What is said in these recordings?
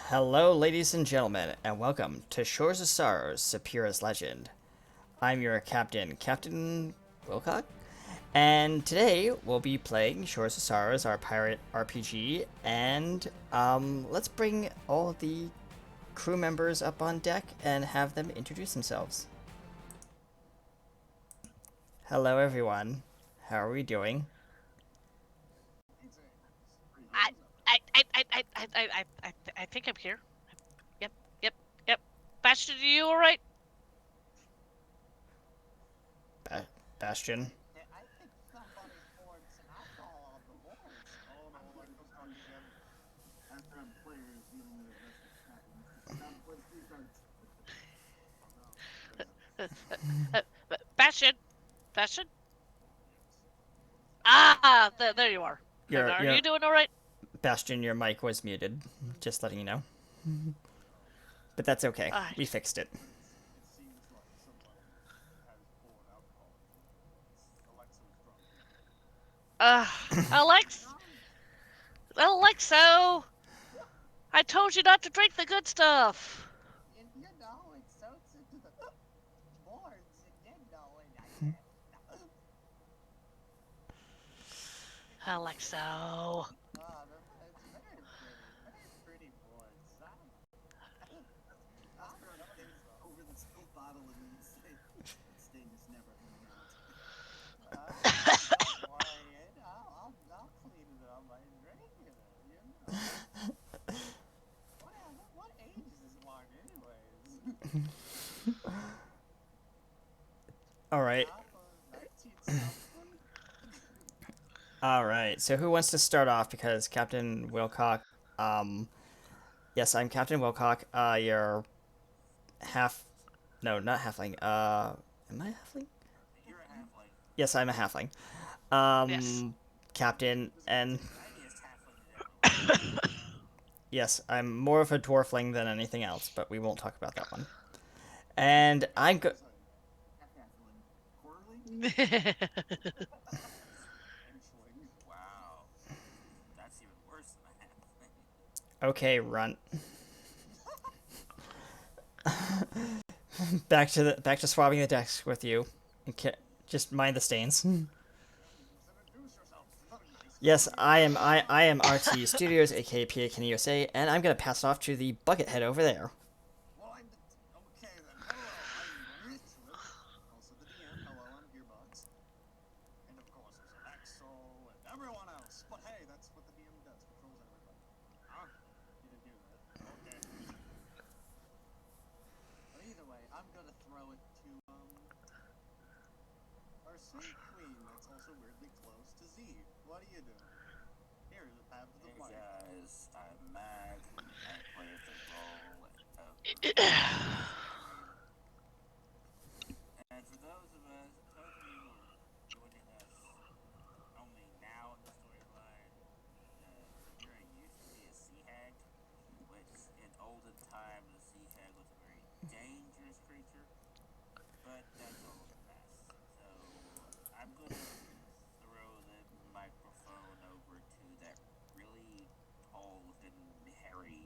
Hello, ladies and gentlemen, and welcome to Shores of Sorrows, Sapira's Legend. I'm your captain, Captain Wilcock, and today we'll be playing Shores of Sorrows, our pirate RPG, and let's bring all of the crew members up on deck and have them introduce themselves. Hello, everyone. How are we doing? I, I think I'm here. Yep, yep, yep. Bastion, are you all right? Bastion. I think somebody poured some alcohol on the boards. Oh no, like those talking again. After I'm players dealing with the rest of the captain. Let's restart. Oh no. Bastion, Bastion. Ah, there you are. Your Are your you doing all right? Bastion, your mic was muted. Just letting you know. But that's okay. Uh, We fixed it. It seems like somebody has poured alcohol into the boards. Alexa's drunk. uh, Alex, Alexo, I told you not to drink the good stuff. It soaks into the boards. I can't. Alexo. It's very pretty boards. After enough days over the spilled bottle and then the stain is never coming out. Don't worry, I'll clean it up by drinking it. You know. What age is this wine, anyways? All right. 19 something. All right. So who wants to start off? Because Captain Wilcock, um, yes, I'm Captain Wilcock. You're half, no, not halfling. Am I a halfling? You're a halfling. Yes, I'm a halfling. Yes. Captain, This is and the tiniest halfling you've ever met. yes, I'm more of a dwarfling than anything else, but we won't talk about that one. And I'm go. Sorry, half halfling. Quarterly? Inchling. Wow. That's even worse than a halfling. Okay, runt. Back to swabbing the decks with you. Just mind the stains. Just introduce yourself. Nice to Yes, meet you. I am RT Studios, aka PAKN USA, and I'm gonna pass it off to the buckethead over there. Well, okay then. Hello, I'm Richard. Also the DM. Hello, I'm Gearbox. And of course, there's Alexo and everyone else. But hey, that's what the DM does. Controls everybody. Huh? You didn't hear that. Okay. But either way, I'm gonna throw it to our sweet queen. That's also weirdly close to Z. What are you doing? Here, you have the mic. Hey guys, I'm Mag. I play the role of and for those of you who are joining us only now in the storyline, Samira used to be a sea hag, which in olden times a sea hag was a very dangerous creature, but that's all in the past. So I'm gonna throw the microphone over to that really tall and hairy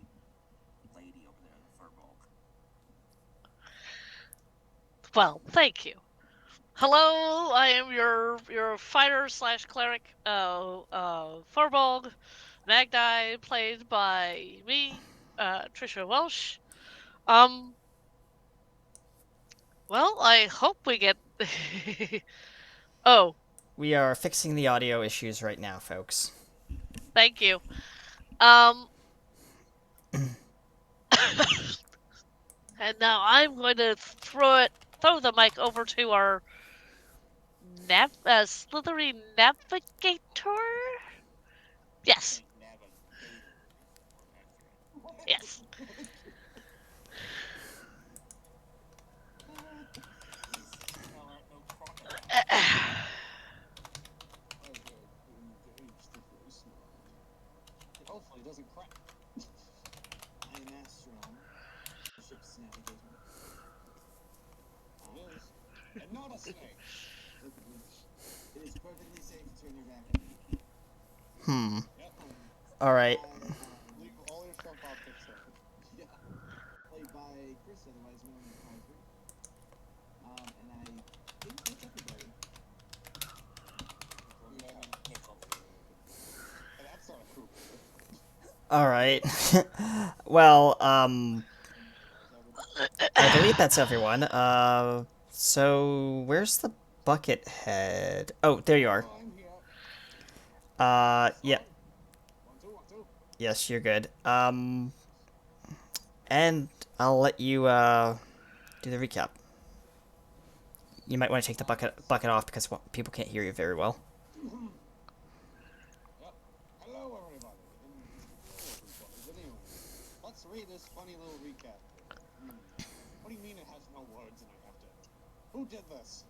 lady over there, the furball. Well, thank you. Hello, I am your fighter slash cleric, Furbolg Magdi, played by me, Trisha Welsh. Um, well, I hope we get. Oh, We are fixing the audio issues right now, folks. thank you. Um, and now I'm going to throw the mic over to our slithery navigator. Yes, Navigator is more accurate. yes. Alright, no crocodile. Engaged the voice mod. Hopefully it doesn't crack. I am Astron, the ship's navigator. It is. And not a snake. It is perfectly safe to turn your back on me. Hmm. Yep. All right. Leave all your sharp objects there. played by Chris, otherwise known as Piper. And I think that's everybody. And that's not a group. All right. Well, I believe that's everyone. So where's the bucket head? Oh, there you are. Oh, I'm here. Yeah. 1, 2, 1, 2. Yes, you're good. And I'll let you do the recap. You might want to take the bucket off because people can't hear you very well. Yep. Hello, everybody. Anyway, let's read this funny little recap. What do you mean it has no words and I have to? Who did this?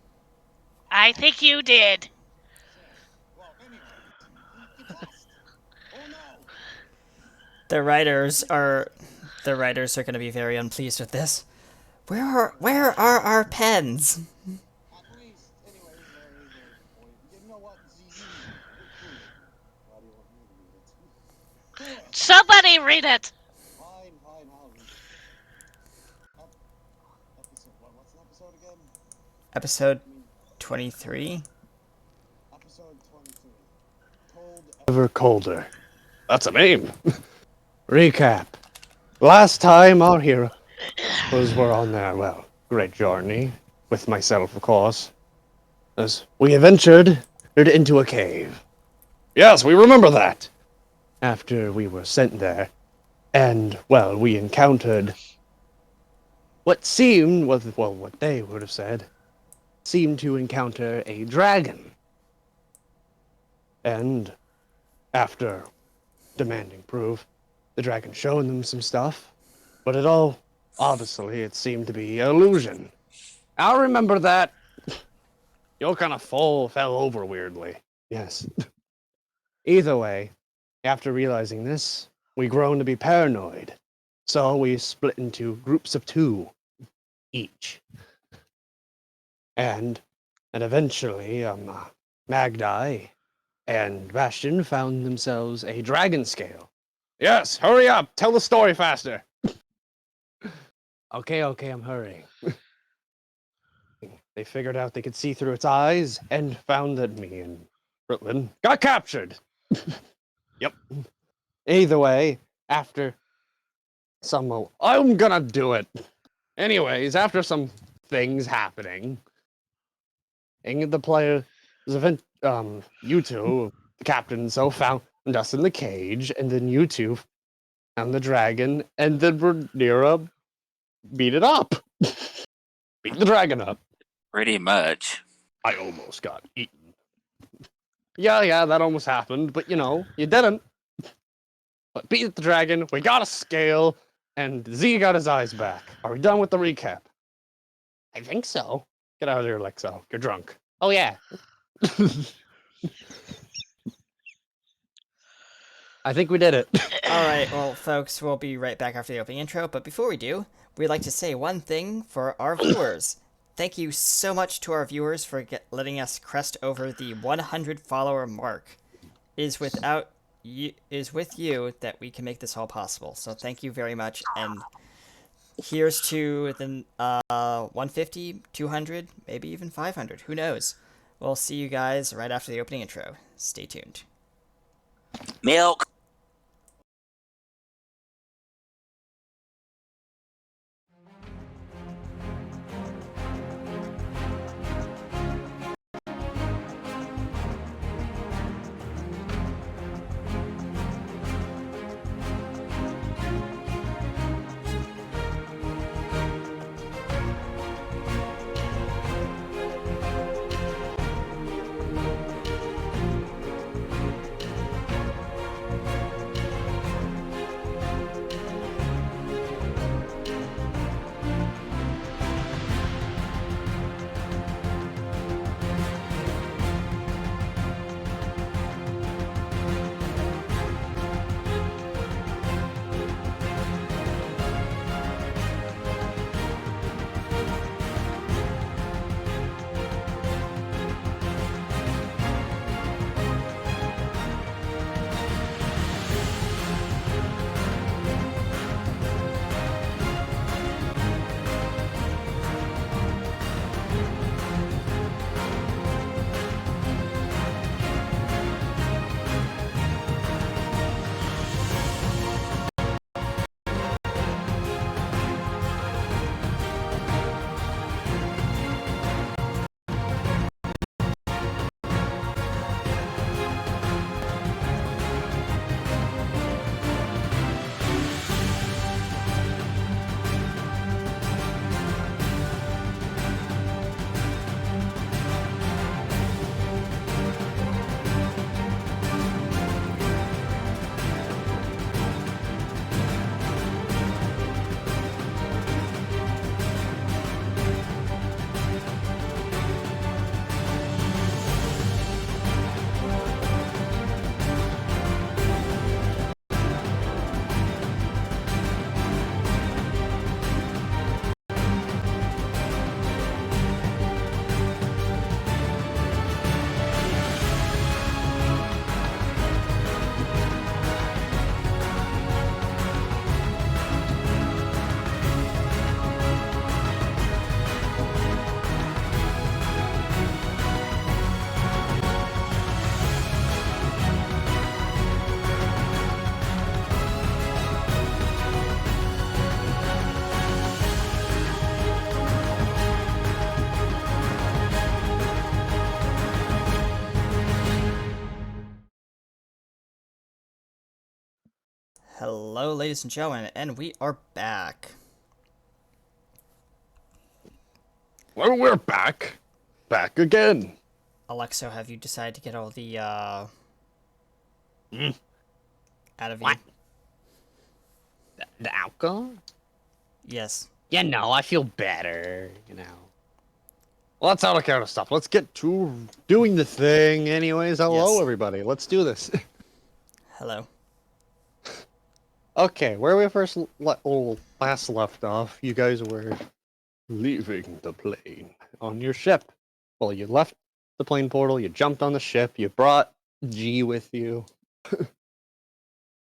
I think you did. Well, anyway, you lost. Oh no! The writers are going to be very unpleased with this. Where are our pens? At least, anyways, there is a point. You know what? Why do you want me to read it? Somebody read it. Fine, I'll read it. Episode, what's the episode again? Episode 23. Episode 23. Cold Ever colder. That's a name. Recap. Last time our heroes were on their, great journey, with myself, of course, as we ventured into a cave. Yes, we remember that. After we were sent there, and, we encountered what seemed, what they would have said, seemed to encounter a dragon. And after demanding proof, the dragon showing them some stuff, but obviously, it seemed to be an illusion. I remember that. You kind of fell over weirdly. Yes. Either way, after realizing this, we grown to be paranoid. So we split into groups of 2 each. And eventually, Magdi and Bastion found themselves a dragon scale. Yes, hurry up! Tell the story faster! Okay, I'm hurrying. They figured out they could see through its eyes and found that me and Britlin got captured! Yep. Either way, after I'm gonna do it! Anyways, after some things happening, and the player's event, you two, the captain, found us in the cage, and then you two found the dragon, and then Rhaenyra beat it up. Beat the dragon up. Pretty much. I almost got eaten. Yeah, that almost happened, but you didn't. But beat the dragon, we got a scale, and Z got his eyes back. Are we done with the recap? I think so. Get out of here, Lexo. You're drunk. Oh, yeah. I think we did it. Alright, well, folks, we'll be right back after the opening intro, but before we do, we'd like to say one thing for our viewers. Thank you so much to our viewers for letting us crest over the 100 follower mark. It is with you that we can make this all possible, so thank you very much, and here's to the 150, 200, maybe even 500, who knows. We'll see you guys right after the opening intro. Stay tuned. Milk. Hello, ladies and gentlemen, and we are back. Well, we're back. Back again. Alexo, have you decided to get all the, Hmm? out of What? you? The alcohol? Yes. Yeah, no, I feel better, you know. Well, that's all the kind of stuff. Let's get to doing the thing anyways. Hello, Yes. everybody. Let's do this. Hello. Okay, where we last left off, you guys were leaving the plane on your ship. Well, you left the plane portal, you jumped on the ship, you brought G with you.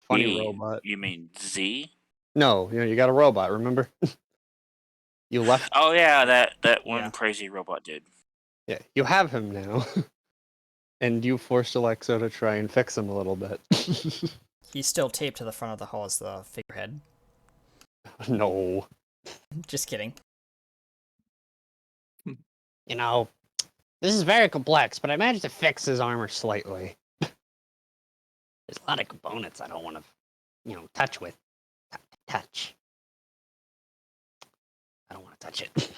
Funny E, robot. You mean Z? No, you got a robot, remember? You left. Oh yeah, that one Yeah. crazy robot dude. Yeah, you have him now. And you forced Alexo to try and fix him a little bit. He's still taped to the front of the hull as the figurehead. No. Just kidding. You know, this is very complex, but I managed to fix his armor slightly. There's a lot of components I don't want to, touch with. Touch. I don't want to touch it.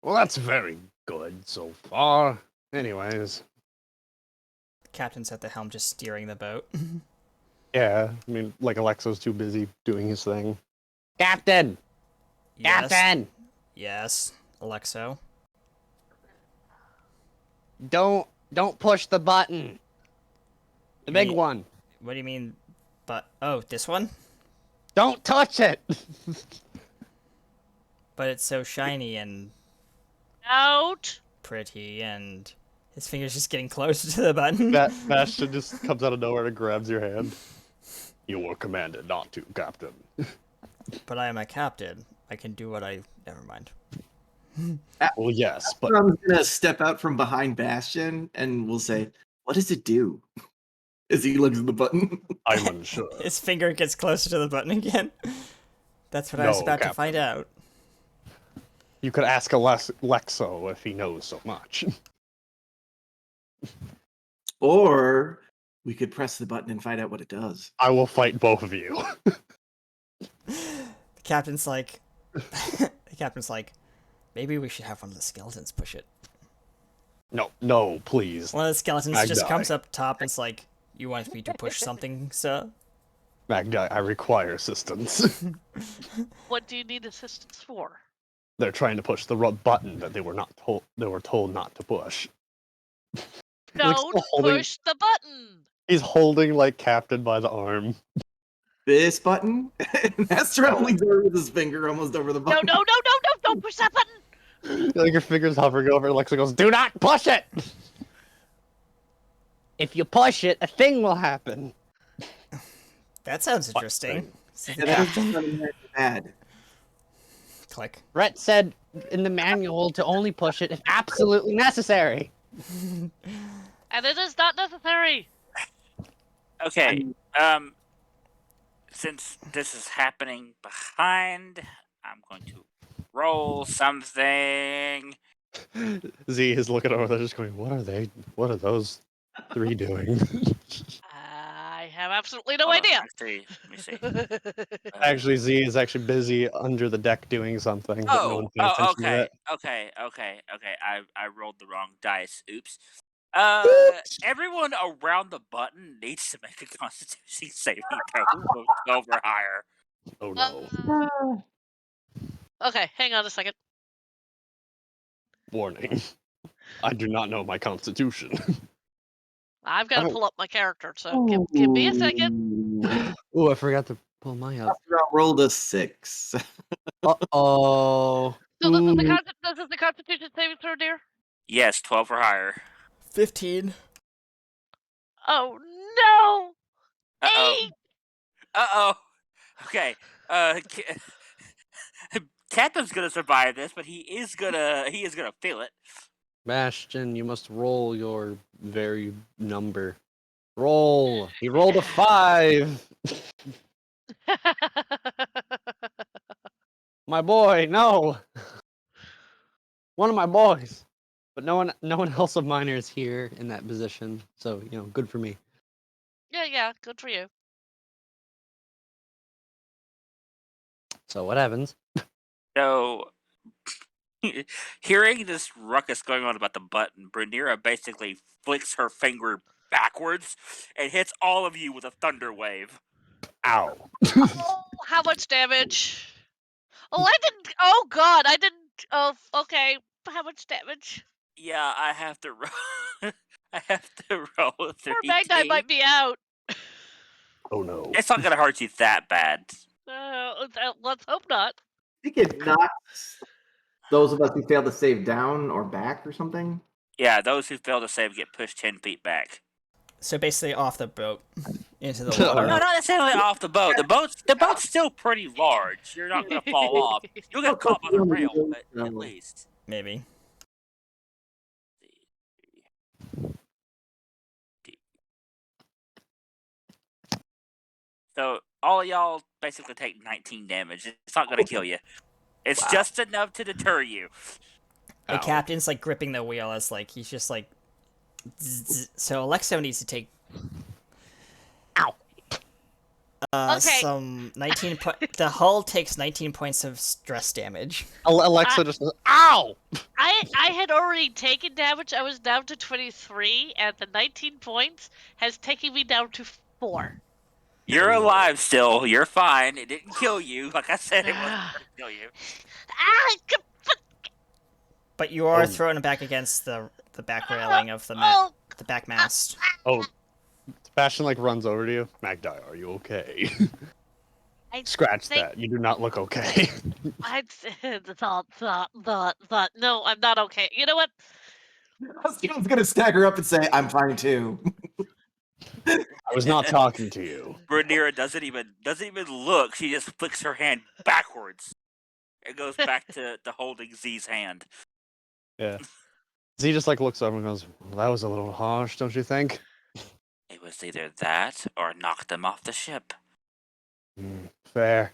Well, that's very good so far. Anyways, The captain's at the helm just steering the boat. yeah, I mean, like Alexo's too busy doing his thing. Captain! Yes. Captain! Yes. Alexo. Don't push the button. The big Me- one. What do you mean? But, oh, this one? Don't touch it. But it's so shiny and Out. pretty, and his finger's just getting closer to the button. Bastion just comes out of nowhere and grabs your hand. You were commanded not to, Captain. But I am a captain. I can do what I... Never mind. Well, yes, but I'm gonna step out from behind Bastion and we'll say, "What does it do?" As he looks at the button. I'm unsure. His finger gets closer to the button again. That's what I was No, about to Captain. find out. You could ask Lexo if he knows so much. Or we could press the button and find out what it does. I will fight both of you. The captain's like... the captain's like, maybe we should have one of the skeletons push it. No, please. One of the skeletons Magdi. just comes up top and it's like, you want me to push something, sir? Magdi, I require assistance. What do you need assistance for? They're trying to push the button that they were told not to push. Like, Don't still holding- push the button. He's holding like Captain by the arm. This button? Master leans over with his finger almost over the No, button. no, don't push that button. Like your finger's hovering over, and Alexa goes, "Do not push it! If you push it, a thing will happen." That sounds What interesting. thing? Says Yeah, the that is captain. something very bad. Click. Brett said in the manual to only push it if absolutely necessary. And it is not necessary. Okay. Since this is happening behind, I'm going to roll something. Z is looking over there, just going, "What are they? What are those three doing?" I have absolutely no Hold on, idea. Let me see. Actually, Z is actually busy under the deck doing something. But no one Oh, paid attention to okay, it. okay. I rolled the wrong dice. Oops. Everyone around the button needs to make a Constitution saving throw of 12 or higher. Oh no! Okay, hang on a second. Warning. I do not know my constitution. I've got to Oh. pull up my character, so give me a second. Oh, I forgot to pull my up. After I rolled a 6. Oh. So this is the Constitution saving throw, dear? Yes, 12 or higher. 15. Oh no! Uh-oh. 8! Uh-oh. Okay. Captain's gonna survive this, but he is gonna feel it. Bastion, you must roll your very number. Roll. He rolled a 5. My boy, no. One of my boys. But no one else of mine is here in that position. So, good for me. Yeah, good for you. So what happens? So, hearing this ruckus going on about the button, Brynira basically flicks her finger backwards and hits all of you with a thunder wave. Ow. Oh, how much damage? Oh, I didn't. Oh God, I didn't. Oh, okay. How much damage? Yeah, I have to roll. I have to roll Poor 3d. Magni might be out. Oh no. It's not gonna hurt you that bad. Let's hope not. I think it knocks those of us who fail to save down or back or something. Yeah, those who fail to save get pushed 10 feet back. So basically off the boat into the Oh, water. No, not necessarily off the boat. The boat's still pretty large. You're not gonna fall off. You'll get caught by the rail, at least. Maybe. So all of y'all basically take 19 damage. It's not gonna kill you. It's just enough to deter you. The Ow. captain's like gripping the wheel as like he's just like. So Alexo needs to take. Ow. Okay. Some 19. The hull takes 19 points of stress damage. Alexa just goes, ow! I had already taken damage. I was down to 23, and the 19 points has taken me down to 4. You're alive still. You're fine. It didn't kill you. Like I said, it wasn't gonna kill you. But you are Oh. thrown back against the back railing of the the back mast. Oh, Sebastian like runs over to you. Magdi, are you okay? I Scratch think- that. You do not look okay. I thought. No, I'm not okay. You know what? Steven's gonna stagger up and say, "I'm fine too." I was not talking to you. Rhaenyra doesn't even look. She just flicks her hand backwards. It goes back to holding Z's hand. Yeah. Z just like looks over and goes, well, that was a little harsh, don't you think? It was either that or knock them off the ship. Fair.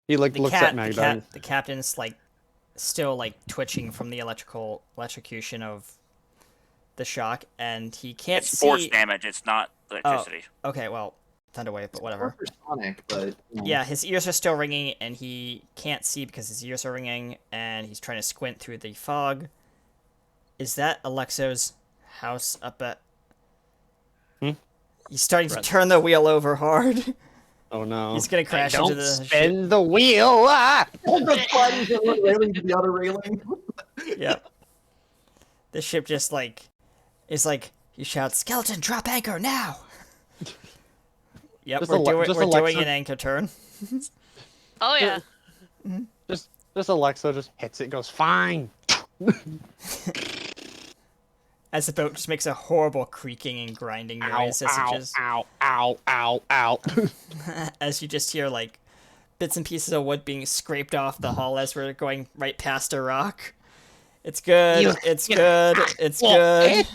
He like looks at Magdi. The captain's like still like twitching from the electrocution of the shock, and he can't It's see. force damage. It's not electricity. Okay, well, Thunderwave, but whatever. Sonic, but Yeah, his ears are still ringing, and he can't see because his ears are ringing, and he's trying to squint through the fog. Is that Alexo's house up at? He's starting to turn the wheel over hard. Oh no. He's gonna crash into the ship. spin the wheel! Ah! the sliding from one railing to the other railing. Yep. The ship just like is like he shouts, "Skeleton, drop anchor now!" Yep, Just we're just doing Alexa- an anchor turn. Oh yeah. Just Alexa just hits it, goes, fine! As the boat just makes a horrible creaking and grinding Ow, noise as ow, it just ow, ow, ow, ow. as you just hear like bits and pieces of wood being scraped off the hull as we're going right past a rock. It's good. It's good. It's good.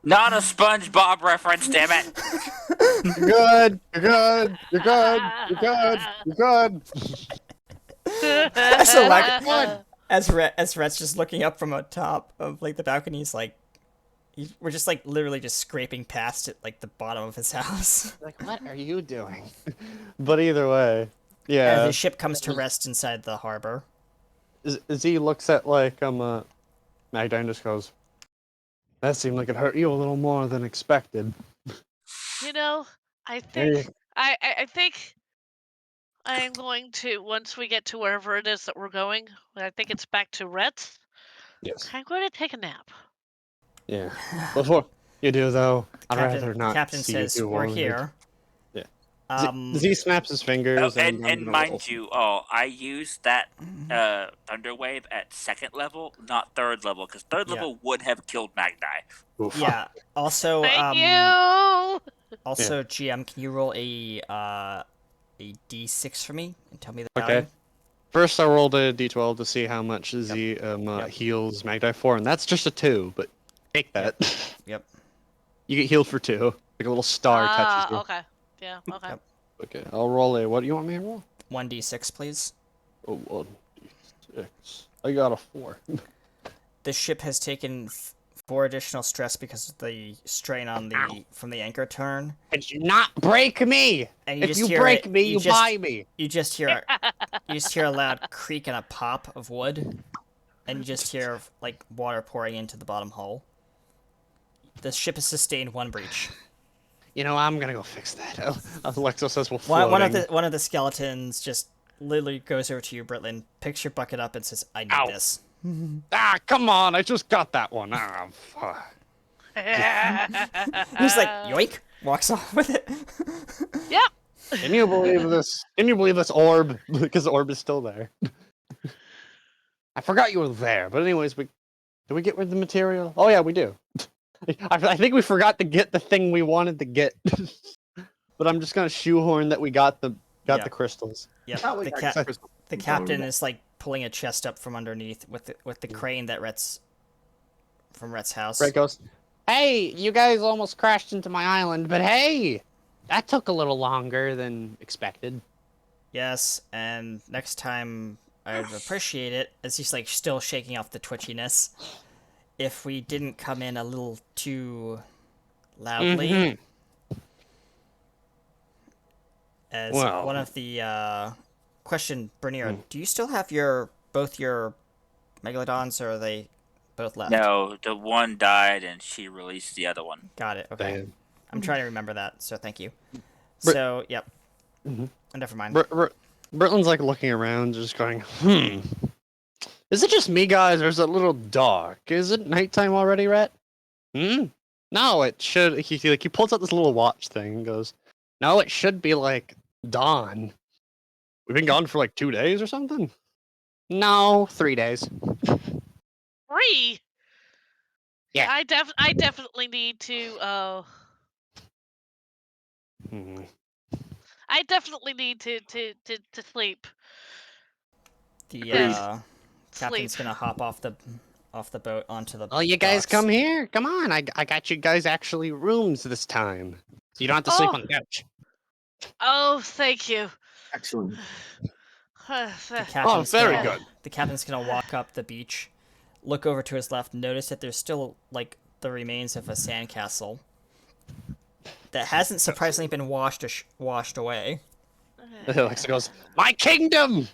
Not a SpongeBob reference, damn it! You're good, you're good, you're good, you're good, you're good. As Rhett's just looking up from a top of like the balcony, he's like, we're just like literally just scraping past it like the bottom of his house. Like, what are you doing? But either way, As yeah. the ship comes to rest inside the harbor. Z looks at like Magdi and just goes, that seemed like it hurt you a little more than expected. You know, I Hey. think I think I am going to, once we get to wherever it is that we're going, I think it's back to Rhett's. Yes. I'm going to take a nap. Yeah. Before you do though, I'd rather Captain, not Captain see says, you too "We're long. here." Yeah. Z snaps his fingers Oh, and, I'm and gonna mind roll. you, I used that Thunder Wave at 2nd level, not 3rd level, because 3rd Yeah. level would have killed Magni. Oof. Yeah. Also, Thank you. also, GM, can you roll a D6 for me and tell me the Okay. value? First, I rolled a d12 to see how much Z Yep. heals Magdi for, and that's just a 2, but take that. Yep. You get healed for 2. Like a little star touches you. Okay. Yeah. Okay. Yep. Okay, I'll roll a. What do you want me to roll? 1d6, please. Oh, 1d6. I got a 4. The ship has taken 4 additional stress because of the strain on the Ow. from the anchor turn. Could you not break me? And you If just you hear break it- me, you you just- buy me. You just hear a loud creak and a pop of wood, and you just hear like water pouring into the bottom hull. The ship has sustained 1 breach. You know, I'm gonna go fix that. Alexo says we're One of floating. the skeletons just literally goes over to you, Britlin, picks your bucket up, and says, "I need Ow. this." Ah, come on! I just got that one. Ah, fuck. He's like, "Yoink!" Walks off with it. Yep. Can you believe this? Can you believe this orb? Because the orb is still there. I forgot you were there. But anyways, did we get rid of the material? Oh yeah, we do. I think we forgot to get the thing we wanted to get. But I'm just gonna shoehorn that we got the Yeah. crystals. Yep. Not The, like ca- crystal- the captain is like pulling a chest up from underneath with the crane that from Rhett's house. Red goes, "Hey, you guys almost crashed into my island, but hey, that took a little longer than expected." Yes, and next time I'd appreciate it, as he's like still shaking off the twitchiness, if we didn't come in a little too loudly. Mhm. As Well- one of the question, Bernier, Hmm. do you still have both your megalodons, or are they both left? No, the one died and she released the other one. Got it. Okay. Damn. I'm trying to remember that, so thank you. Br- So, yep. Mhm. Never mind. Britlin's like looking around, just going, Is it just me, guys, or is it a little dark? Is it nighttime already, Rhett? No, it should. He pulls out this little watch thing and goes, "No, it should be like dawn. We've been gone for like 2 days or something." No, 3 days. 3. Yeah. I definitely need to. Hmm. I definitely need to sleep. The Yes. captain's Sleep. gonna hop off the boat onto the. Oh, you guys docks. come here. Come on. I got you guys actually rooms this time. So you don't have to sleep Oh. on the couch. Oh, thank you. Excellent. The Oh, captain's very gonna- good. The captain's gonna walk up the beach, look over to his left, notice that there's still like the remains of a sandcastle that hasn't surprisingly been washed away. Alexa goes, "My kingdom!"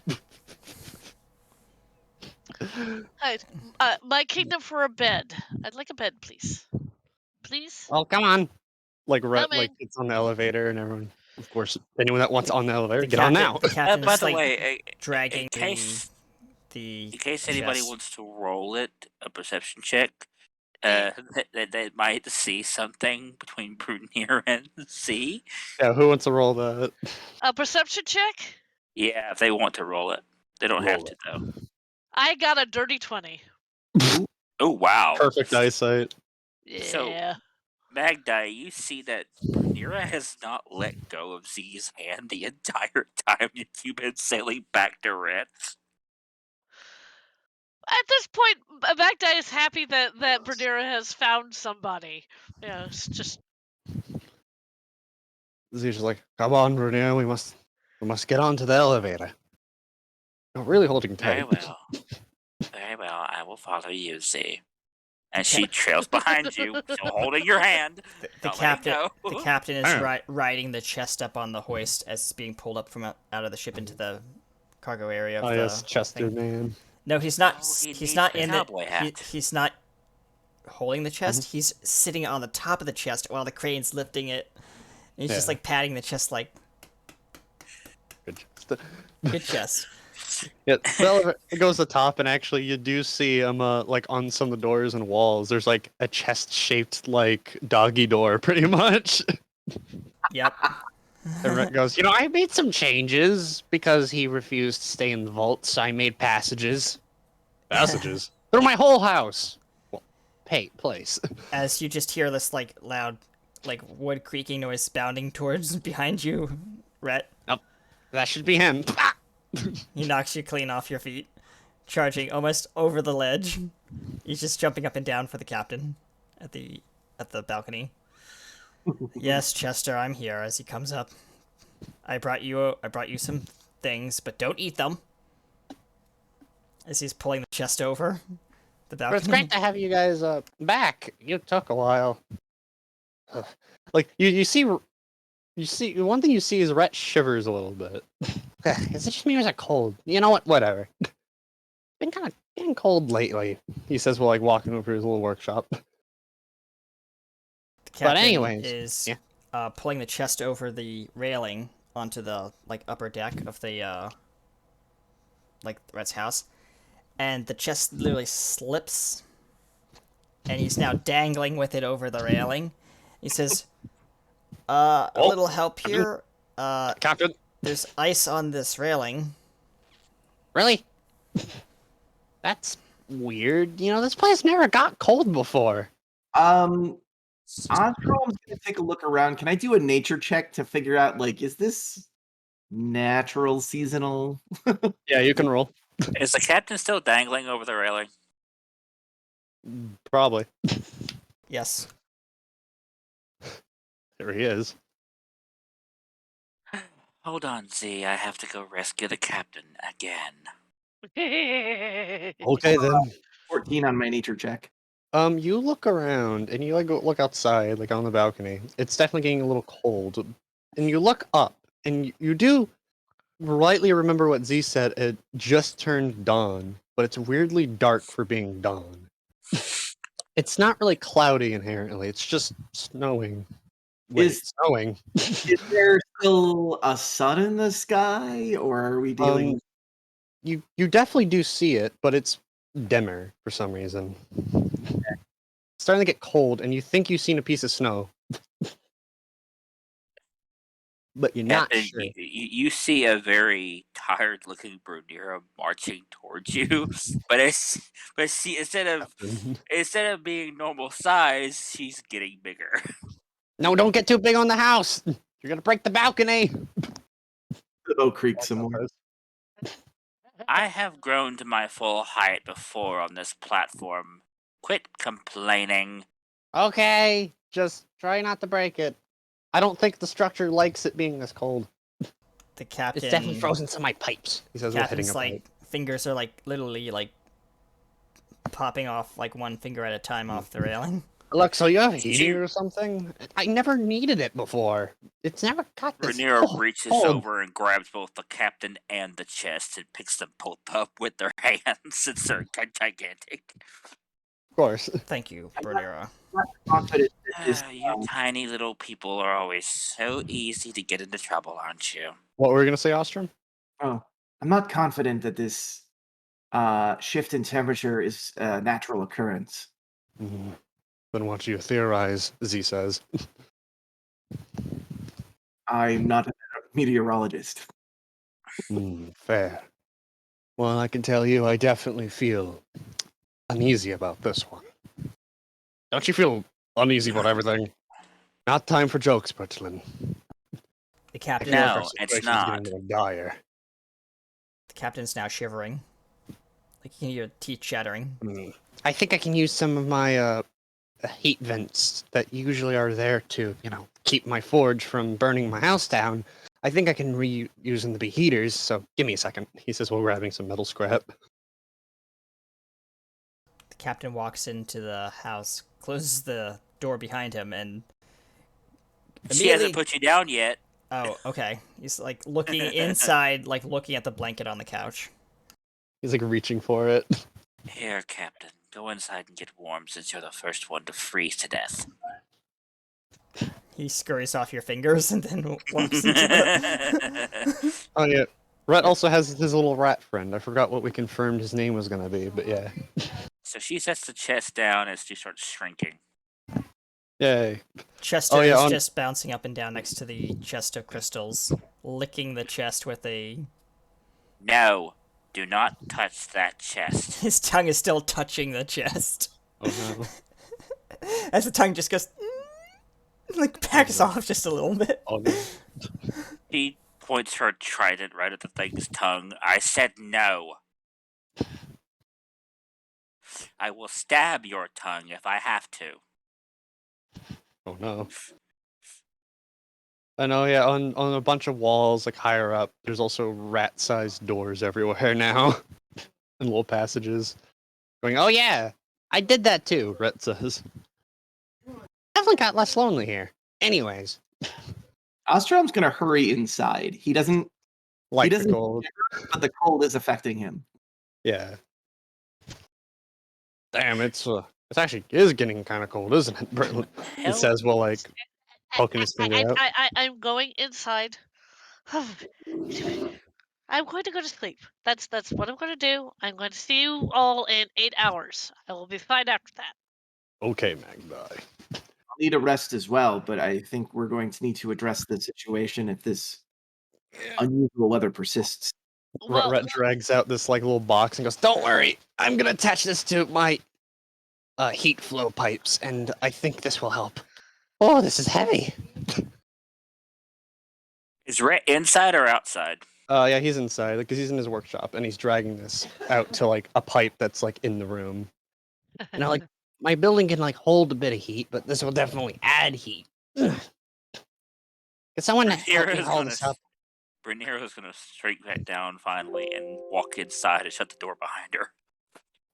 My kingdom for a bed. I'd like a bed, please. Please. Oh, come on. Like, right, like Coming. it's on the elevator and everyone, of course, anyone that wants on the elevator, The get on now. The captain's By the like way, dragging in case the in case anybody chest. wants to roll it, a perception check, they might see something between Brunier and C. Yeah, who wants to roll that? A perception check. Yeah, if they want to roll it, they don't have Roll to though. I got a dirty 20. Oh wow! Perfect eyesight. Yeah. So- Magda, you see that Brunier has not let go of Z's hand the entire time you've been sailing back to Reds. At this point, Magda is happy that Bernera has found somebody. Yeah, it's just He's just like, "Come on, Bruno, we must get onto the elevator." Not really holding tight. Very well. Very well, I will follow you, Z. And she trails behind you, still holding your hand. The Don't let captain, go. the captain is Ah. riding the chest up on the hoist as it's being pulled up from out of the ship into the cargo area. Of Oh the yes, Chester thing. man. No, he's not. Oh, he he's needs not the in cowboy the. hat. He's not holding the chest. Mm-hmm. He's sitting on the top of the chest while the crane's lifting it. And he's just Yeah. like patting the chest, like Good Chester. good chest. Yeah, the elevator it goes to the top, and actually, you do see like on some of the doors and walls, there's like a chest-shaped like doggy door, pretty much. Yep. And Rhett goes, "You know, I made some changes because he refused to stay in the vault, so I made passages. Passages through my whole house. Well, place. As you just hear this like loud, like wood creaking noise bounding towards behind you, Rhett. That should be him." He knocks you clean off your feet, charging almost over the ledge. He's just jumping up and down for the captain at the balcony. Yes, Chester, I'm here. As he comes up, I brought you some things, but don't eat them. As he's pulling the chest over, the But it's balcony. great to have you guys back. You took a while. Ugh. Like you see one thing you see is Rhett shivers a little bit. Is it just me or is it cold? You know what? Whatever. Been kind of getting cold lately. He says while like walking over his little workshop. The captain anyways, is yeah. pulling the chest over the railing onto the like upper deck of the like Rhett's house, and the chest literally slips, and he's now dangling with it over the railing. He says, a little help here. Captain. There's ice on this railing." Really? That's weird. You know, this place never got cold before. Oscrome's gonna take a look around. Can I do a nature check to figure out, like, is this natural, seasonal? Yeah, you can roll. Is the captain still dangling over the railing? Probably. Yes. There he is. Hold on, Z. I have to go rescue the captain again. Okay then. 14 on my nature check. You look around and you like go look outside, like on the balcony. It's definitely getting a little cold, and you look up, and you do rightly remember what Z said. It just turned dawn, but it's weirdly dark for being dawn. It's not really cloudy inherently. It's just snowing. Wait, Is- snowing? Is there still a sun in the sky, or are we dealing? You definitely do see it, but it's dimmer for some reason. It's starting to get cold, and you think you've seen a piece of snow, but you're not Captain, sure. you see a very tired-looking Brunira marching towards you, but she instead of being normal size, she's getting bigger. No, don't get too big on the house. You're gonna break the balcony. Oak Creek some more. I have grown to my full height before on this platform. Quit complaining. Okay, just try not to break it. I don't think the structure likes it being this cold. The captain. It's definitely frozen to my pipes. He says, while hitting Captain's a like pipe. fingers are like literally like popping off like one finger at a time off the railing. Look, so you have heating or something? I never needed it before. It's never got this Rhaenyra reaches cold. over and grabs both the captain and the chest and picks them both up with their hands since they're gigantic. Of course. Thank you, Bernera. Confident that this, You tiny little people are always so easy to get into trouble, aren't you? What were we gonna say, Ostrom? I'm not confident that this shift in temperature is a natural occurrence. Then what you theorize, Z says. I'm not a meteorologist. Fair. Well, I can tell you, I definitely feel uneasy about this one. Don't you feel uneasy about everything? Not time for jokes, Bertlin. The captain. No, it's not. Dire. The captain's now shivering. Like you can hear teeth chattering. I think I can use some of my heat vents that usually are there to, keep my forge from burning my house down. I think I can reuse them to be heaters, so give me a second, he says while grabbing some metal scrap. The captain walks into the house, closes the door behind him, and She hasn't put you down yet. Oh, okay. He's like looking inside, like looking at the blanket on the couch. He's like reaching for it. Here, Captain. Go inside and get warm since you're the first one to freeze to death. He scurries off your fingers and then walks into the... Oh yeah. Rhett also has his little rat friend. I forgot what we confirmed his name was gonna be, but yeah. So she sets the chest down as she starts shrinking. Yay. Chester is just bouncing up and down next to the chest of crystals, licking the chest with a... No, do not touch that chest. His tongue is still touching the chest. Oh no. As the tongue just goes... like backs off just a little bit. Oh no. He points her trident right at the thing's tongue. I said no. I will stab your tongue if I have to. Oh no. I know, yeah, on a bunch of walls, like higher up, there's also rat-sized doors everywhere now. And little passages. Going, oh yeah, I did that too, Rhett says. Definitely got less lonely here. Anyways, Ostrom's gonna hurry inside. He doesn't, like the doesn't- cold. but the cold is affecting him. Yeah. Damn, it's actually is getting kind of cold, isn't it, Britton? He Hell, says, well, like, poking his finger out. I'm going inside. I'm going to go to sleep. That's what I'm going to do. I'm going to see you all in 8 hours. I will be fine after that. Okay, Magpie. I'll need a rest as well, but I think we're going to need to address the situation if this unusual weather persists. Well, Rhett drags out this like little box and goes, "Don't worry, I'm gonna attach this to my heat flow pipes, and I think this will help." Oh, this is heavy. Is Rhett inside or outside? Yeah, he's inside because he's in his workshop and he's dragging this out to like a pipe that's like in the room. And I like my building can like hold a bit of heat, but this will definitely add heat. Can someone help me Rhaenyra's haul gonna this up? Rhaenyra's gonna shrink back down finally and walk inside and shut the door behind her.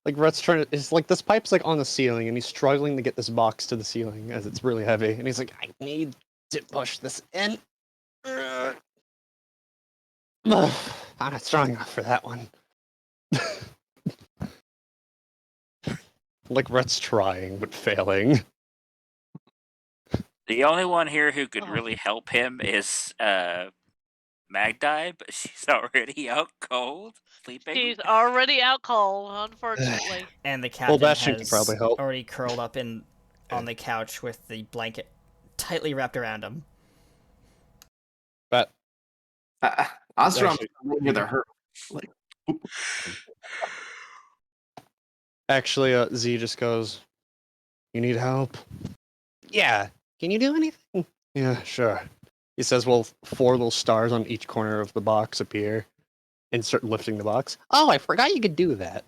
Like Rhett's trying to, it's like this pipe's like on the ceiling and he's struggling to get this box to the ceiling as it's really heavy. And he's like, I need to push this in. I'm not strong enough for that one. Like Rhett's trying but failing. The only one here who could Oh. really help him is Magdie, but she's already out cold, sleeping. She's already out cold, unfortunately. And the captain Bastion could has probably help. already curled up on the couch with the blanket tightly wrapped around him. But Ostrom's Actually- near the hurt. Like, actually, Z just goes, "You need help?" Yeah. Can you do anything? Yeah, sure. He says, well, 4 little stars on each corner of the box appear and start lifting the box. Oh, I forgot you could do that.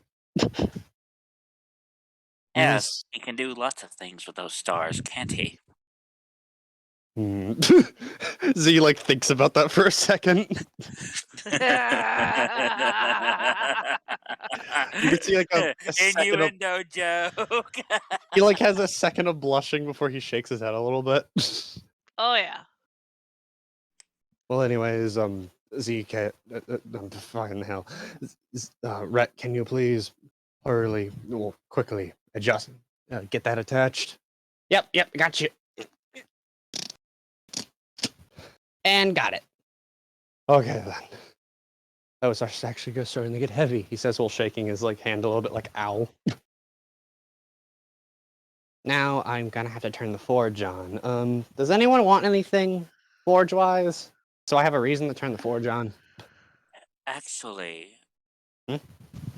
Yes, he can do lots of things with those stars, can't he? Hmm. Z like thinks about that for a second. You can see like a second of, Innuendo joke. he like has a second of blushing before he shakes his head a little bit. Oh yeah. Well, anyways, Z, fucking hell, Rhett, can you please quickly adjust, get that attached? Yep, got you. And got it. Okay then. That was actually starting to get heavy. He says while shaking his like hand a little bit, like ow. Now I'm gonna have to turn the forge on. Does anyone want anything forge-wise? So I have a reason to turn the forge on. Actually, Hmm?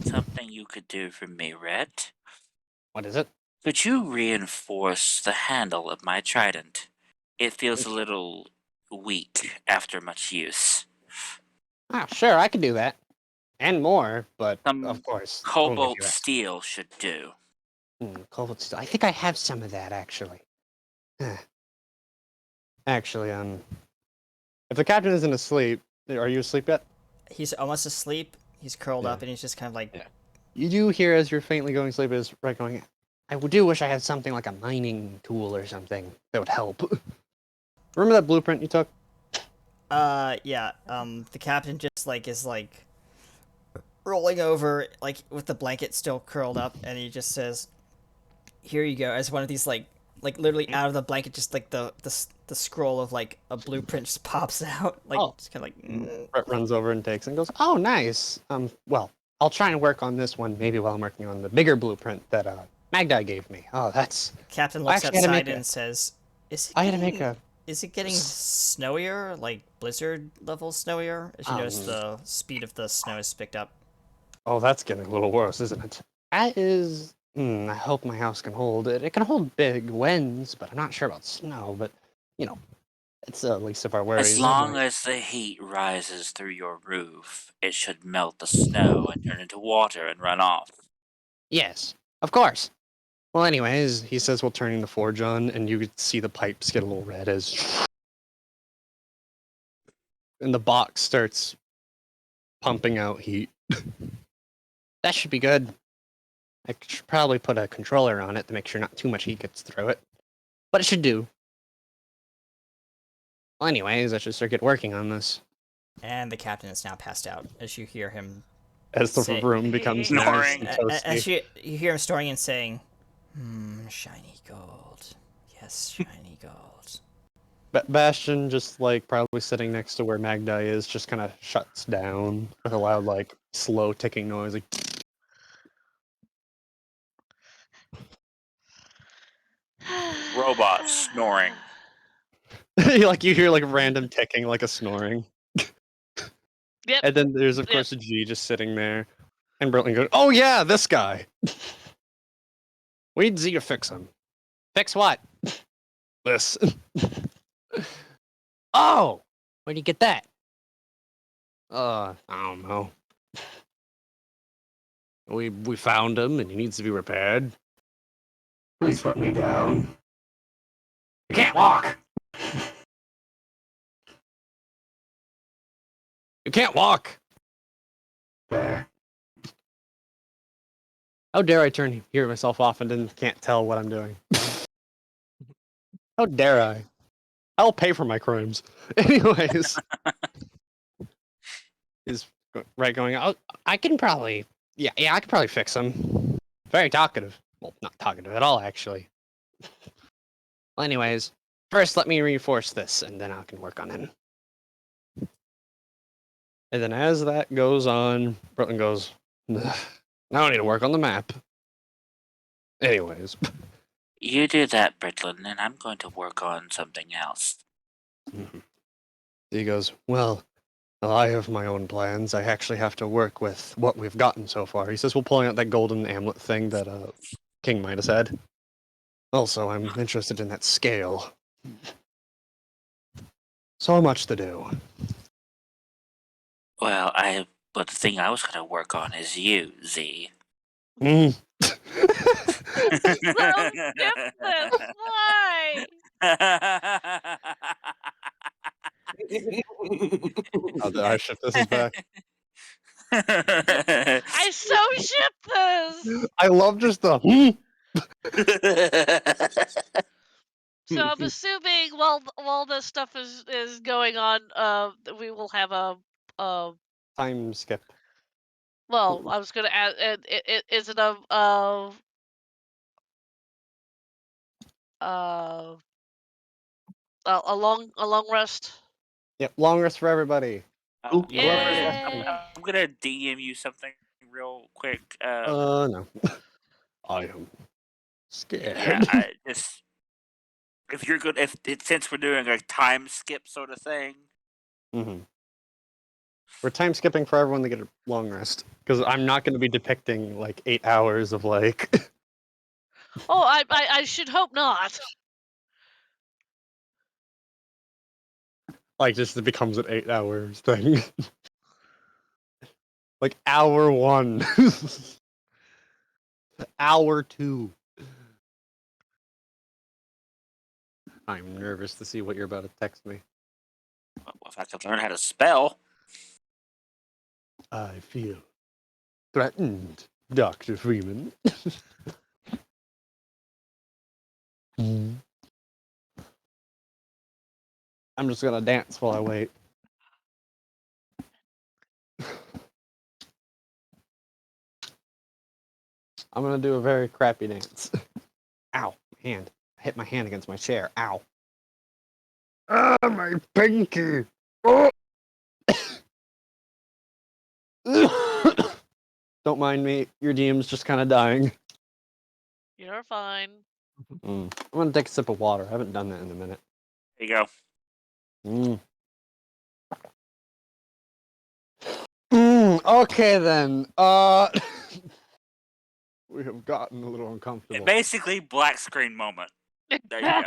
something you could do for me, Rhett. What is it? Could you reinforce the handle of my trident? It feels a little weak after much use. Ah, sure, I can do that. And more, but Some of course. only if Cobalt you ask. steel should do. Cobalt steel. I think I have some of that actually. Actually, if the captain isn't asleep, are you asleep yet? He's almost asleep. He's curled Yeah. up and he's just kind of like, Yeah. You do hear as you're faintly going to sleep is Rhett going, I do wish I had something like a mining tool or something that would help. Remember that blueprint you took? yeah. The captain just like is like rolling over, like with the blanket still curled up, and he just says, "Here you go." As one of these like literally out of the blanket, just like the scroll of like a blueprint just pops out, like Oh. just kind of like. Rhett runs over and takes it and goes, oh, nice. Well, I'll try and work on this one maybe while I'm working on the bigger blueprint that Magdie gave me. Oh, that's... Captain I looks actually had to outside make and says, "Is it I had to make getting- a... Is it getting snowier, like blizzard level snowier?" As you notice, the speed of the snow has picked up. Oh, that's getting a little worse, isn't it? That is... I hope my house can hold it. It can hold big winds, but I'm not sure about snow. But, you know, it's the least of our worries. As long as the heat rises through your roof, it should melt the snow and turn into water and run off. Yes, of course. Well, anyways, he says we'll turn the forge on, and you could see the pipes get a little red as... And the box starts pumping out heat. That should be good. I should probably put a controller on it to make sure not too much heat gets through it. But it should do. Well, anyways, I should start get working on this. And the captain is now passed out as you hear him. As the Say- room becomes nice Snoring. and toasty. As you hear him snoring and saying, shiny gold. Yes, shiny gold. Bastion, just like probably sitting next to where Magdai is, just kind of shuts down with a loud, like, slow ticking noise. Like, Robot snoring. like you hear like random ticking, like a snoring. Yep. And then there's of course a G just sitting there, and Brilliant goes, "Oh yeah, this guy. We need Z to fix him. Fix what? This. Oh, where'd you get that? I don't know. We found him, and he needs to be repaired. Please put me down. I can't walk. You can't walk. There. How dare I hear myself off and then can't tell what I'm doing? How dare I? I'll pay for my crimes. Anyways. Is right going, I can probably, yeah, I could probably fix him. Very talkative. Well, not talkative at all, actually. Well, anyways, first let me reinforce this, and then I can work on him. And then as that goes on, Brooklyn goes, now I need to work on the map. Anyways. You do that, Brittlin, and I'm going to work on something else. He goes, well, I have my own plans. I actually have to work with what we've gotten so far. He says, we're pulling out that golden amulet thing that King might have said. Also, I'm interested in that scale. So much to do. Well, but the thing I was going to work on is you, Z. Mm. So different. Why? I shift this is back. I so ship this. I love just the So I'm assuming while this stuff is going on, we will have a time skip. well, I was gonna add is it a long rest. Yep, long rest for everybody. Yay. I'm gonna DM you something real quick. No. I am scared. Yeah, if you're good, since we're doing a time skip sort of thing. Mm-hmm. We're time skipping for everyone to get a long rest because I'm not going to be depicting like 8 hours of like. Oh, I should hope not. Like just it becomes an 8 hours thing. Like hour 1. Hour 2. I'm nervous to see what you're about to text me. Well, if I could learn how to spell. I feel threatened, Dr. Freeman. I'm just gonna dance while I wait. I'm gonna do a very crappy dance. Ow, hand. I hit my hand against my chair. Ow. Ah, my pinky. Oh. Don't mind me. Your DM's just kind of dying. You're fine. I'm gonna take a sip of water. I haven't done that in a minute. There you go. Okay then. We have gotten a little uncomfortable. Basically, black screen moment. There you go.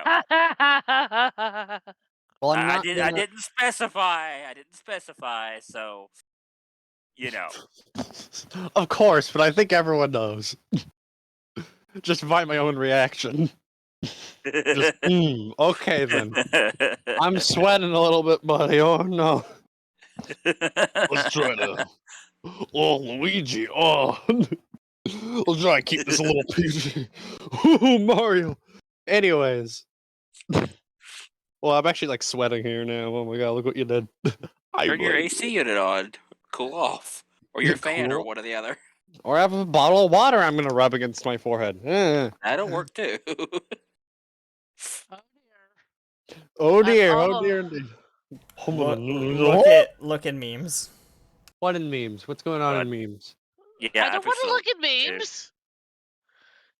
Well, I didn't specify. So you know. Of course, but I think everyone knows. Just by my own reaction. Just, okay then. I'm sweating a little bit, buddy. Oh no. Let's try to. Oh, Luigi. Oh. I'll try and keep this a little PG. Ooh, Mario. Anyways. Well, I'm actually like sweating here now. Oh my god, look what you did. Turn your AC unit on. Cool off. Or your fan, or Cool. one or the other. Or I have a bottle of water I'm gonna rub against my forehead. That'll work too. Oh dear. Oh dear, oh Oh. dear indeed. Look at memes. What in memes? What's going on in memes? Yeah, I don't want to look at memes.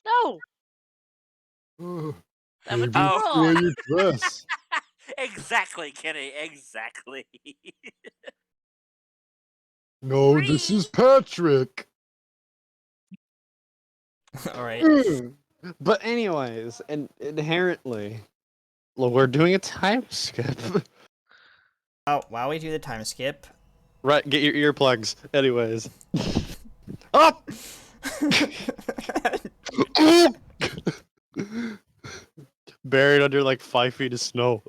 No, that would be Oh. wrong. your dress. Exactly, Kenny. Exactly. No, this is Patrick. All right. But anyways, and inherently, we're doing a time skip. Oh, while we do the time skip, Right, get your earplugs. Anyways. Up! Buried under like 5 feet of snow.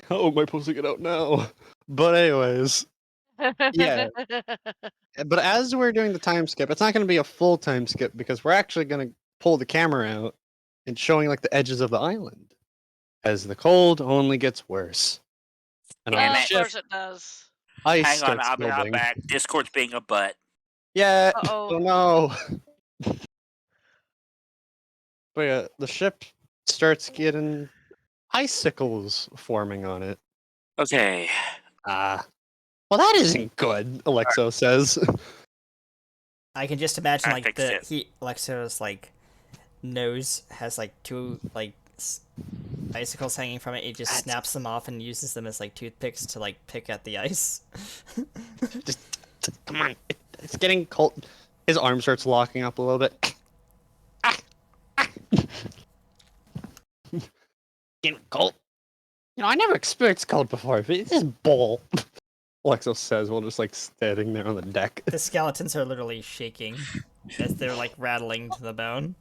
How am I supposed to get out now? But anyways, Yeah. but as we're doing the time skip, it's not going to be a full time skip because we're actually going to pull the camera out and showing like the edges of the island as the cold only gets worse. And Oh, on the of ship, course it does. ice Hang on, starts I'll be right building. back. Discord's being a butt. Yeah. Uh-oh. Oh no. But yeah, the ship starts getting icicles forming on it. Okay. Well, that isn't good, Alexo says. I can just imagine I like fixed it. Alexo's like nose has like two like icicles hanging from it. He just snaps them off and uses them as like toothpicks to like pick at the ice. Just come on, it's getting cold. His arm starts locking up a little bit. Getting cold. You know, I never experienced cold before, but it's just bull. Alexo says while just like standing there on the deck. The skeletons are literally shaking as they're like rattling to the bone.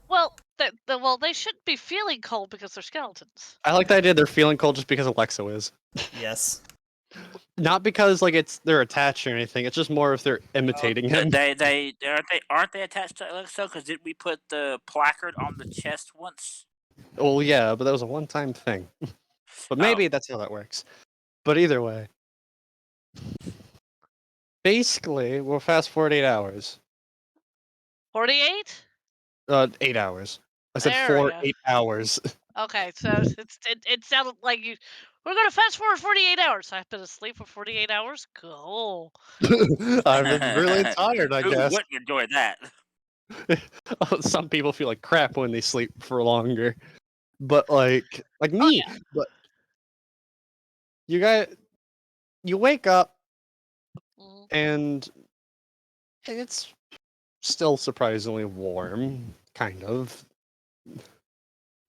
Well, they shouldn't be feeling cold because they're skeletons. I like the idea they're feeling cold just because Alexo is. Yes. Not because like they're attached or anything. It's just more if they're imitating him. They aren't they attached to Alexa? Because did we put the placard on the chest once? Well, yeah, but that was a one-time thing. But maybe that's how that works. But either way, basically, we'll fast forward 8 hours. 48? 8 hours. I said There we 4 go. 8 hours. Okay, so it sounded like you. We're gonna fast forward 48 hours. I've been asleep for 48 hours. Cool. I've been really tired, I Who guess. wouldn't enjoy that? Some people feel like crap when they sleep for longer. But like me. But you wake up Mhm. and it's still surprisingly warm, kind of.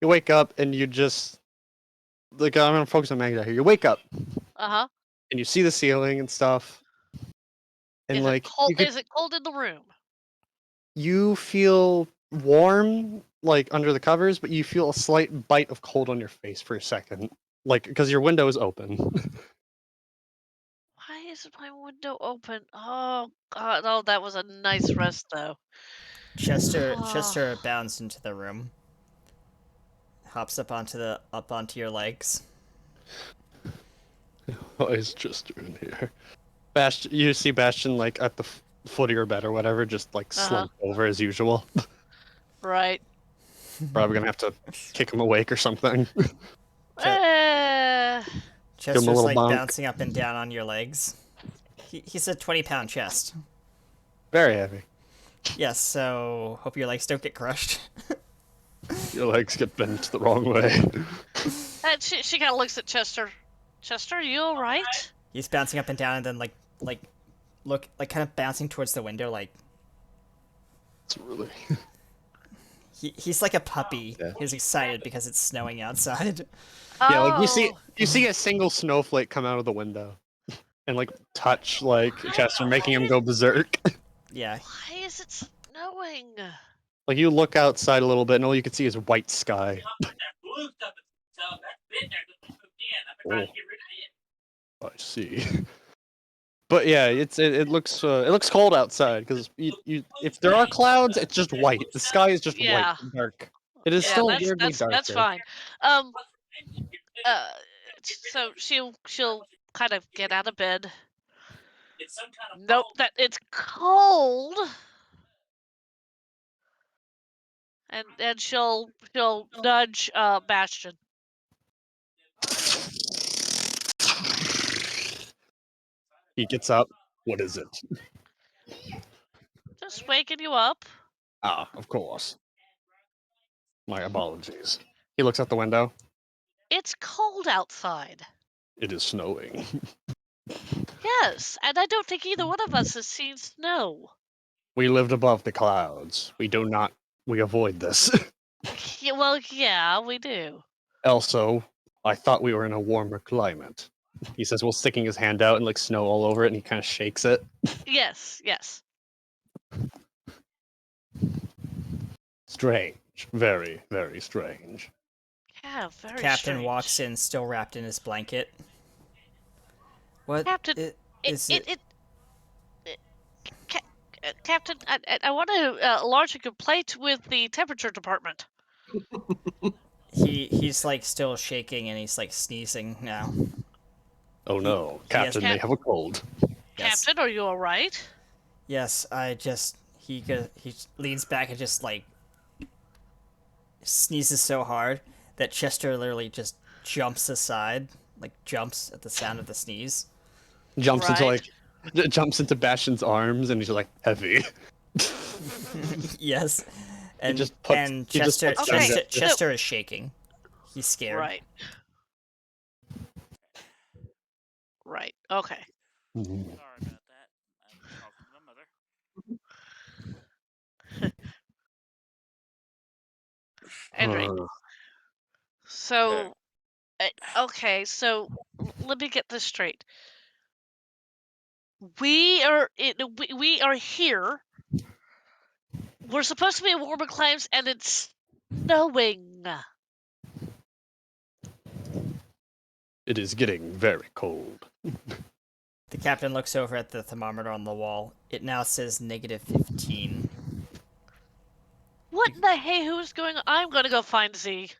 You wake up and you just like I'm gonna focus on Magda here. You wake up Uh-huh. and you see the ceiling and stuff, and Is like it cold? Is it cold in the room? you feel warm like under the covers, but you feel a slight bite of cold on your face for a second, like because your window is open. Why isn't my window open? Oh God! Oh, that was a nice rest though. Chester bounds into the room. Hops up onto your legs. Why is Chester in here? Bastion, you see Bastion like at the foot of your bed or whatever, just like slumped over as usual. Right. Probably gonna have to kick him awake or something. Chester's little like bonk. bouncing up and down on your legs. He's a 20-pound chest. Very heavy. Yes, so hope your legs don't get crushed. Your legs get bent the wrong way. She kind of looks at Chester. Chester, you all right? He's bouncing up and down and then look kind of bouncing towards the window like It's really he's like a puppy. Yeah. He's excited because it's snowing outside. yeah. Like Oh. you see a single snowflake come out of the window, and like touch like Chester, making him go berserk. Yeah. Why is it snowing? Like you look outside a little bit, and all you can see is white sky. I see. But yeah, it looks cold outside because if there are clouds, it's just white. The sky is just Yeah. white and dark. It is Yeah, still weirdly that's darker. fine. Uh, so she'll kind of get out of bed. Nope, that it's cold. And she'll nudge Bastion. He gets up. What is it? Just waking you up. Ah, of course. My apologies. He looks out the window. It's cold outside. It is snowing. Yes, and I don't think either one of us has seen snow. We lived above the clouds. We avoid this. Yeah, well, yeah, we do. Also, I thought we were in a warmer climate. He says while sticking his hand out and like snow all over it, and he kind of shakes it. Yes, yes. Strange. Very, very strange. Yeah, very Captain strange. walks in, still wrapped in his blanket. What Captain, is it? Captain, I want to launch a complaint with the temperature department. He's like still shaking and he's like sneezing now. Oh no, he has Captain may Cap- have a cold. Yes. Captain, are you all right? Yes, he leans back and just like sneezes so hard that Chester literally just jumps aside, like jumps at the sound of the sneeze. Jumps Right. jumps into Bastion's arms, and he's like heavy. Yes. And just puts- and he just Chester puts Okay, Chester, so- Chester is shaking. He's scared. Right. Right. Okay. Sorry about that. I'm talking to my mother. Anyway, Uh, so okay, so let me get this straight. We are here. We're supposed to be in warmer climes, and it's snowing. it is getting very cold. The captain looks over at the thermometer on the wall. It now says -15. What in the hey? Who's going on? I'm gonna go find Z.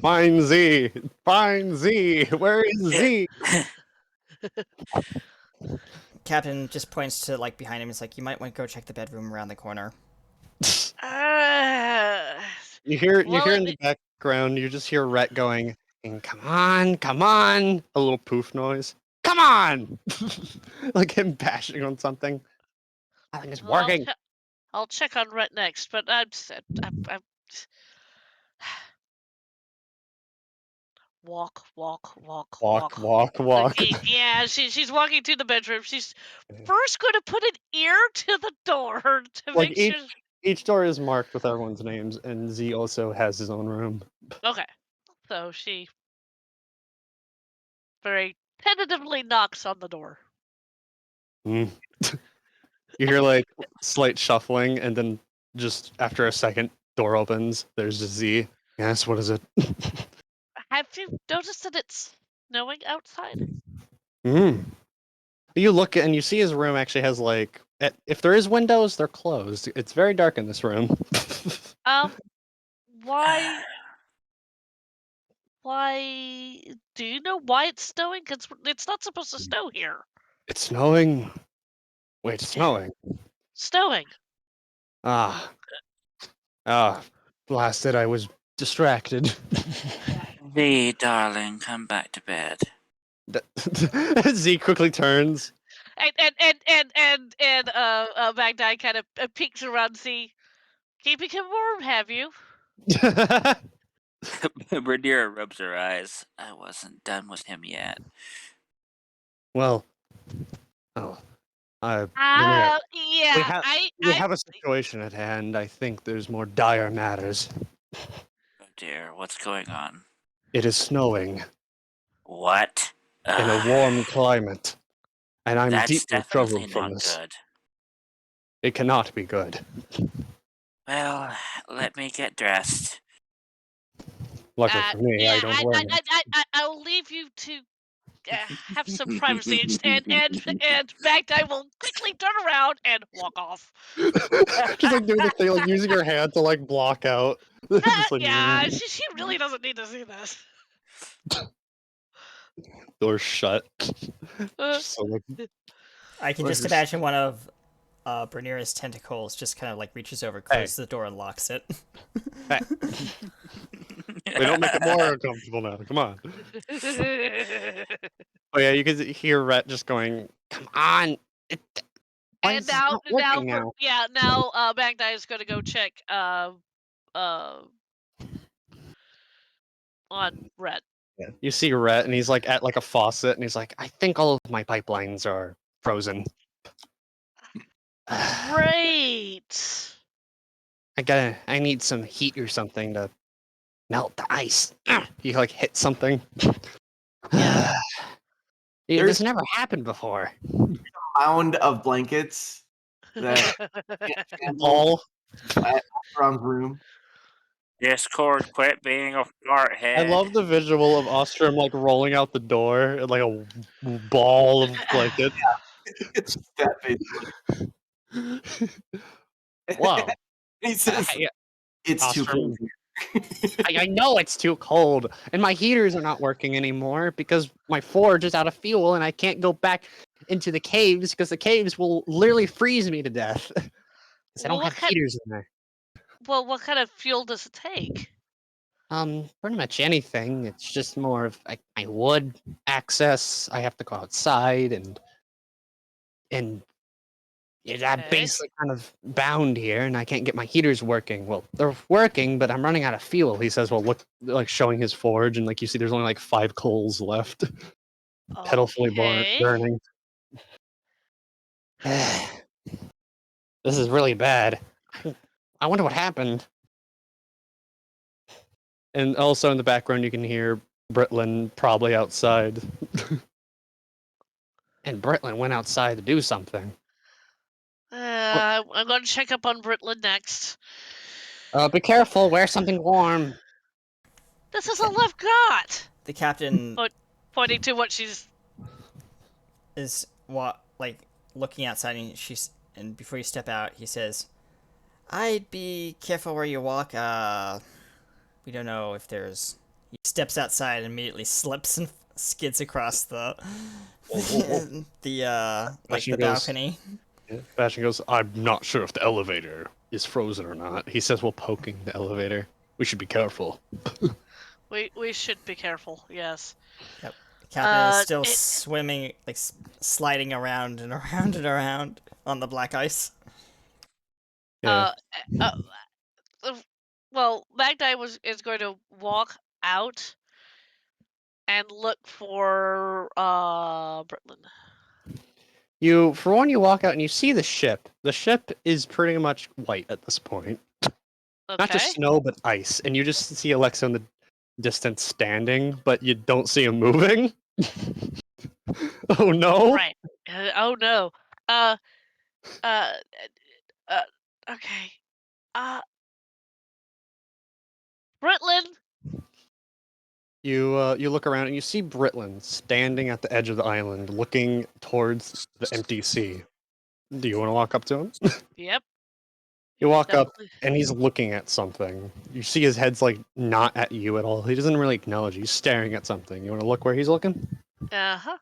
Find Z. Find Z. Where is Z? Captain just points to like behind him. He's like, "You might want to go check the bedroom around the corner." You hear Well, in the background. You just hear Rhett going, and come on, a little poof noise. Come on, like him bashing on something. I think it's well, working. I'll check on Rhett next, but I'm walk. Walk. Okay, yeah, she's walking to the bedroom. She's first going to put an ear to the door to Like make sure. each door is marked with everyone's names, and Z also has his own room. Okay, so she very tentatively knocks on the door. You hear like slight shuffling, and then just after a second, door opens. There's just Z. Yes, what is it? Have you noticed that it's snowing outside? You look and you see his room actually has like, if there is windows, they're closed. It's very dark in this room. Why? Why? Do you know why it's snowing? Because it's not supposed to snow here. It's snowing. Wait, it's snowing. Snowing. Blasted, I was distracted. Z, darling, come back to bed. Z quickly turns. And Magdi kind of peeks around. See, keeping him warm, have you? Rhaenyra rubs her eyes. I wasn't done with him yet. Well, Yeah. we have a situation at hand. I think there's more dire matters. Oh dear, what's going on? It is snowing What? in a warm climate, and I'm That's deeply definitely troubled from not this. good. It cannot be good. Well, let me get dressed. Luckily for me, I don't wear them. I'll leave you to have some privacy, and Magdai will quickly turn around and walk off. Just like doing the thing, like using your hand to like block out. Just, like, Yeah, she really doesn't need to see this. door shut. Uh, Just so, like, I can What just is- imagine one of Bernira's tentacles just kind of like reaches over, closes the door, and locks it. we don't make it more uncomfortable now. Come on. Oh yeah, you can hear Rhett just going, "Come on!" Why and is this now, not working now? Magdai is gonna go check on Rhett. You see Rhett, and he's like at like a faucet, and he's like, "I think all of my pipelines are frozen." Great. I need some heat or something to melt the ice. You like hit something. Yeah. Yeah, There's- this never happened before. Mound of blankets that All around the room. Discord, quit being a fart head. I love the visual of Ostrom like rolling out the door in like a ball of blanket. It's that basically. Wow. He says I, it's too Ostrom. cold here. I know it's too cold, and my heaters are not working anymore because my forge is out of fuel, and I can't go back into the caves because the caves will literally freeze me to death. 'Cause I Well, don't what have kind- heaters in there. Well, what kind of fuel does it take? Pretty much anything. It's just more of like my wood access. I have to go outside and yeah, I'm Okay. basically kind of bound here, and I can't get my heaters working. Well, they're working, but I'm running out of fuel. He says, "Well, look," like showing his forge, and like you see, there's only like 5 coals left, pitifully Okay. burning. This is really bad. I wonder what happened. And also in the background, you can hear Britlin probably outside. And Britlin went outside to do something. I'm going to check up on Britlin next. Be careful, wear something warm. This is all I've got. The captain Pointing to what she's. is like looking outside, and before you step out, he says, "I'd be careful where you walk. We don't know if there's." He steps outside and immediately slips and skids across the Fashion goes- balcony. Bastion goes, "I'm not sure if the elevator is frozen or not." He says, while poking the elevator. "We should be careful." We should be careful. Yes. The captain is still it- swimming, like sliding around and around and around on the black ice. Yeah. Well, Magdai is going to walk out and look for Britlin. For one, you walk out and you see the ship. The ship is pretty much white at this point. Okay. Not just snow, but ice. And you just see Alexa in the distance standing, but you don't see him moving. Oh no! Right. Oh no. Okay. Britlin. You look around and you see Britlin standing at the edge of the island, looking towards the empty sea. Do you want to walk up to him? Yep. You walk up Definitely. and he's looking at something. You see his head's like not at you at all. He doesn't really acknowledge you. He's staring at something. You want to look where he's looking? Uh-huh.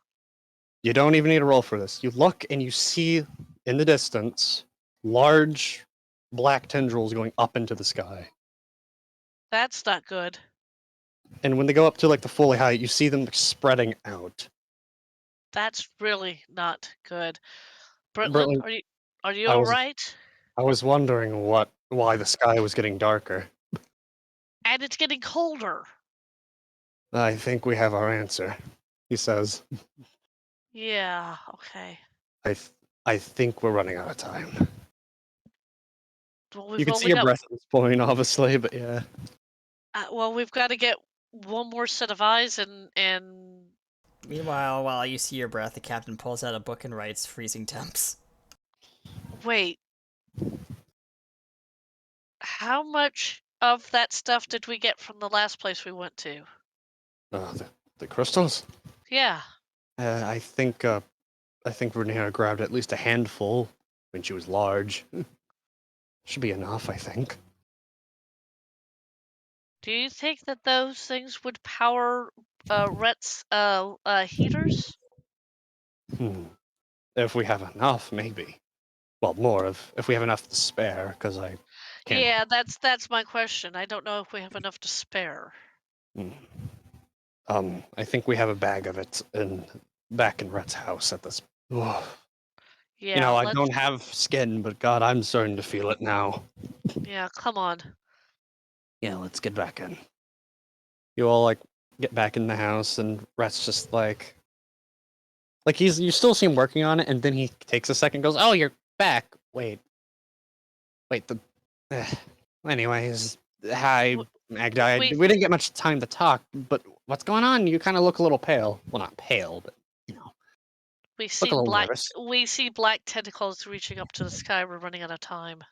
You don't even need to roll for this. You look and you see in the distance large black tendrils going up into the sky. That's not good. And when they go up to like the fully height, you see them spreading out. That's really not good. Britlin, Britlin, are you I all was- right? I was wondering why the sky was getting darker. And it's getting colder. I think we have our answer, he says. Yeah. Okay. I think we're running out of time. Well, we've You can only see your got. breath at this point, obviously, but yeah. Well, we've got to get one more set of eyes and. Meanwhile, while you see your breath, the captain pulls out a book and writes "freezing temps." Wait. How much of that stuff did we get from the last place we went to? The crystals? Yeah. I think Rhaenyra grabbed at least a handful when she was large. Should be enough, I think. Do you think that those things would power Rhett's heaters? If we have enough, maybe. Well, more if we have enough to spare, because I can't. Yeah, that's my question. I don't know if we have enough to spare. Hmm. I think we have a bag of it back in Rhett's house at this. Ugh. Yeah, I let's. don't have skin, but God, I'm starting to feel it now. Yeah, come on. Yeah, let's get back in. You all like get back in the house, and Rhett's just like you still see him working on it, and then he takes a second, and goes, "Oh, you're back. Wait, the." Anyways, hi, Magda. we- We didn't get much time to talk, but what's going on? You kind of look a little pale. Well, not pale, but We look see a little black. nervous. We see black tentacles reaching up to the sky. We're running out of time.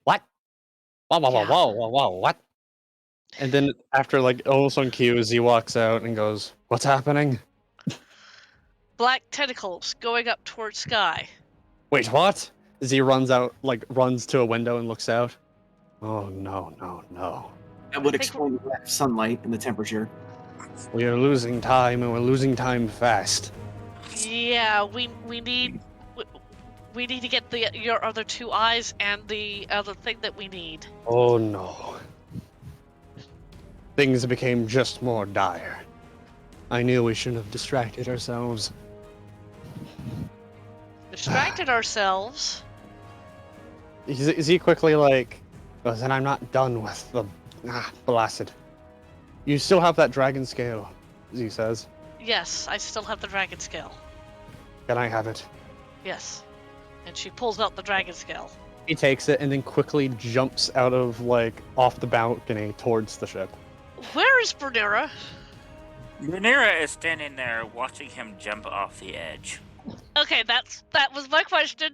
What? Whoa, whoa, whoa, Yeah. whoa, whoa, whoa, what? And then after almost on cue, Z walks out and goes, "What's happening?" Black tentacles going up towards sky. Wait, what? Z runs out, runs to a window and looks out. Oh no, no, no! That would think explain the lack of sunlight and the temperature. We are losing time, and we're losing time fast. Yeah, we need to get your other two eyes and the other thing that we need. Oh no! Things became just more dire. I knew we shouldn't have distracted ourselves. Distracted ourselves. Z quickly goes, and I'm not done with the blasted. You still have that dragon scale, Z says. Yes, I still have the dragon scale. Can I have it? Yes. And she pulls out the dragon scale. He takes it and then quickly jumps out of off the balcony towards the ship. Where is Bernera? Rhaenyra is standing there watching him jump off the edge. Okay, that was my question.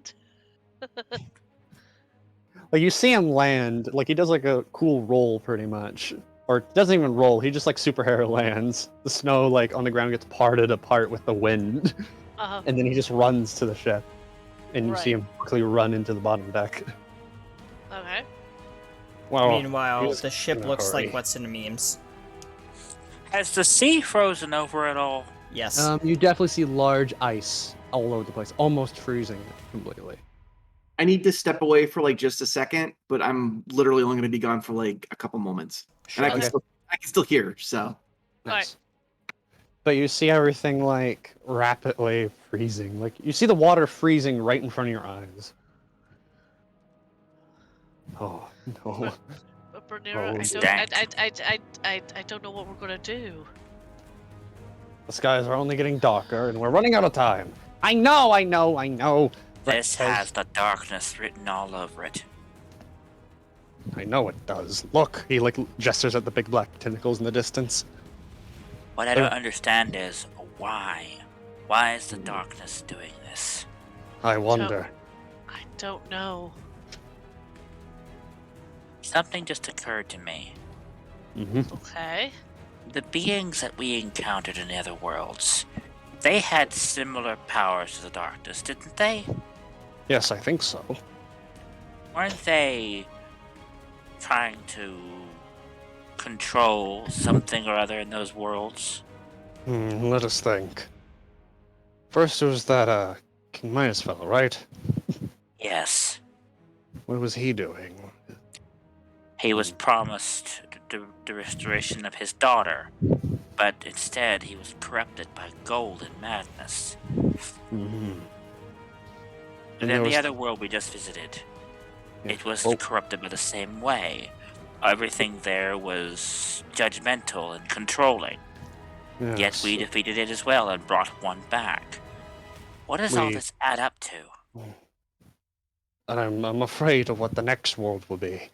You see him land, he does a cool roll pretty much. Or doesn't even roll, he just superhero lands. The snow on the ground gets parted apart with the wind. And then he just runs to the ship. And you see Right. him quickly run into the bottom deck. Okay. Well, Meanwhile, he was the ship in a looks hurry. like what's in the memes. Has the sea frozen over at all? Yes. You definitely see large ice all over the place, almost freezing it completely. I need to step away for just a second, but I'm literally only going to be gone for a couple moments, and I can Okay. still hear. So Nice. But you see everything rapidly freezing. You see the water freezing right in front of your eyes. Oh no. Bernera, Oh, I don't know what we're gonna do. The skies are only getting darker and we're running out of time. I know. This has the darkness written all over it. I know it does. Look, he gestures at the big black tentacles in the distance. What I don't understand is why. Why is the darkness doing this? I wonder. I don't know. Something just occurred to me. Mm-hmm. Okay. The beings that we encountered in the other worlds, they had similar powers to the darkness, didn't they? Yes, I think so. Weren't they trying to control something or other in those worlds? Let us think. First it was that King Midas fellow, right? Yes. What was he doing? He was promised the restoration of his daughter, but instead he was corrupted by gold and madness. Mm-hmm. And then the other world we just visited, it was corrupted by the same way. Everything there was judgmental and controlling. Yet Yes. we defeated it as well and brought one back. What does all We- this add up to? And I'm afraid of what the next world will be.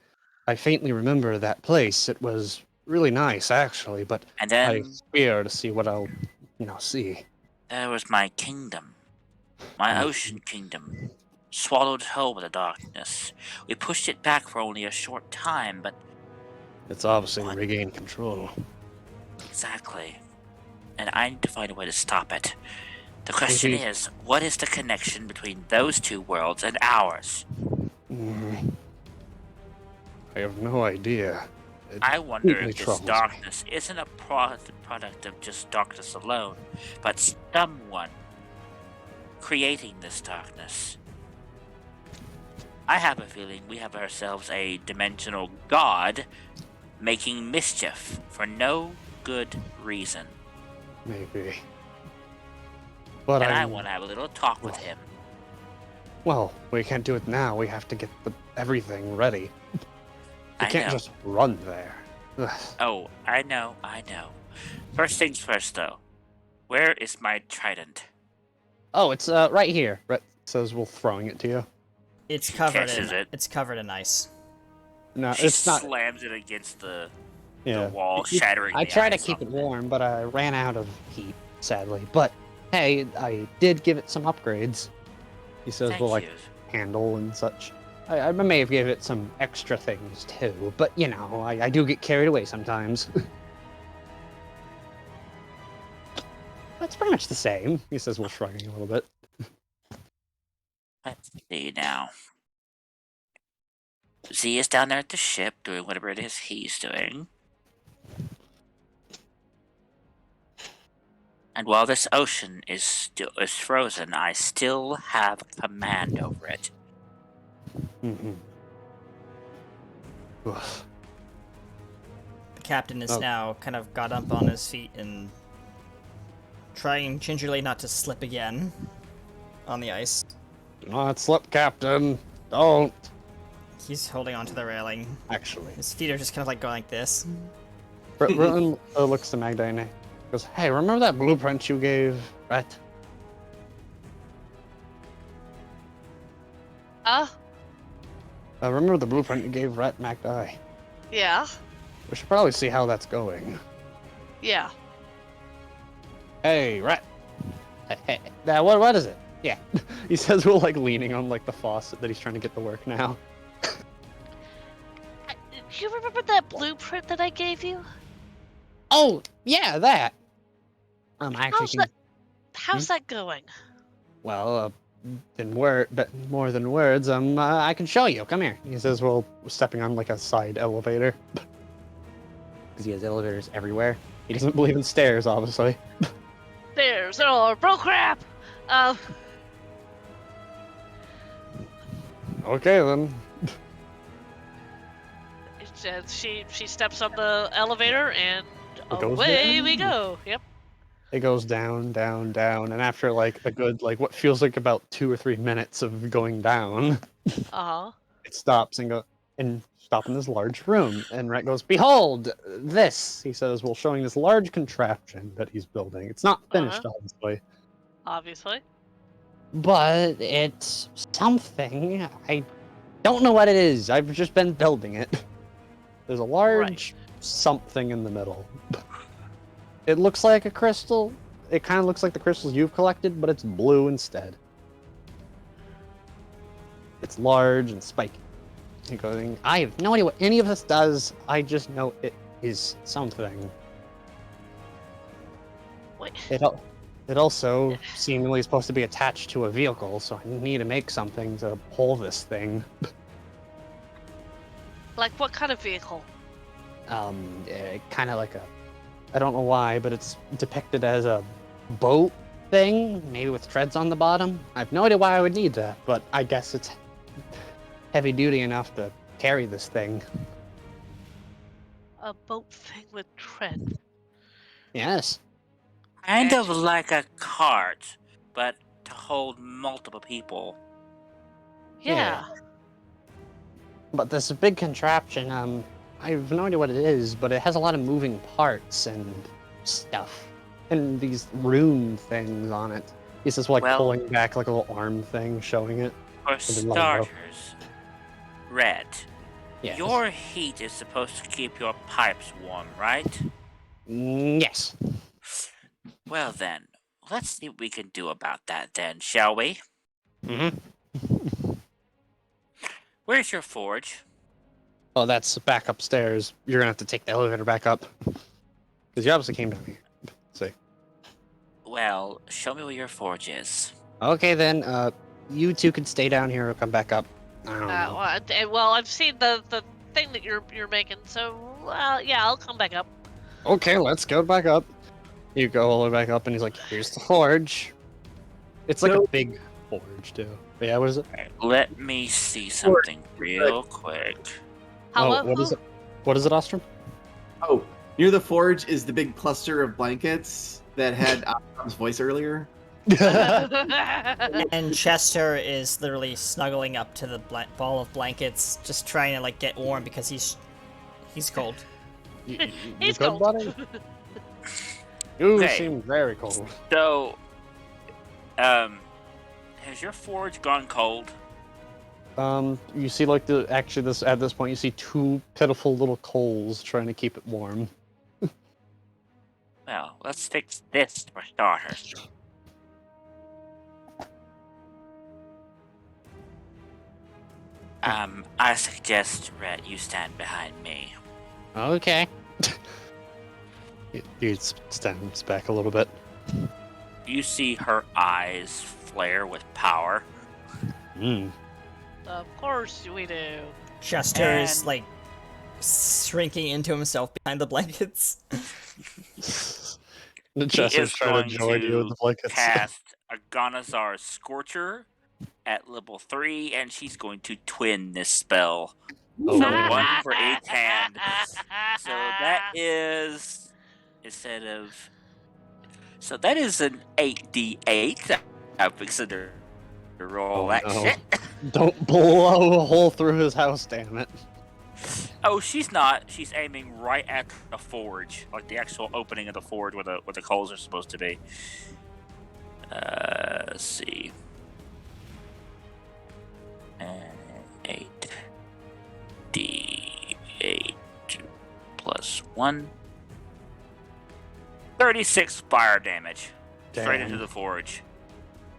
I faintly remember that place. It was really nice, actually, but And I then fear to see what I'll, see. there was my kingdom. My ocean kingdom. Swallowed whole by the darkness. We pushed it back for only a short time, but It's obviously What? regained control. exactly. And I need to find a way to stop it. The question Indeed. is, what is the connection between those two worlds and ours? Mm, I have no idea. It I wonder deeply if this troubles me. darkness isn't a product of just darkness alone, but someone creating this darkness. I have a feeling we have ourselves a dimensional god making mischief for no good reason. Maybe. But And I I'm- want to have a little talk with him. Well, we can't do it now. We have to get everything ready. We I can't know. just run there. Ugh. Oh, I know. First things first, though. Where is my trident? Oh, it's right here. Rhett says we're throwing it to you. It's She covered catches in it. it's covered in ice. No, She it's not. slams it against the Yeah. wall, shattering I the try to ice keep off it of warm, but I ran out of heat, sadly. But hey, I did give it some upgrades. He says Thank we'll like you. handle and such. I may have gave it some extra things too, but you know, I do get carried away sometimes. It's pretty much the same. He says we're shrugging a little bit. Let's see now. Z is down there at the ship doing whatever it is he's doing. And while this ocean is frozen, I still have command over it. Mm-hmm. Oof. The captain is Oh. now kind of got up on his feet and trying gingerly not to slip again on the ice. Do not slip, Captain. Don't. He's holding onto the railing. Actually. His feet are just kind of like going like this. Rutland looks to Magda and goes, "Hey, remember that blueprint you gave Rhett? Remember the blueprint you gave Rhett, Magda? Yeah. We should probably see how that's going. Yeah. Hey, Rhett. Hey, now what is it? Yeah." He says we're like leaning on like the faucet that he's trying to get to work now. Do you remember that blueprint that I gave you? Oh, yeah, that. How's that? How's that going? Well, but more than words, I can show you. Come here. He says, "Well, we're stepping on like a side elevator." Because he has elevators everywhere. He doesn't believe in stairs, obviously. There's bro crap. Okay, then. She steps on the elevator and It goes away we down. go. Yep. It goes down, down, down, and after like a good, like what feels like about 2 or 3 minutes of going down, Uh huh. it stops and stop in this large room. And Rhett goes, "Behold, this," he says, "while showing this large contraption that he's building. It's not finished, obviously, Obviously. but it's something. I don't know what it is. I've just been building it." There's a large something in the middle. It looks like a crystal. It kind of looks like the crystals you've collected, but it's blue instead. It's large and spiky. He goes, "I have no idea what any of this does. I just know it is something." Wait. It also seemingly is supposed to be attached to a vehicle, so I need to make something to pull this thing. Like what kind of vehicle? Kind of like I don't know why, but it's depicted as a boat thing, maybe with treads on the bottom. I have no idea why I would need that, but I guess it's heavy duty enough to carry this thing. A boat thing with tread. Yes. Kind of like a cart, but to hold multiple people. Yeah. But this big contraption, I have no idea what it is, but it has a lot of moving parts and stuff. And these rune things on it. He says, like, Well- pulling back like a little arm thing, showing it. For the logo. starters, Red, Yes. your heat is supposed to keep your pipes warm, right? Yes. Well then, let's see what we can do about that then, shall we? Mm-hmm. Where's your forge? Oh, that's back upstairs. You're gonna have to take the elevator back up. Because you obviously came down here. See. Well, show me where your forge is. Okay, then. You two can stay down here or come back up. I don't know. Well, I've seen the thing that you're making, so yeah, I'll come back up. Okay, let's go back up. You go all the way back up, and he's like, "Here's the forge." It's like a big forge, too. But yeah, what is it? Alright, let me see something real quick. Hello? what is it? What is it, Ostrom? Oh, near the forge is the big cluster of blankets that had Tom's voice earlier. And Chester is literally snuggling up to the ball of blankets, just trying to like get warm because he's cold. He's good, cold. buddy? You Okay. seem very cold. So, has your forge gone cold? You see, like at this point, you see two pitiful little coals trying to keep it warm. Well, let's fix this for starters. I suggest, Rhett, you stand behind me. Okay. He stands back a little bit. You see her eyes flare with power. Mm. Of course we do. Chester is And- like shrinking into himself behind the blankets. The Chester's is trying going to join you with to the blankets. Cast Agonazar's Scorcher at level 3, and she's going to twin this spell. Oh, So man. 1 for each hand. So that is that is an 8d8. I'm fixing to roll Oh, that no. shit. Don't blow a hole through his house, damn it. Oh, she's not. She's aiming right at the forge, like the actual opening of the forge where the coals are supposed to be. Let's see. 8d8 plus 1. 36 fire damage. Straight into Damn. the forge.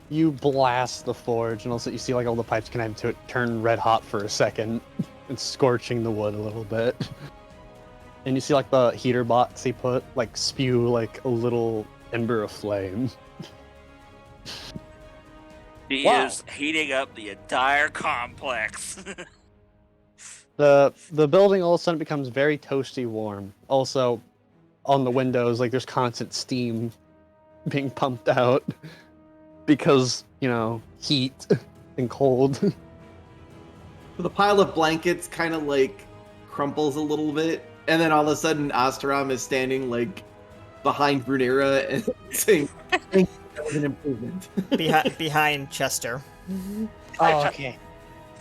You blast the forge, and also you see like all the pipes connected to it turn red hot for a second. It's scorching the wood a little bit. And you see like the heater box he put like spew like a little ember of flame. He Wow. is heating up the entire complex. The building all of a sudden becomes very toasty warm. Also, on the windows, like there's constant steam being pumped out because, you know, heat and cold. So the pile of blankets kind of like crumples a little bit, and then all of a sudden Ostrom is standing like behind Brunera and saying, "Thank you, that was an improvement." behind Chester. Oh, okay.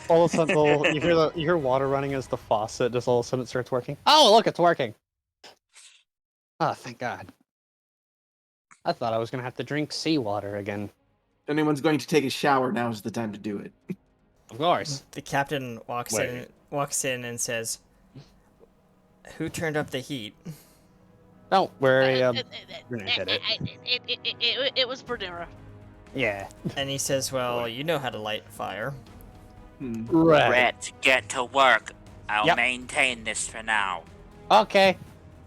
All of a sudden, you hear water running as the faucet just all of a sudden it starts working. Oh, look, it's working. Oh, thank God. I thought I was gonna have to drink seawater again. If anyone's going to take a shower, now's the time to do it. Of course. The captain walks in and says, "Who turned up the heat?" Don't worry. It we're gonna hit it. it was Bernera. Yeah. And he says, "Well, you know how to light fire." Right. Rhett, get to work. I'll Yep. maintain this for now. Okay.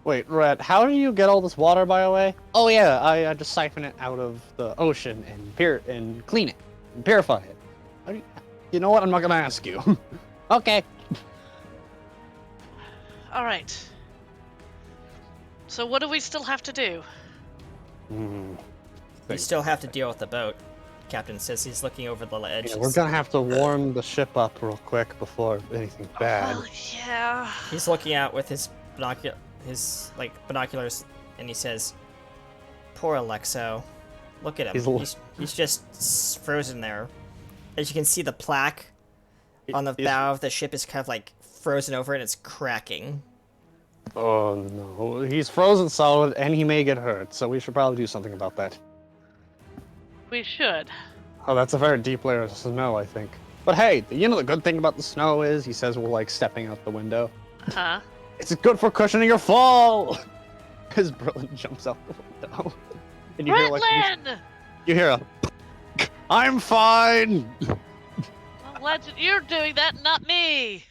Wait, Red, how do you get all this water, by the way? Oh yeah, I just siphon it out of the ocean and clean it and purify it. How do you know what? I'm not gonna ask you. Okay. All right. So what do we still have to do? You still have to deal with the boat. Captain says he's looking over the ledge. Yeah, we're gonna have to warm the ship up real quick before anything bad. Oh yeah. He's looking out with his binoculars, and he says, "Poor Alexo. Look at him. He's just frozen there. As you can see, the plaque on the bow of the ship is kind of like frozen over, and it's cracking." Oh no, he's frozen solid and he may get hurt, so we should probably do something about that. We should. Oh, that's a very deep layer of snow, I think. But hey, you know the good thing about the snow is, he says we're like stepping out the window. Huh? It's good for cushioning your fall! As Berlin jumps out the window. And you hear like, Bretland! you hear a, I'm fine! I'm glad that you're doing that, not me.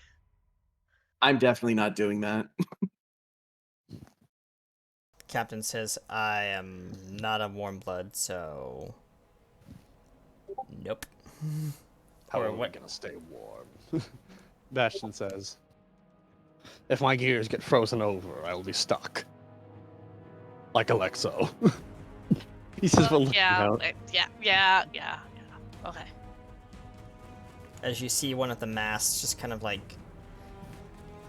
I'm definitely not doing that. Captain says, I am not a warm blood, so... Nope. How Or are we what- gonna stay warm? Bastion says, if my gears get frozen over, I will be stuck. Like Alexo. He says, Well, well, looking yeah, out. yeah. Okay. As you see one of the masts just kind of like...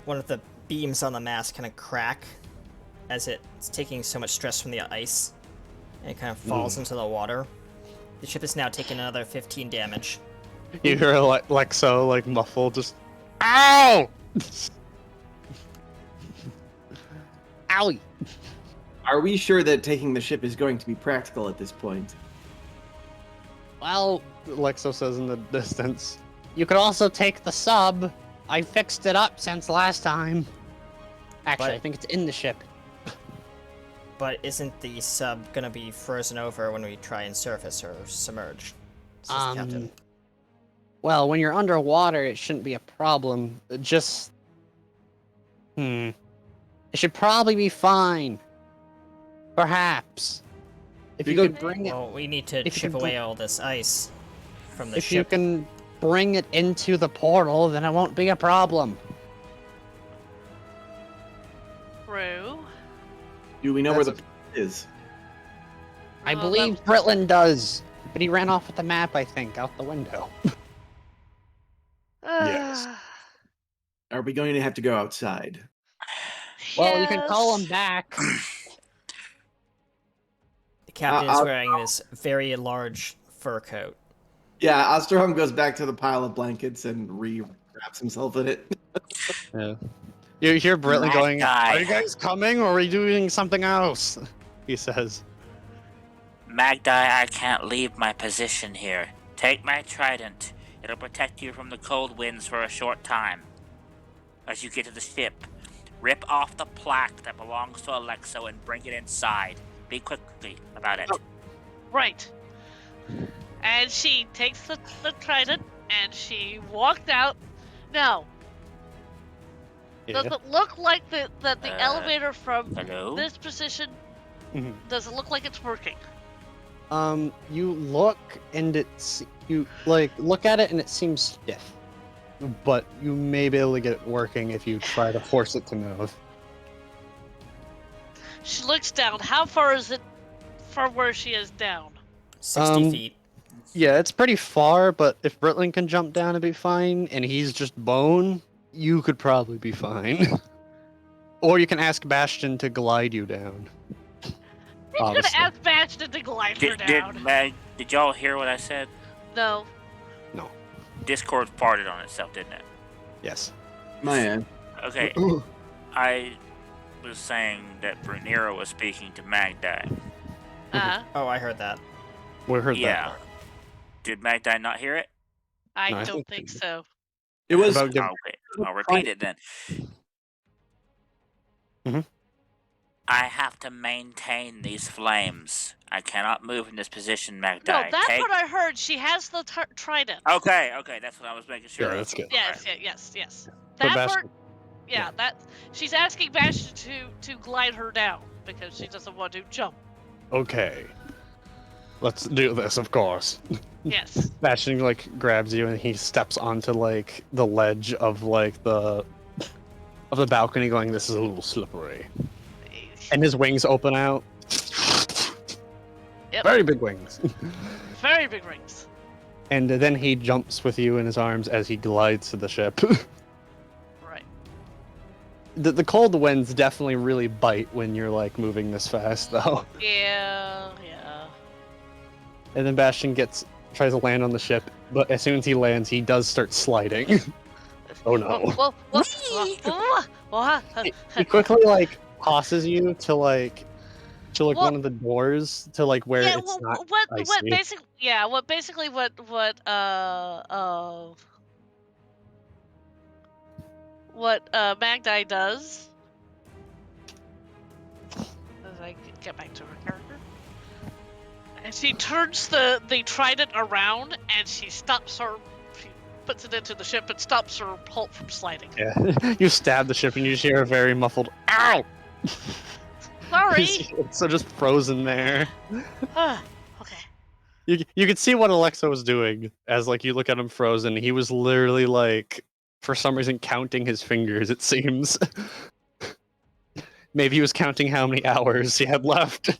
One of the beams on the mast kind of crack as it's taking so much stress from the ice. And it kind of falls into the water. The ship is now taking another 15 damage. You hear Alexo, like, muffled, just, ow! Owie! Are we sure that taking the ship is going to be practical at this point? Well, Alexo says in the distance, you could also take the sub. I fixed it up since last time. Actually, But- I think it's in the ship. But isn't the sub gonna be frozen over when we try and surface or submerge? Says the captain. Well, when you're underwater, it shouldn't be a problem. Just... It should probably be fine. Perhaps. If We you go- could bring it... Well, we need to if you chip can away all this ice from the If you ship. can bring it into the portal, then it won't be a problem. True. Do we know where the That's planet is? I Well, believe Britland does, but he ran off with the map, I think, out the window. Yes. Are we going to have to go outside? Well, you can call him Yes. back. The captain is I'll- wearing this very large fur coat. Yeah, Osterholm goes back to the pile of blankets and wraps himself in it. Yeah. You hear Britland That going, guy. are you guys coming, or are we doing something else? He says. Magdi, I can't leave my position here. Take my trident. It'll protect you from the cold winds for a short time. As you get to the ship, rip off the plaque that belongs to Alexo and bring it inside. Be quickly about it. Right. And she takes the trident and she walked out. Now, does Yeah. it look like that the Uh, elevator from Hello? this position, Mhm. does it look like it's working? You look and you look at it and it seems stiff. But you may be able to get it working if you try to force it to move. She looks down. How far is it from where she is down? 60 Um, feet. Yeah, it's pretty far, but if Britland can jump down and be fine, and he's just bone, you could probably be fine. Or you can ask Bastion to glide you down. He's gonna Honestly. ask Bastion to glide her down. Did y'all hear what I said? No. Discord farted on itself, didn't it? Yes. Man. Okay, I was saying that Brunera was speaking to Magdi. Oh, I heard that. We heard Yeah. that. Did Magdi not hear it? I No, I don't think think so. so. It was About give- Okay, I'll repeat it then. Mhm. I have to maintain these flames. I cannot move in this position, Magdi. No, that's Take- what I heard. She has the trident. Okay, that's what I was making sure. Yeah, of. that's good. Yes, yes. But That part, Bastion, yeah, that she's asking Bastion to glide her down because she doesn't want to jump. okay. Let's do this, of course. Yes. Bastion grabs you and he steps onto the ledge of the balcony, going, "This is a little slippery." And his wings open out. Yep. Very big wings. Very big rings. And then he jumps with you in his arms as he glides to the ship. Right. The cold winds definitely really bite when you're moving this fast, though. Yeah. And then Bastion tries to land on the ship, but as soon as he lands, he does start sliding. Oh no. Well, He quickly tosses you to Well- one of the doors to where yeah. it's Well, not what icy. basically? Yeah. What basically? What Magdi does. As I get back to her character. And she turns the trident around and she stops her. She puts it into the ship and stops her Hulk from sliding. Yeah. You stab the ship and you just hear a very muffled "ow." Sorry. Sorry. So just frozen there. Okay. You could see what Alexa was doing as like you look at him frozen. He was literally like, for some reason, counting his fingers. It seems. Maybe he was counting how many hours he had left.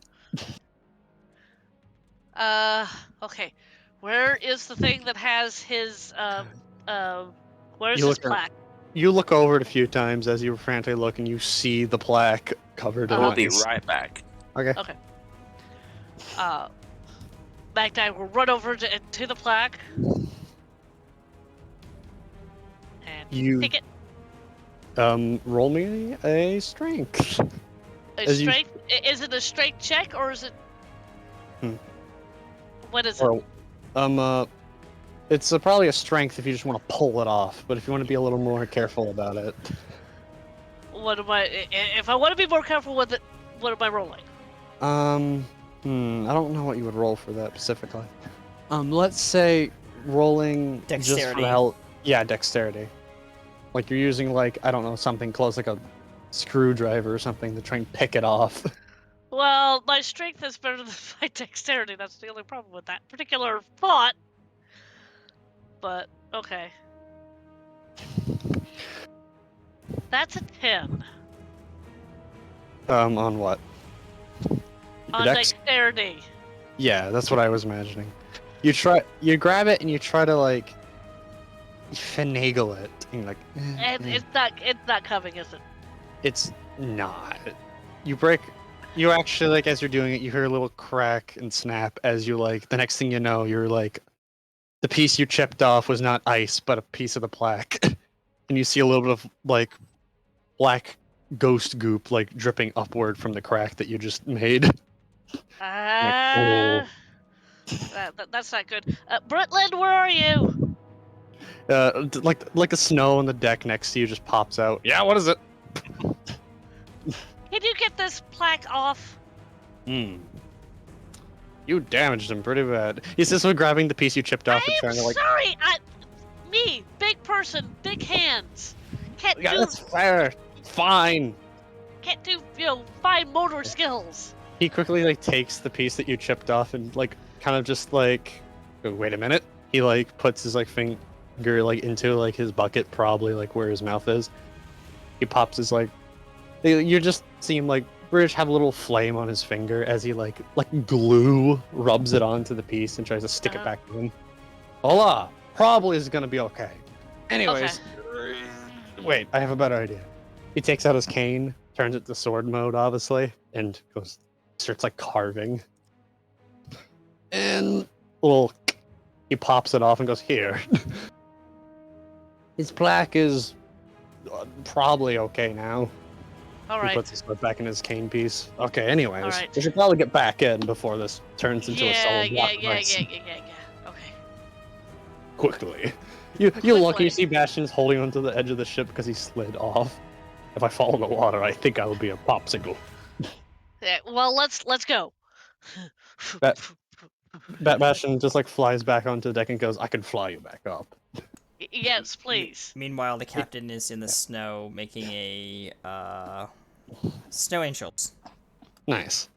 Okay. Where is the thing that has his where's You his look ar- plaque? You look over it a few times as you frantically look, and you see the plaque covered in We'll be ice. right back. Okay. Magdi will run over to the plaque and You- take it. Roll me a strength. A as you- strength? Is it a strength check or is it? Hmm. What is it? Or, it's probably a strength if you just want to pull it off, but if you want to be a little more careful about it. What am I? If I want to be more careful with it, what am I rolling? I don't know what you would roll for that specifically. Let's say rolling just Dexterity. for help. Yeah, dexterity. Like you're using like, I don't know, something close like a screwdriver or something to try and pick it off. Well, my strength is better than my dexterity. That's the only problem with that particular thought. But okay. That's a 10 On what? on dex? dexterity. Yeah, that's what I was imagining. You grab it and you try to like finagle it, and like. And it's not coming, is it? It's not. You actually like as you're doing it, you hear a little crack and snap as you like. The next thing you know, you're like, the piece you chipped off was not ice, but a piece of the plaque, and you see a little bit of like black ghost goop like dripping upward from the crack that you just made. That's not good. Britland, where are you? Like the snow on the deck next to you just pops out. Yeah, what is it? Can you get this plaque off? You damaged him pretty bad. He's just grabbing the piece you chipped off and I'm trying to like. sorry. Me, big person, big hands. Yeah, that's fair. Fine. Can't do fine motor skills. He quickly like takes the piece that you chipped off and like kind of just like, oh, wait a minute. He like puts his like finger like into like his bucket, probably like where his mouth is. He pops his like. You just see him like British have a little flame on his finger as he like glue rubs it onto the piece and tries to stick it back to him. Hola, probably is gonna be okay. Anyways, wait, I have a better idea. He takes out his cane, turns it to sword mode, obviously, and starts like carving. And he pops it off and goes, here. His plaque is probably okay now. All He right. puts his foot back in his cane piece. Okay, anyways, Alright. we should probably get back in before this turns into a solid block of ice. Yeah. Okay. Quickly. You look and Quickly. you see Bastion's holding onto the edge of the ship because he slid off. If I fall in the water, I think I will be a popsicle. Yeah, well, let's go. Bastion just like flies back onto the deck and goes, I can fly you back up. Yes, please. Meanwhile, the captain is in the snow making a snow angels. Nice.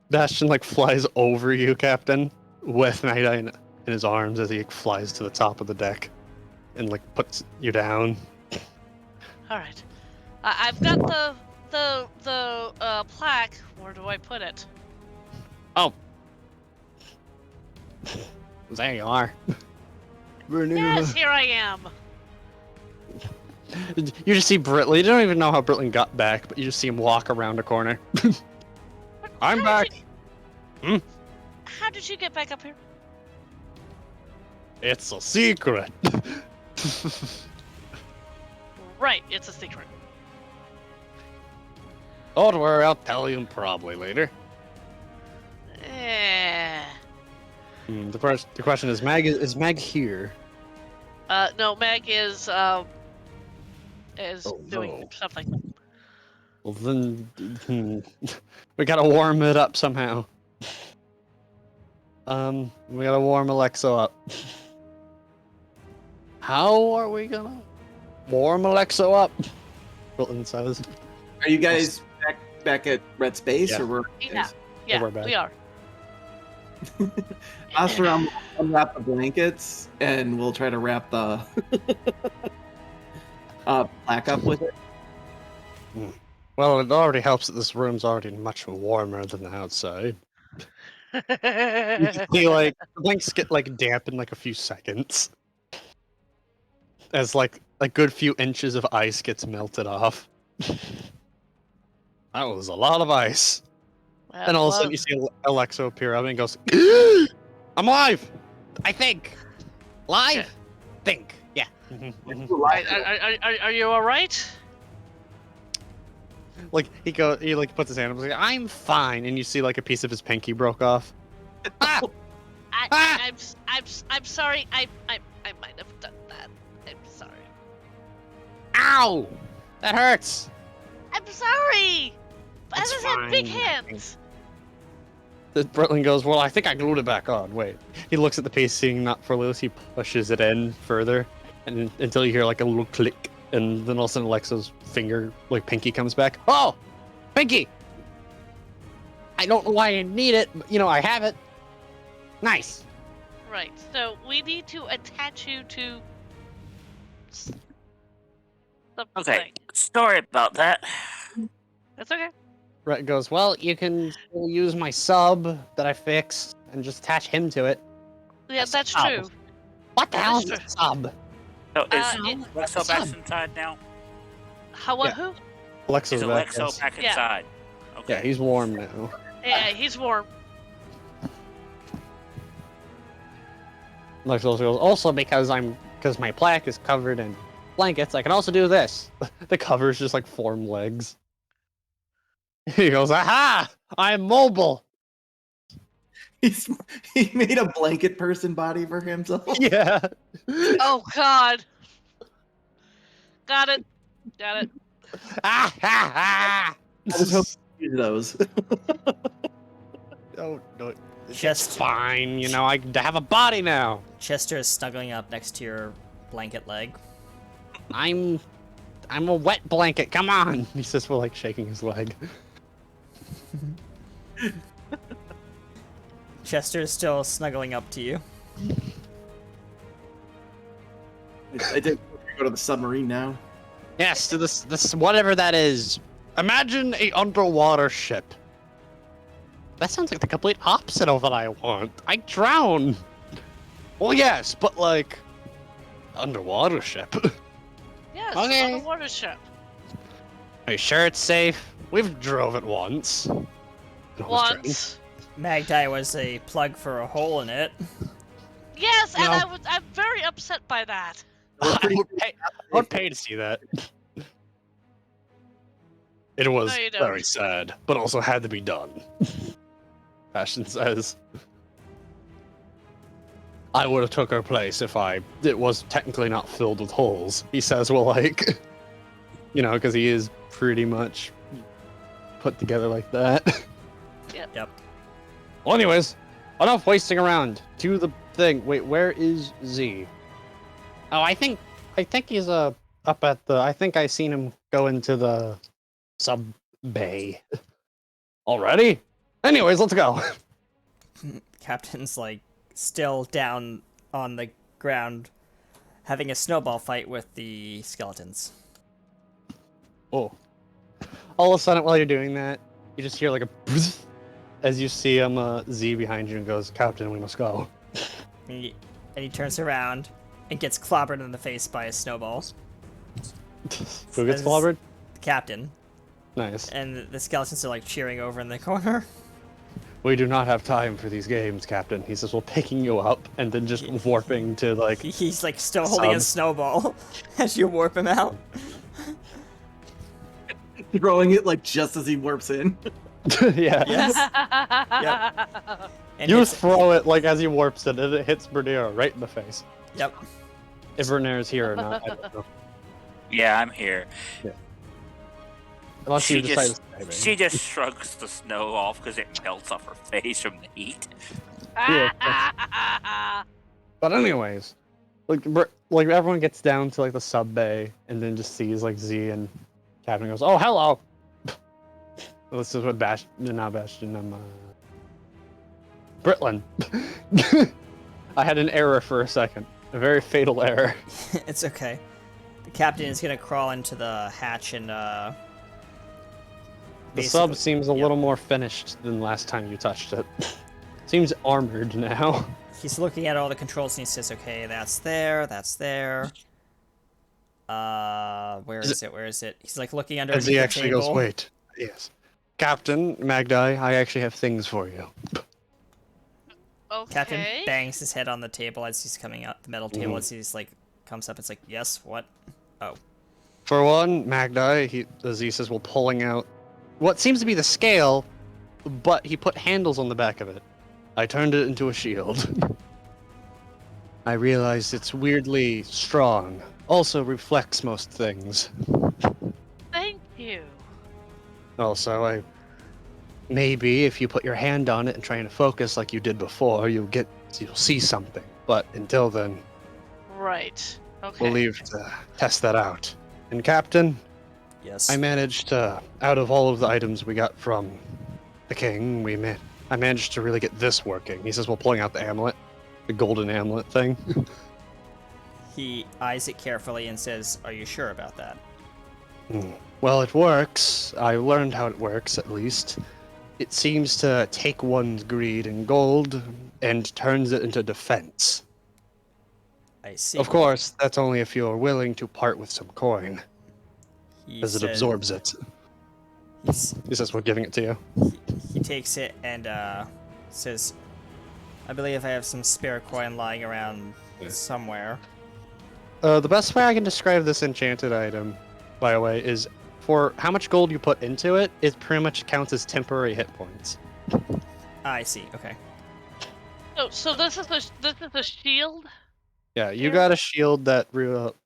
Bastion like flies over you, Captain, with Magdi in his arms as he flies to the top of the deck and like puts you down. All right. I've got the plaque. Where do I put it? Oh. There you are. Yes, here I am. You just see Britling. You don't even know how Britling got back, but you just see him walk around a corner. I'm How back. did How did you get back up here? It's a secret. Right, it's a secret. Don't worry, I'll tell you probably later. The question is, is Mag here? No, Meg is doing no. something. Well then, we gotta warm it up somehow. We gotta warm Alexa up. How are we gonna warm Alexa up? Britling says. Are you guys back back at Red Space, Yeah. or we're Yeah, yeah, we're back. we are. Osteron will unwrap the blankets, and we'll try to wrap the plaque up with it. Well, it already helps that this room's already much warmer than the outside. You can see, like, the blanks get, like, damp in, like, a few seconds. As, like, a good few inches of ice gets melted off. That was a lot of ice. And all of a sudden you see Alexo appear up and goes, I'm live! I think! Live? Yeah. Think. Yeah. Are you alright? Like, he like puts his hand up and he's like, I'm fine. And you see, like, a piece of his pinky broke off. Ah! Ah! I'm sorry. I might have done that. I'm sorry. Ow! That hurts! I'm sorry. But I It's just have big fine, hands. The Britling goes, well, I think I glued it back on. Wait. He looks at the piece, seeing not for loose. He pushes it in further, and until you hear like a little click, and then all of a sudden Alexa's finger, like pinky, comes back. Oh, pinky! I don't know why I need it, but I have it. Nice. Right. So we need to attach you to something. Okay, sorry about that. That's okay. Rhett goes, well, you can still use my sub that I fixed and just attach him to it. Yeah, that's sub. true. What the hell is That's a sub? So is it- Alexo back inside now? How? What? Yeah. Who? Alexa's Is back. Alexo yes. back Yeah. inside? Okay. Yeah, he's warm now. Yeah, he's warm. Lex also goes, also because my plaque is covered in blankets, I can also do this. The cover's just like form legs. He goes, aha! I'm mobile! He made a blanket person body for himself. Yeah. Oh God. Got it. Got it. Ah, ha, ha. I was hoping to use those. Oh, no. It's Just- fine, I have a body now. Chester is snuggling up next to your blanket leg. I'm a wet blanket, come on! He says while like shaking his leg. Chester is still snuggling up to you. I did go to the submarine now. Yes, to this whatever that is. Imagine a underwater ship. That sounds like the complete opposite of what I want. I drown. Well, yes, but like underwater ship. Yes. Okay. On a water ship. Are you sure it's safe? We've drove it once. It was drowned. Once. Magdai was a plug for a hole in it. Yes, and No. I'm very upset by that. I would pay to see that. It was No, you don't. very sad, but also had to be done. Passion says. I would have took her place if it was technically not filled with holes. He says, well, like, because he is pretty much put together like that. Yep. Well, anyways, enough wasting around. To the thing. Wait, where is Z? Oh, I think he's up at the. I think I seen him go into the sub bay. Already? Anyways, let's go. Captain's like still down on the ground having a snowball fight with the skeletons. Oh. All of a sudden, while you're doing that, you just hear like a as you see Z behind you and goes, Captain, we must go. And he turns around and gets clobbered in the face by a snowball. Who gets As- clobbered? The captain. Nice. And the skeletons are like cheering over in the corner. We do not have time for these games, Captain. He says, well, picking you up and then just warping to like. He's like still holding a Sub. snowball as you warp him out. Throwing it like just as he warps in. Yeah. Yes. And You hits- throw it like as he warps it, and it hits Bernera right in the face. Yep. If Bernera's here or not, I don't know. Yeah, I'm here. Unless She you decide just- to stay, maybe. She just shrugs the snow off because it melts off her face from the heat. But anyways, like everyone gets down to like the sub bay and then just sees like Z and Captain goes, "Oh, hello." This is what not Bastion, Britlin. I had an error for a second. A very fatal error. It's okay. The captain is gonna crawl into the hatch and The basically- sub seems a yep. little more finished than last time you touched it. Seems armored now. He's looking at all the controls and he says, "Okay, that's there. That's there. Where is it? Where is it?" He's like looking under As he the actually table. goes, wait. Yes. Captain, Magdai, I actually have things for you. Okay. Captain bangs his head on the table as he's coming out the metal table Mhm. as he's like comes up. It's like, yes, what? Oh, For one, Magdai, Aziz will pulling out what seems to be the scale, but he put handles on the back of it. I turned it into a shield. I realized it's weirdly strong. Also reflects most things. Thank you. Also, maybe if you put your hand on it and try to focus like you did before, you'll see something. But until then, Right. Okay. we'll leave to test that out. And Captain, yes. I managed to, out of all of the items we got from the king, I managed to really get this working. He says, "Well, pulling out the amulet, the golden amulet thing." He eyes it carefully and says, "Are you sure about that?" Well, it works. I learned how it works, at least. It seems to take one's greed and gold and turns it into defense. I see. Of course, that's only if you're willing to part with some coin, He as it said- absorbs it. he's- He says, "We're giving it to you." He takes it and says, "I believe I have some spare coin lying around somewhere." The best way I can describe this enchanted item, by the way, is for how much gold you put into it, it pretty much counts as temporary hit points. I see. Okay. So this is a shield. Yeah, you Yeah. got a shield that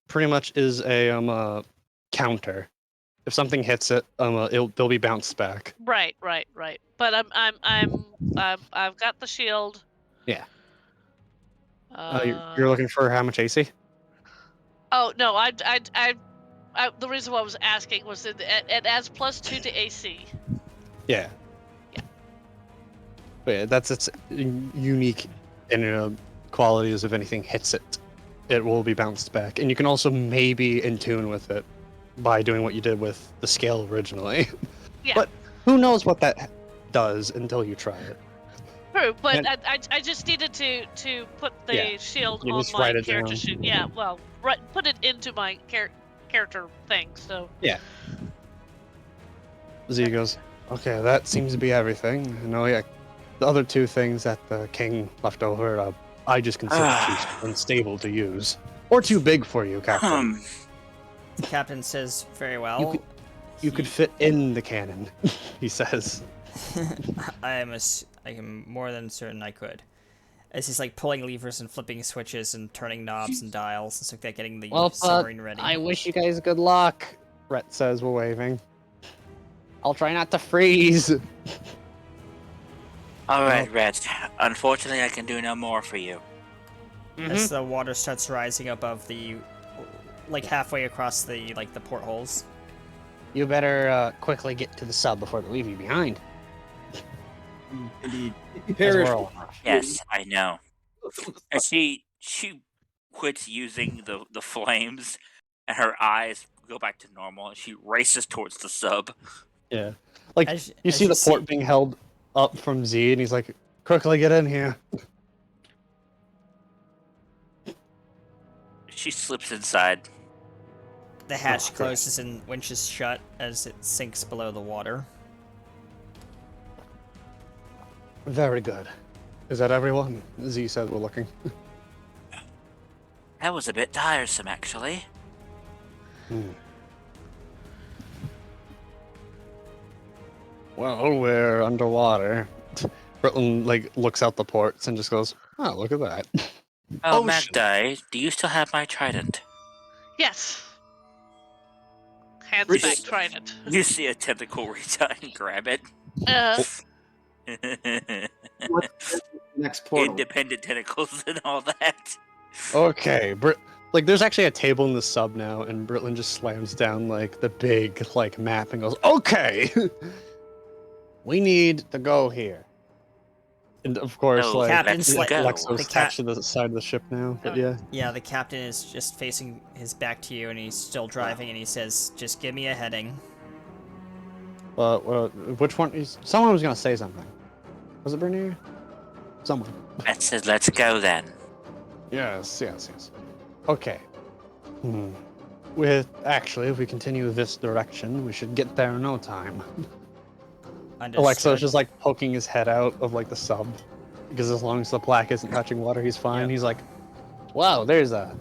pretty much is a counter. If something hits it, they'll be bounced back. Right. But I've got the shield. Yeah. You're looking for how much AC? Oh no, the reason why I was asking was that it adds +2 to AC. Yeah. Yeah. But yeah, that's its unique qualities. If anything hits it, it will be bounced back. And you can also maybe in tune with it by doing what you did with the scale originally. Yeah. But who knows what that does until you try it. True, but And- I just needed to put the Yeah, shield you on just my write it character down. sheet. Yeah, well, put it into my character thing. So Z goes, "Okay, that seems to be everything. No, yeah, the other two things that the king left over, I just consider too unstable to use. Or too big for you, Captain. The captain says, "Very well." You could fit in the cannon," he says. I am more than certain I could. As he's like pulling levers and flipping switches and turning knobs and dials and stuff like that, getting the submarine ready. I wish you guys good luck, Rhett says while waving. I'll try not to freeze. Alright, Red. Unfortunately, I can do no more for you. As the water starts rising above the, like halfway across the portholes. You better quickly get to the sub before they leave you behind. Indeed. as Perish. we're all- Yes, I know. And she quits using the flames, and her eyes go back to normal, and she races towards the sub. Yeah. Like, As- you as see you the see- port being held up from Z, and he's like, "Quickly get in here." She slips inside. The hatch Oh, great. closes and winches shut as it sinks below the water. Very good. Is that everyone? Z said we're looking. That was a bit tiresome, actually. Well, we're underwater. Britlin looks out the ports and just goes, "Oh, look at that." Oh, Ocean. Magdai, do you still have my trident? yes, hands Which- back trident. You see a tentacle reach out and grab it. What's the next portal? Independent tentacles and all that. Okay, there's actually a table in the sub now, and Britlin just slams down the big map and goes, "Okay." We need to go here. And of course, Oh, like Captain's let's like- go. Lexo's The cat- attached to the side of the ship now. But yeah. Yeah, the captain is just facing his back to you, and he's still driving, and he says, "Just give me a heading." Which one? Someone was gonna say something. Was it Bernier? Someone. Let's go then. Yes. Okay. If we continue this direction, we should get there in no time. Alexo's Understood. just like poking his head out of like the sub, because as long as the plaque isn't touching water, he's fine. Yep. He's like, "Wow, there's a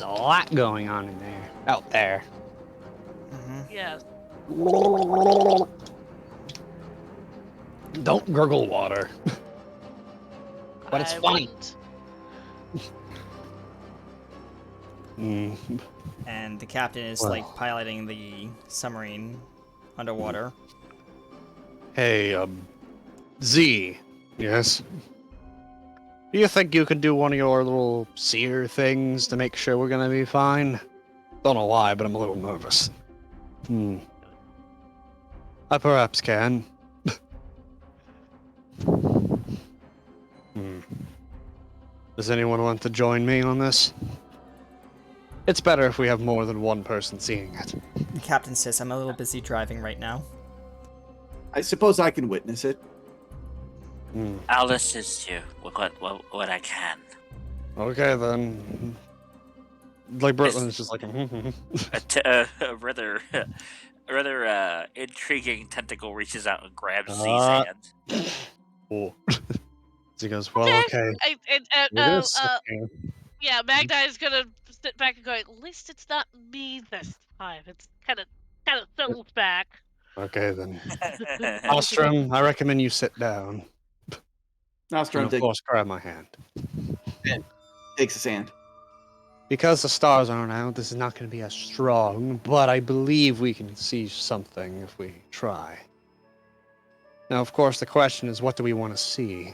lot going on in there, out there." Mhm. Yes. Don't gurgle water. But it's I funny. wouldn't. And the captain is Well. like piloting the submarine underwater. Hey, Z. Yes. Do you think you could do one of your little seer things to make sure we're gonna be fine? Don't know why, but I'm a little nervous. I perhaps can. Does anyone want to join me on this? It's better if we have more than one person seeing it. The captain says, "I'm a little busy driving right now." I suppose I can witness it. I'll assist you with what I can. Okay then. Like Britlin's just like, A rather intriguing tentacle reaches out and grabs Z's Uh, hand. oh. So he goes, well, okay. I, It is okay. yeah, Magda is gonna sit back and go, at least it's not me this time. It's kind of settled back. Okay then. Ostrom, I recommend you sit down. Nostrum And of course, grab my hand. takes his hand. Because the stars aren't out, this is not going to be as strong, but I believe we can see something if we try. Now, of course, the question is, what do we want to see?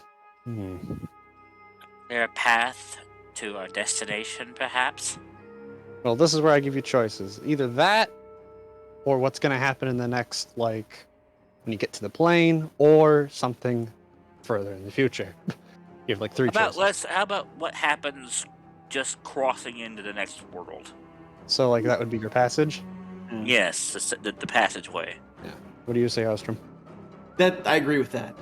There a path to our destination, perhaps? Well, this is where I give you choices. Either that, or what's going to happen in the next, like, when you get to the plane, or something further in the future. You have, like, three choices. How about what happens just crossing into the next world? So, like, that would be your passage? Yes, the passageway. What do you say, Ostrom? That I agree with that.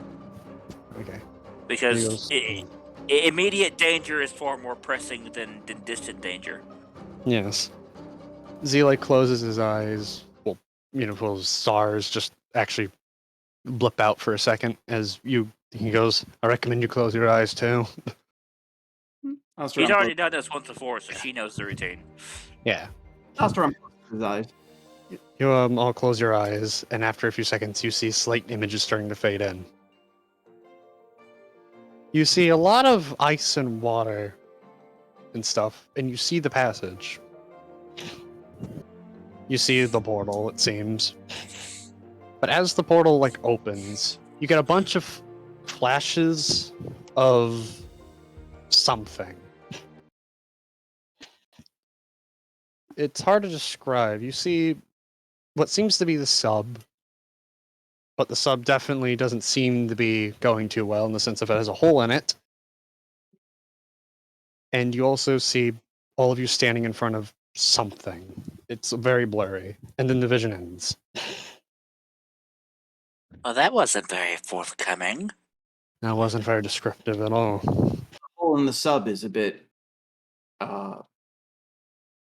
Okay. Because He goes, immediate danger is far more pressing than distant danger. Yes. Z like closes his eyes. Well, his stars just actually blip out for a second as he goes, I recommend you close your eyes too. Nostrum He's already done this once before, so she knows the routine. Yeah. closes his eyes. You all close your eyes, and after a few seconds you see slight images starting to fade in. You see a lot of ice and water and stuff, and you see the passage. You see the portal, it seems. But as the portal opens, you get a bunch of flashes of something. It's hard to describe. You see what seems to be the sub, but the sub definitely doesn't seem to be going too well in the sense of it has a hole in it. And you also see all of you standing in front of something. It's very blurry. And then the vision ends. Well, that wasn't very forthcoming. That wasn't very descriptive at all. The hole in the sub is a bit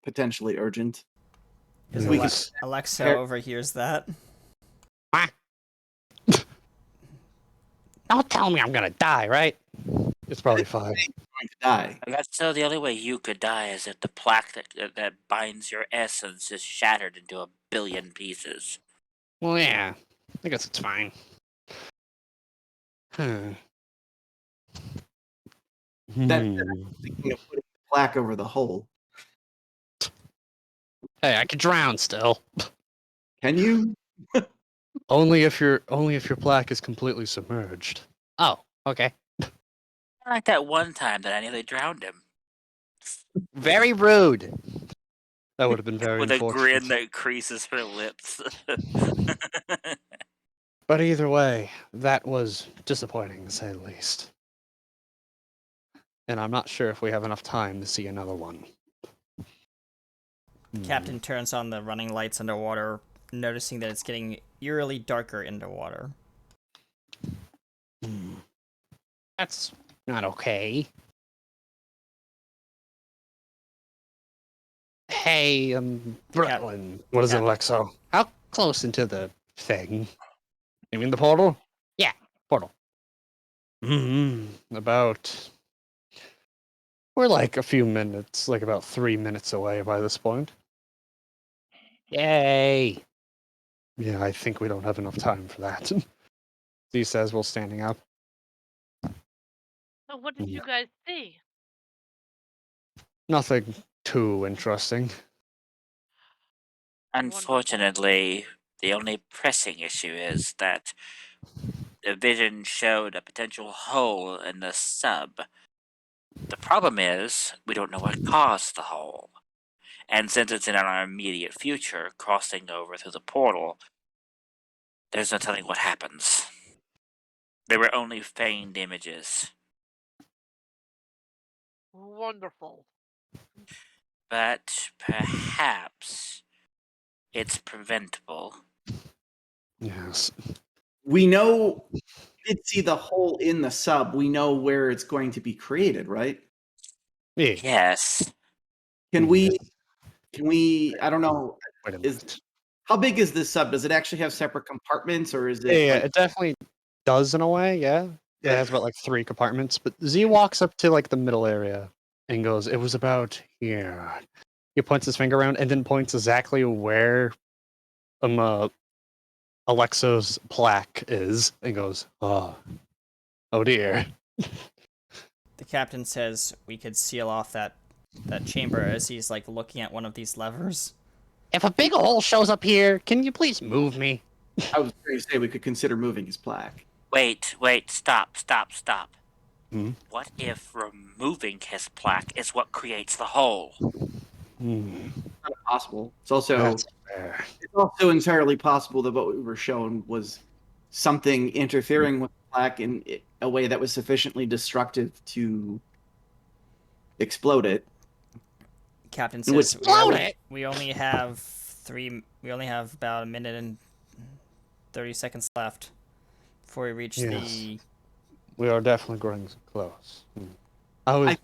potentially urgent. Because We can- Alexa Her- overhears that. Don't tell me I'm gonna die, right? It's probably fine. Going to die. And that's so the only way you could die is if the plaque that binds your essence is shattered into a billion pieces. Well, yeah. I guess it's fine. That- Hmm. Thinking of putting the plaque over the hole. Hey, I could drown still. Can you? Only if your plaque is completely submerged. Oh, okay. Like that one time that I nearly drowned him. Very rude. That would have been very With a unfortunate. grin that creases her lips. But either way, that was disappointing to say the least. And I'm not sure if we have enough time to see another one. Captain turns on the running lights underwater, noticing that it's getting eerily darker underwater. That's not okay. Hey, Brooklyn. What is it, Alexo? How close into the thing? You mean the portal? Yeah, portal. About... We're like a few minutes, like about 3 minutes away by this point. Yay! Yeah, I think we don't have enough time for that. He says while standing up. So what did you guys see? Nothing too interesting. Unfortunately, the only pressing issue is that the vision showed a potential hole in the sub. The problem is, we don't know what caused the hole. And since it's in our immediate future, crossing over through the portal, there's no telling what happens. They were only feigned images. Wonderful. But perhaps it's preventable. Yes. We know we did see the hole in the sub. We know where it's going to be created, right? Yeah. Yes. Can we I don't know, Wait a is minute. how big is this sub? Does it actually have separate compartments or is it Yeah, like, it definitely does in a way, yeah. It has about like 3 compartments, but Z walks up to like the middle area and goes, it was about here. He points his finger around and then points exactly where Alexo's plaque is and goes, oh dear. The captain says we could seal off that chamber as he's like looking at one of these levers. If a big hole shows up here, can you please move me? I was going to say we could consider moving his plaque. Wait, stop. Hmm? What if removing his plaque is what creates the hole? Not impossible. It's also That's fair. it's also entirely possible that what we were shown was something interfering with the plaque in a way that was sufficiently destructive to explode it. Captain It would says explode it! we only have about a minute and 30 seconds left before we reach Yes. We are definitely growing close. I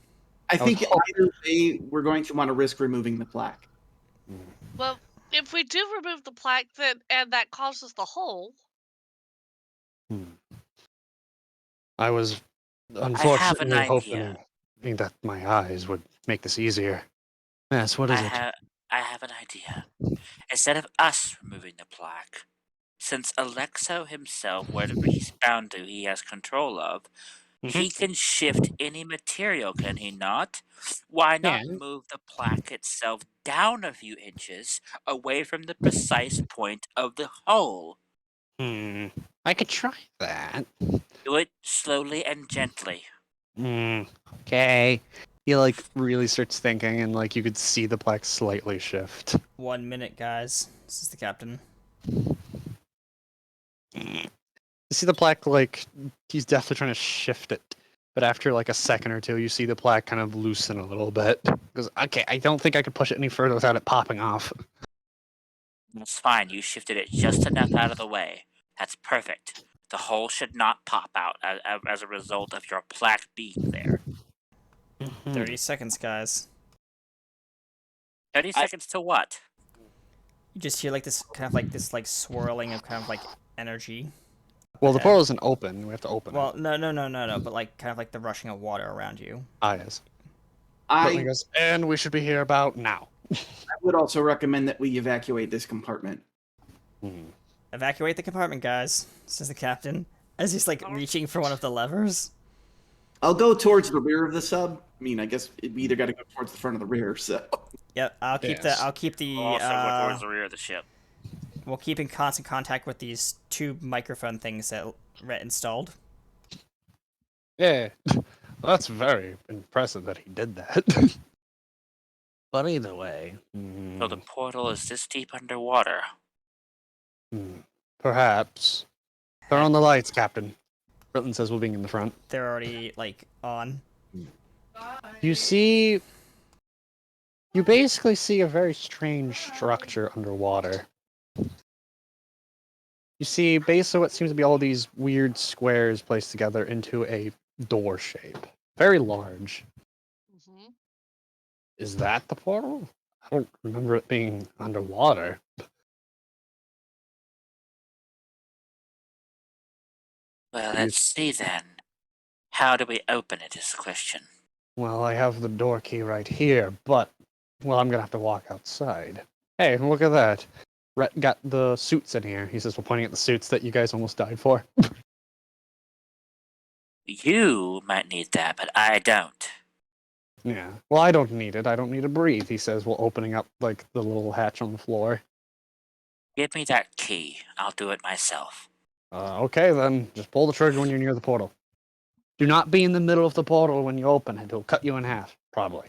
think was hoping- either way, we're going to want to risk removing the plaque. Well, if we do remove the plaque and that causes the hole, I was I have an unfortunately idea. hoping that my eyes would make this easier. Yes, what is it? I have an idea. Instead of us removing the plaque, since Alexo himself, whatever he's bound to, he has control of, he can shift any material, can he not? Why not Yeah. move the plaque itself down a few inches away from the precise point of the hole? I could try that. Do it slowly and gently. Okay. He like really starts thinking, and like you could see the plaque slightly shift. 1 minute, guys. This is the captain. You see the plaque like he's definitely trying to shift it, but after like a second or two, you see the plaque kind of loosen a little bit. Because okay, I don't think I could push it any further without it popping off. That's fine, you shifted it just enough out of the way. That's perfect. The hole should not pop out as a result of your plaque being there. 30 seconds, guys. 30 seconds to what? You just hear like this swirling of kind of like energy. Well, the Okay. portal isn't open. We have to open Well, it. no, but like kind of like the rushing of water around you. Yes. But he I goes, and we should be here about now. would also recommend that we evacuate this compartment. Evacuate the compartment, guys, says the captain, as he's like reaching for one of the levers. I'll go towards the rear of the sub. I mean, I guess we either got to go towards the front of the rear. So Yep, I'll keep Yes. the Also go towards the rear of the ship. we'll keep in constant contact with these 2 microphone things that Rhett installed. Yeah. That's very impressive that he did that. But either way. So the portal is this deep underwater. Perhaps. Turn on the lights, Captain. Britland says while being in the front. They're already like on. You see... You basically see a very strange structure underwater. You see basically what seems to be all these weird squares placed together into a door shape. Very large. Mhm. Is that the portal? I don't remember it being underwater. Well, You- let's see then. How do we open it is the question. Well, I have the door key right here, but... Well, I'm gonna have to walk outside. Hey, look at that. Rhett got the suits in here. He says, we're pointing at the suits that you guys almost died for. You might need that, but I don't. Yeah. Well, I don't need it. I don't need to breathe, he says, while opening up, like, the little hatch on the floor. Give me that key. I'll do it myself. Okay, then. Just pull the trigger when you're near the portal. Do not be in the middle of the portal when you open it. It'll cut you in half, probably.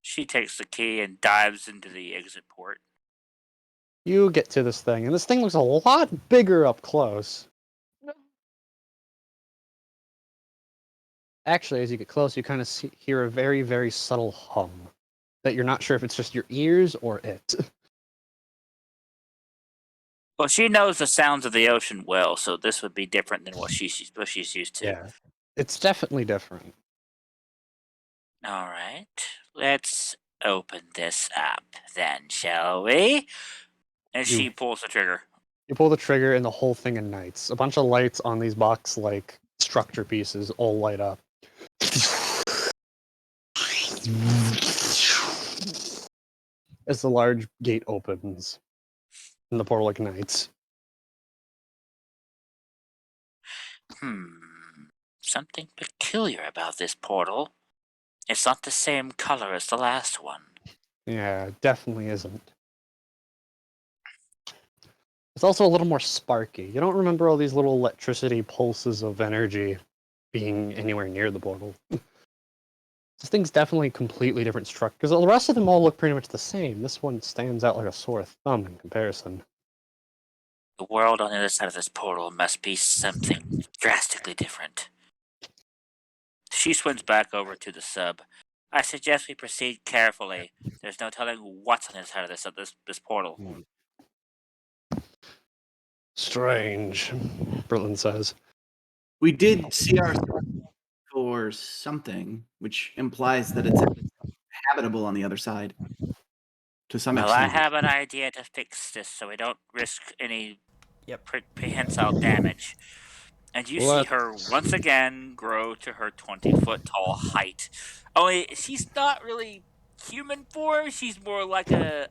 She takes the key and dives into the exit port. You get to this thing, and this thing looks a lot bigger up close. Actually, as you get close, you kind of hear a very, very subtle hum that you're not sure if it's just your ears or it. Well, she knows the sounds of the ocean well, so this would be different than what she's used to. Yeah. It's definitely different. All right, let's open this up then, shall we? And she pulls the trigger. You pull the trigger, and the whole thing ignites. A bunch of lights on these box-like structure pieces all light up. As the large gate opens, and the portal ignites. Something peculiar about this portal. It's not the same color as the last one. Yeah, it definitely isn't. It's also a little more sparky. You don't remember all these little electricity pulses of energy being anywhere near the portal. This thing's definitely completely different structure, because the rest of them all look pretty much the same. This one stands out like a sore thumb in comparison. The world on the other side of this portal must be something drastically different. She swims back over to the sub. I suggest we proceed carefully. There's no telling what's on the other side of this portal. Strange, Britland says. We did see our for something, which implies that it's habitable on the other side. To some Well, I extent. have an idea to fix this so we don't risk any Yep. prehensile damage. And you see her once again grow to her 20-foot tall height. Only she's not really human form. She's more like a.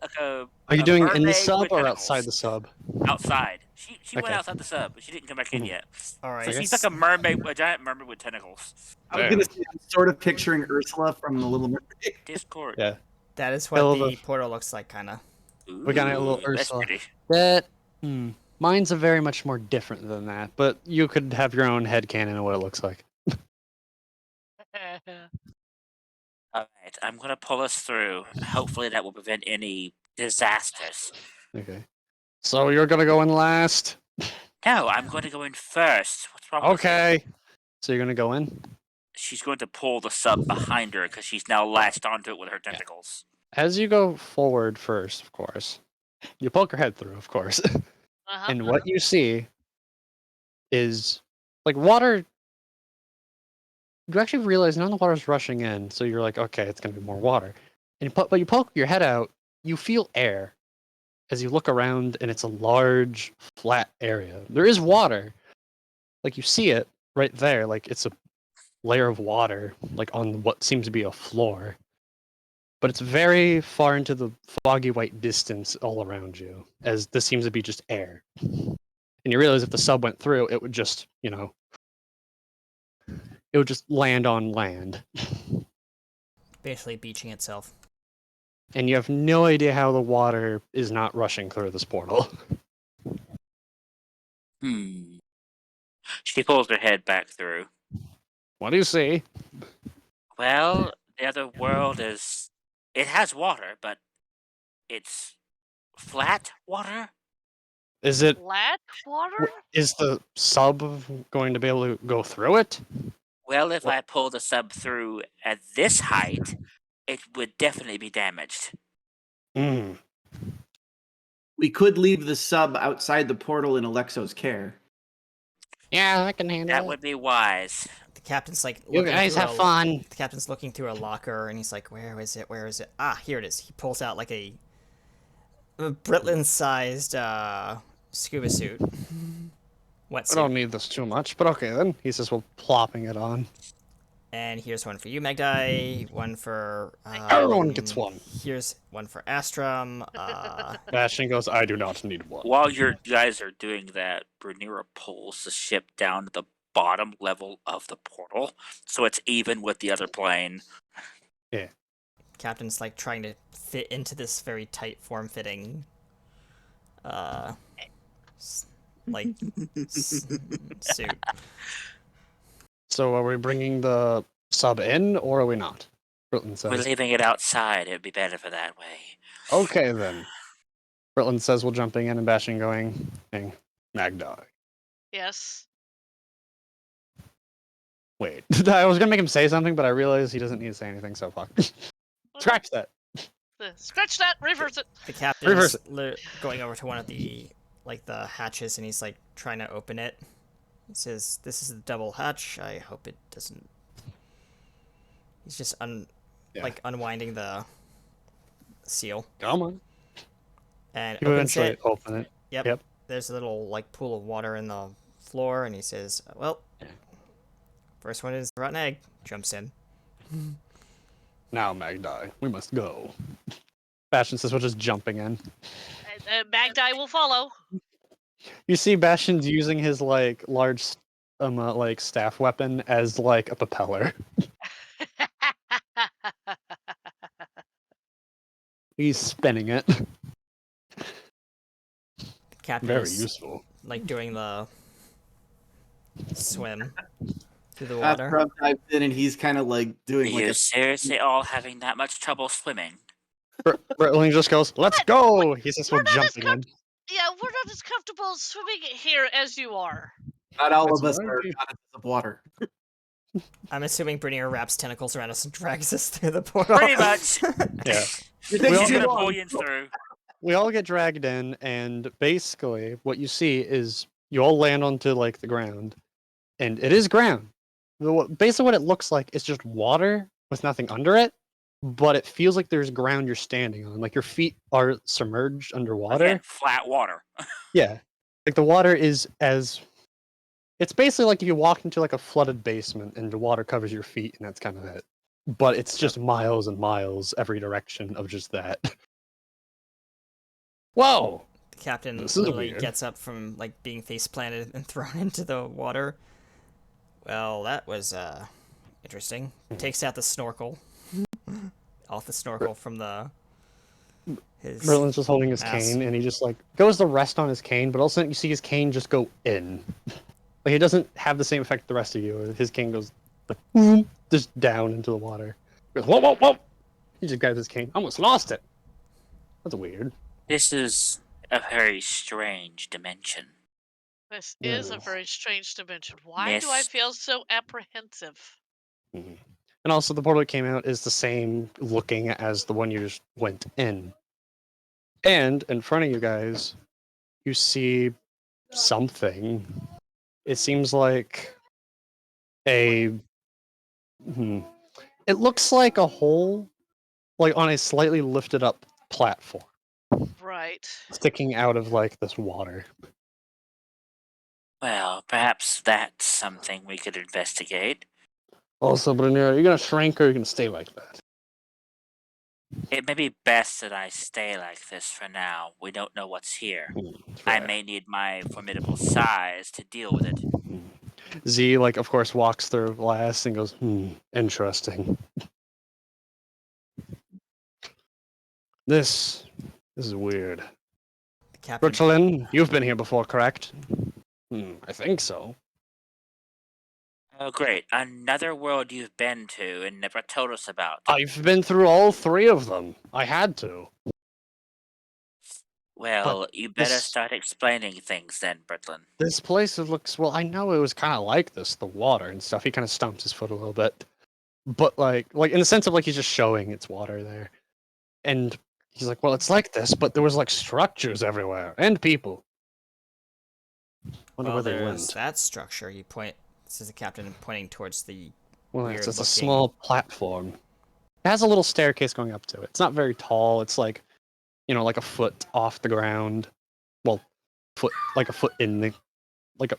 Are you doing it in the mermaid sub with or tentacles. outside the sub? Outside. She went Okay. outside the sub, but she didn't come back in yet. All right. So she's like a mermaid, a giant mermaid with tentacles. I was gonna say, I'm sort of picturing Ursula from The Little Mermaid. Discord. Yeah. That is what Hell the of a- portal looks like, kind of. We got a little Ooh, that's Ursula. pretty. That mine's a very much more different than that, but you could have your own headcanon of what it looks like. Alright, I'm gonna pull us through. Hopefully that will prevent any disasters. Okay. So you're gonna go in last? No, I'm going to go in first. What's wrong with you? Okay. So you're gonna go in? She's going to pull the sub behind her because she's now latched onto it with her tentacles. As you go forward first, of course, you poke your head through, of course, and what you see is like water. You actually realize none of the water's rushing in, so you're like, okay, it's gonna be more water. And but you poke your head out, you feel air as you look around, and it's a large, flat area. There is water, like you see it right there, like it's a layer of water, like on what seems to be a floor. But it's very far into the foggy white distance all around you, as this seems to be just air. And you realize if the sub went through, it would just, it would just land on land. Basically beaching itself. And you have no idea how the water is not rushing through this portal. She pulls her head back through. What do you see? Well, the other world is... It has water, but it's flat water? Is it? Black water? Is the sub going to be able to go through it? Well, if What- I pull the sub through at this height, it would definitely be damaged. Hmm. We could leave the sub outside the portal in Alexo's care. Yeah, I can handle That it. would be wise. The captain's like You looking guys through have fun. The captain's looking through a locker, and he's like, "Where is it? Where is it? Ah, here it is." He pulls out like a Britland-sized scuba suit. I Wetsuit. don't need this too much, but okay then. He says, "Well, plopping it on." And here's one for you, Magdai. One for Everyone gets one. Here's one for Astrum. Bastion goes, "I do not need one." While you guys are doing that, Brunira pulls the ship down to the bottom level of the portal, so it's even with the other plane. Captain's like trying to fit into this very tight, form-fitting, suit. So are we bringing the sub in, or are we not? Britland We're says. leaving it outside. It'd be better for that way. Okay then. Britland says we're jumping in, and Bastion going, "Hey, Magdai." Yes. Wait, I was gonna make him say something, but I realized he doesn't need to say anything, so fuck. Scratch that. Scratch that, reverse it. The captain's Reverse going over to one of the the hatches, and he's like trying to open it. He says, "This is a double hatch. I hope it doesn't." He's just unwinding the seal Come on. and You opens eventually it. open it. Yep. Yep. There's a little like pool of water in the floor, and he says, "Well, first one is rotten egg." Jumps in. Now, Magdai, we must go. Bastion says we're just jumping in. Magdai will follow. You see Bastion's using his like large like staff weapon as like a propeller. He's spinning it. The captain Very is useful. like doing the swim through the water. Astrum dives in and he's kind of like Are doing like you a seriously all having that much trouble swimming? Britling just goes, "Let's go!" He says we're We're not as jumping in. Yeah, we're not as comfortable swimming here as you are. Not all That's of us what I are do. goddesses of water. I'm assuming Brunier wraps tentacles around us and drags us through the portal. Pretty much. Yeah. You're We all taking He's get too gonna long. pull you through. We all get dragged in, and basically what you see is you all land onto like the ground, and it is ground. Basically, what it looks like is just water with nothing under it, but it feels like there's ground you're standing on. Like your feet are submerged underwater. Again, flat water. Yeah, like the water is as. It's basically like if you walk into like a flooded basement and the water covers your feet, and that's kind of it. But it's just miles and miles every direction of just that. Whoa! The captain This is literally weird. gets up from like being face planted and thrown into the water. Well, that was interesting. Takes out the snorkel. Off the snorkel from the his Merlin's just holding his ass. cane, and he just like goes to rest on his cane, but all of a sudden you see his cane just go in. Like it doesn't have the same effect the rest of you. His cane goes like boom, just down into the water. He goes, whoa, whoa, whoa! He just grabs his cane. Almost lost it. That's weird. This is a very strange dimension. This is a Yes. very strange dimension. Why do I Mist. feel so apprehensive? Mhm. And also, the portal that came out is the same looking as the one you just went in. And in front of you guys, you see something. It seems like a. It looks like a hole, like on a slightly lifted up platform, Right. sticking out of like this water. Well, perhaps that's something we could investigate. Also, Brunner, are you gonna shrink or are you gonna stay like that? It may be best that I stay like this for now. We don't know what's here. I may need my formidable size to deal with it. Z, like, of course, walks through last and goes, interesting. This is weird. The captain. Bertolin, you've been here before, correct? I think so. Oh, great. Another world you've been to and never told us about. I've been through all three of them. I had to. Well, you better this- start explaining things then, Britlin. This place looks well. I know it was kind of like this, the water and stuff. He kind of stumps his foot a little bit, but like in the sense of like he's just showing it's water there, and he's like, well, it's like this, but there was like structures everywhere and people. Wonder Well, where they there's went. that structure. You point. This is the captain pointing towards the. Well, it's just a weird-looking- small platform. It has a little staircase going up to it. It's not very tall. It's like, like a foot off the ground. Well, like a foot in the, like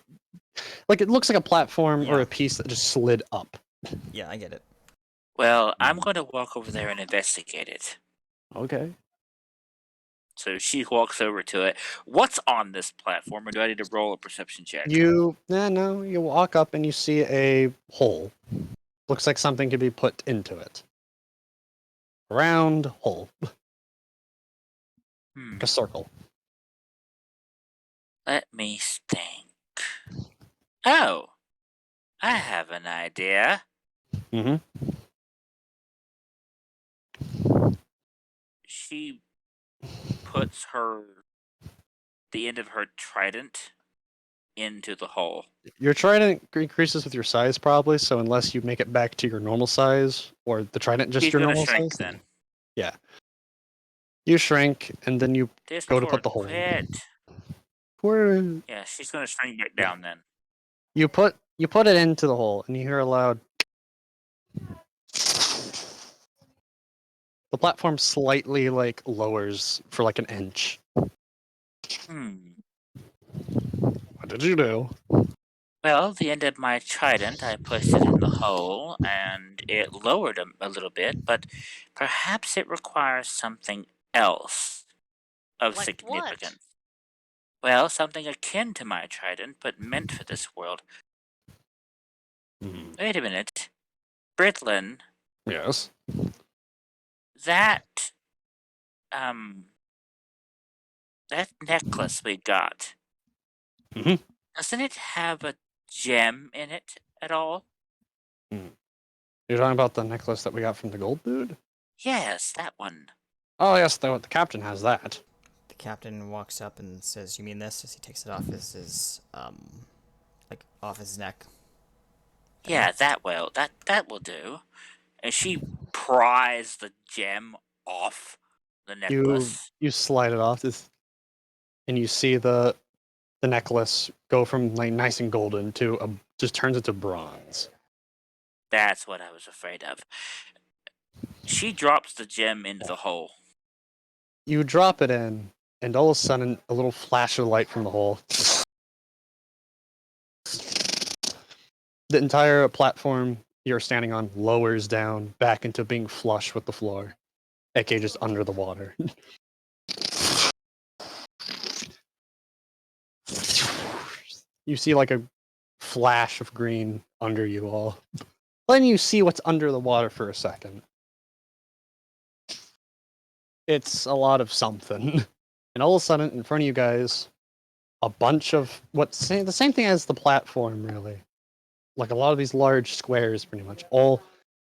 it looks like a platform or Yeah. a piece that just slid up. Yeah, I get it. Well, I'm going to walk over there and investigate it. Okay. So she walks over to it. What's on this platform, or do I need to roll a perception check? You walk up and you see a hole. Looks like something could be put into it. Round hole, Hmm. like a circle. Let me think. Oh, I have an idea. Mm-hmm. She puts the end of her trident into the hole. Your trident increases with your size, probably. So unless you make it back to your normal size, or the trident just She's your gonna normal shrink size, then. yeah, you shrink, and then you go to put the hole in. Quit. Where Yeah, she's gonna shrink back down then. you put it into the hole, and you hear a loud. The platform slightly lowers for like an inch. Hmm. What did you do? Well, the end of my trident, I placed it in the hole, and it lowered a little bit, but perhaps it requires something else of Like what? significance. Well, something akin to my trident, but meant for this world. Wait a minute. Britlin, Yes. that necklace we got, Mhm. doesn't it have a gem in it at all? You're talking about the necklace that we got from the gold dude? Yes, that one. Oh yes, the captain has that. The captain walks up and says, "You mean this?" As he takes it off his off his neck. Yeah, that will do. And she pries the gem off the necklace. You slide it off this, and you see the necklace go from like nice and golden to just turns into bronze. That's what I was afraid of. She drops the gem into the hole. You drop it in, and all of a sudden, a little flash of light from the hole. The entire platform you're standing on lowers down back into being flush with the floor, aka just under the water. You see like a flash of green under you all. Then you see what's under the water for a second. It's a lot of something. And all of a sudden, in front of you guys, a bunch of the same thing as the platform, really. Like a lot of these large squares, pretty much, all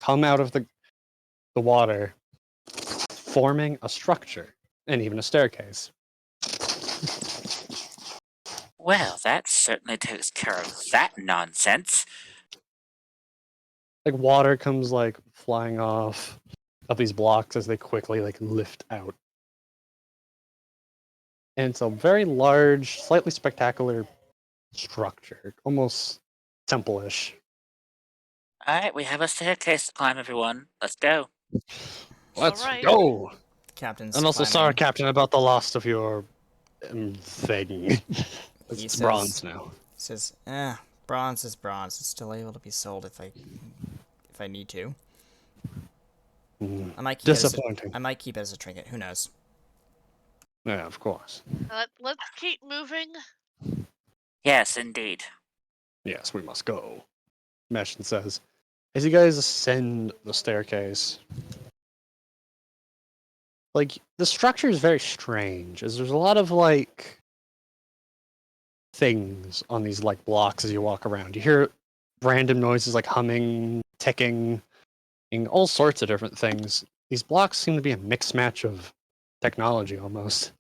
come out of the water, forming a structure and even a staircase. Well, that certainly takes care of that nonsense. Like water comes flying off of these blocks as they quickly lift out. And it's a very large, slightly spectacular structure, almost temple-ish. Alright, we have a staircase to climb, everyone. Let's go. Let's Alright. go! The captain's And also, sorry, climbing. Captain, about the loss of your thing. He It's says- bronze now. He says, bronze is bronze. It's still able to be sold if I need to. Mm, I might keep it as disappointing. I might keep it as a trinket. Who knows? Yeah, of course. Let's keep moving. Yes, indeed. Yes, we must go. Meshin says, as you guys ascend the staircase, the structure is very strange, as there's a lot of things on these blocks as you walk around. You hear random noises like humming, ticking, and all sorts of different things. These blocks seem to be a mixed match of technology almost.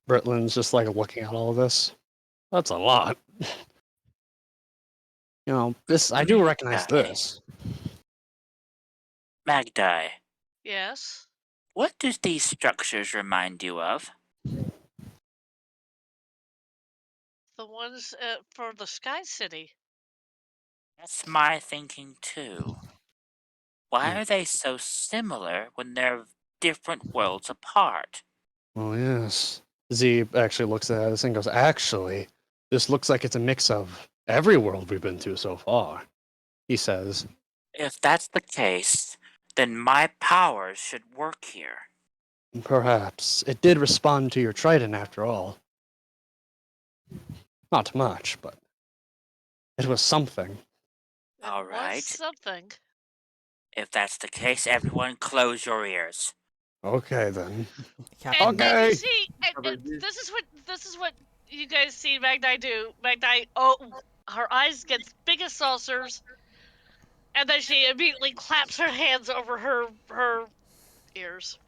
Britlin's just like looking at all of this. That's a lot. This I do recognize Okay. this. Magdi, Yes. what do these structures remind you of? The ones for the Sky City. That's my thinking too. Why Hmm. are they so similar when they're different worlds apart? Oh yes. Z actually looks at this and goes, "Actually, this looks like it's a mix of every world we've been to so far." He says, If that's the case, then my powers should work here. "Perhaps it did respond to your trident after all. Not much, but it was something." It All was right. something. If that's the case, everyone close your ears. Okay then. Captain, And Okay. you see, this is what you guys see Magdi do. Magdi, her eyes get big as saucers, and then she immediately claps her hands over her ears.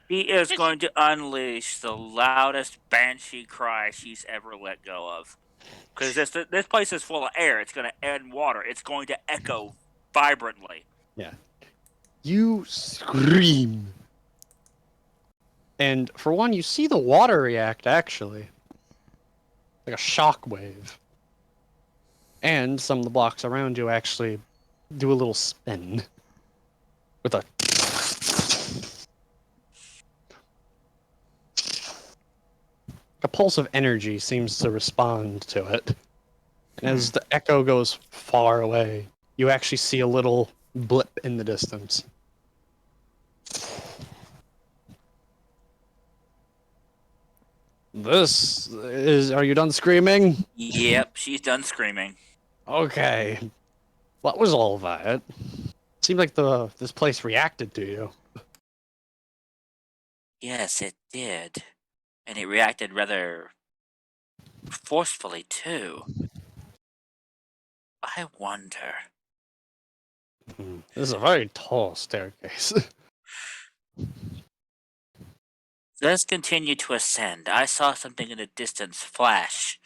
He is Did going to unleash the loudest banshee cry she's ever let go of. Because this place is full of air. It's going to and water. It's going to echo vibrantly. You scream. And for one, you see the water react actually. Like a shock wave. And some of the blocks around you actually do a little spin. With a pulse of energy seems to respond to it. And as the echo goes far away, you actually see a little blip in the distance. This is. Are you done screaming? Yep, she's done screaming. Okay. What was all that? Seemed like this place reacted to you. Yes, it did. And it reacted rather forcefully, too. I wonder. This is a very tall staircase. Let's continue to ascend. I saw something in the distance flash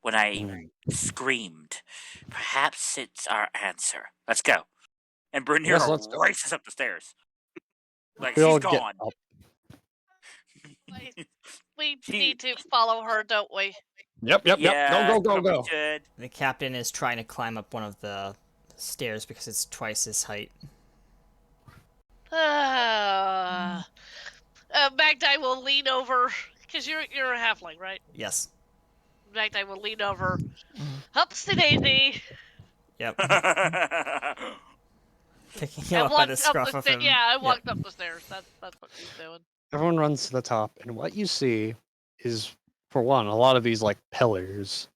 when I screamed. Perhaps it's our answer. Let's go. And Yes, Brunira let's go. races up the stairs. Like, We all she's get gone. up. we She- need to follow her, don't we? Yep. Yeah, Go. we should. the captain is trying to climb up one of the stairs because it's twice his height. Magdi will lean over, because you're a halfling, right? Yes. Magdi will lean over. Ups the daisy. Yep. Yeah. Picking him up by the scruff of him. Yeah, I Yep. walked up the stairs. That's what she's doing. Everyone runs to the top, and what you see is, for one, a lot of these like pillars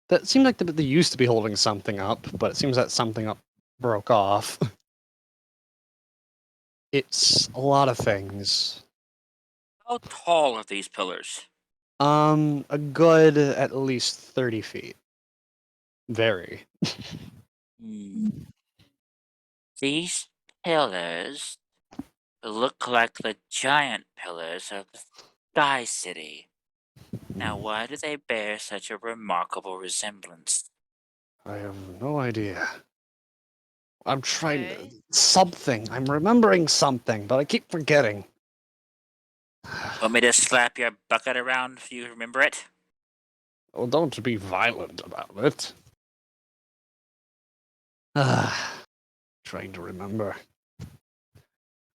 that seem like they used to be holding something up, but it seems that something up broke off. It's a lot of things. How tall are these pillars? A good at least 30 feet. Very. These pillars look like the giant pillars of the Sky City. Now, why do they bear such a remarkable resemblance? I have no idea. I'm trying Okay. something. I'm remembering something, but I keep forgetting. Want me to slap your bucket around if you remember it? Well, don't be violent about it. Trying to remember.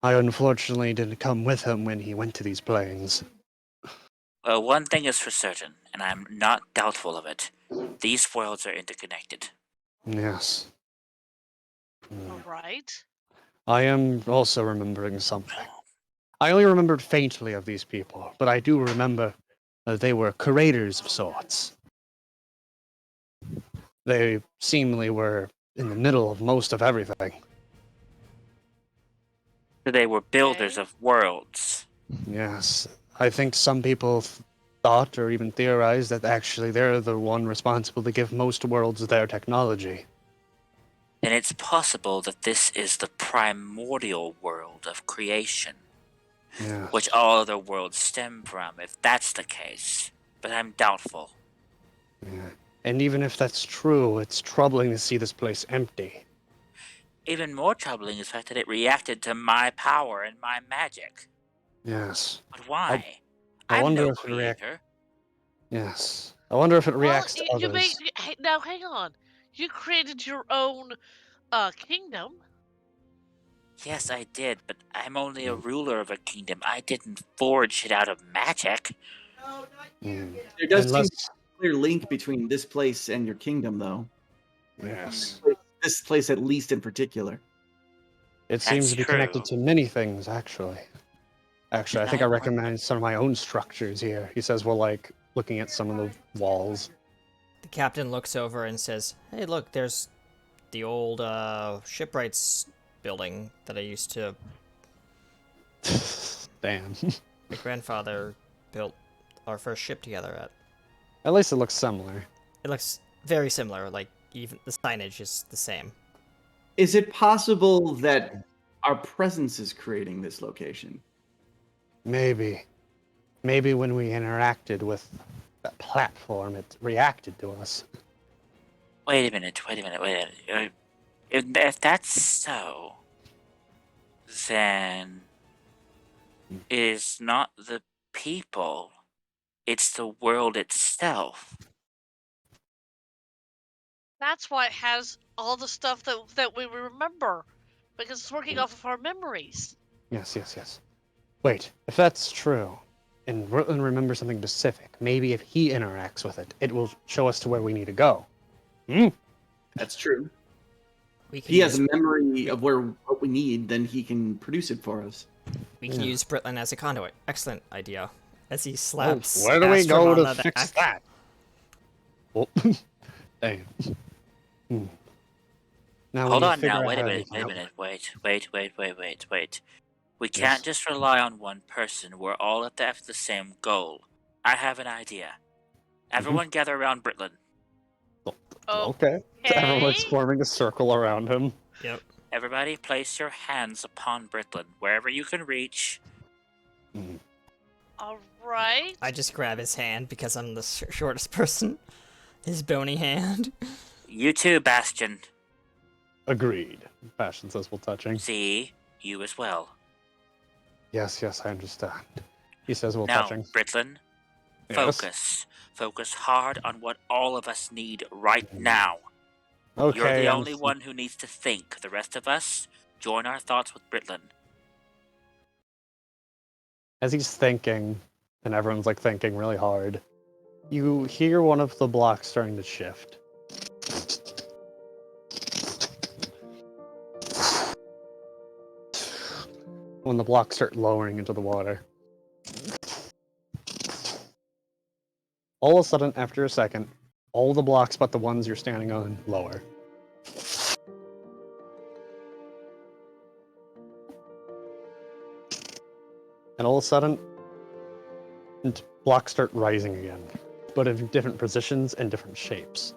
I unfortunately didn't come with him when he went to these planes. Well, one thing is for certain, and I'm not doubtful of it. These worlds are interconnected. Yes. All right. I am also remembering something. I only remembered faintly of these people, but I do remember that they were curators of sorts. They seemingly were in the middle of most of everything. So they were builders Okay. of worlds. Yes, I think some people thought or even theorized that actually they're the one responsible to give most worlds their technology. Then it's possible that this is the primordial world of creation. Yeah. which all other worlds stem from, if that's the case. But I'm doubtful. Yeah. And even if that's true, it's troubling to see this place empty. Even more troubling is the fact that it reacted to my power and my magic. Yes. But why? I I'm wonder no if it react. creator. Yes. I wonder if it Well, reacts to you others. now hang on. You created your own kingdom. Yes, I did, but I'm only a ruler of a kingdom. I didn't forge it out of magic. Mm. There does seem Unless, to be a clear link between this place and your kingdom, though. yes. This place, at least in particular. It seems That's to be connected true. to many things, actually. Actually, I And think I I want- recognize some of my own structures here. He says we're like looking at some of the walls. The captain looks over and says, "Hey, look, there's the old shipwrights building that I used to. Damn. My grandfather built our first ship together at. At least it looks similar. It looks very similar. Like even the signage is the same. Is it possible that our presence is creating this location? Maybe. Maybe when we interacted with that platform, it reacted to us. Wait a minute. If that's so, then it is not the people, it's the world itself. That's why it has all the stuff that we remember, because it's working off of our memories. Yes, yes, yes. Wait, if that's true, and Rutland remembers something specific, maybe if he interacts with it, it will show us to where we need to go. Hmm? That's true. We If can he has use, a memory of what we need, then he can produce it for us. we can Yeah. use Britland as a conduit. Excellent idea. As he slaps. Where do we Astrum go on to the fix back. that? Oh, damn. Hmm. Now Hold we on figure now, out wait a how to minute, get out. wait. We can't Yes. just rely on one person. We're all after the same goal. I have an idea. Everyone gather around Britland. Okay. Everyone's forming a circle around him. Yep. Everybody place your hands upon Britland, wherever you can reach. All right. I just grab his hand because I'm the shortest person. His bony hand. You too, Bastion. Agreed. Bastion says we're touching. See, you as well. Yes, yes, I understand. He says we're Now, touching. Britland, Yes. focus. Focus hard on what all of us need right now. Okay. You're the I'm- only one who needs to think. The rest of us, join our thoughts with Britland. As he's thinking, and everyone's like thinking really hard, you hear one of the blocks starting to shift. When the blocks start lowering into the water. All of a sudden, after a second, all the blocks but the ones you're standing on lower. And all of a sudden, blocks start rising again, but in different positions and different shapes.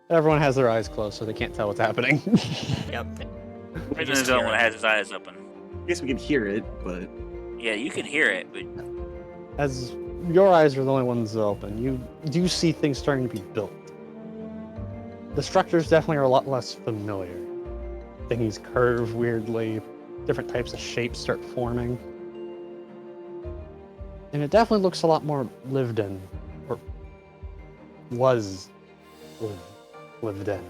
Everyone has their eyes closed, so they can't tell what's happening. Yep. Britland just is the only hear one it. that has his eyes open. I guess we can hear it, but Yeah, you can hear it, but As your eyes are the only ones open, you do see things starting to be built. The structures definitely are a lot less familiar. Things curve weirdly, different types of shapes start forming. And it definitely looks a lot more lived in, or was lived in.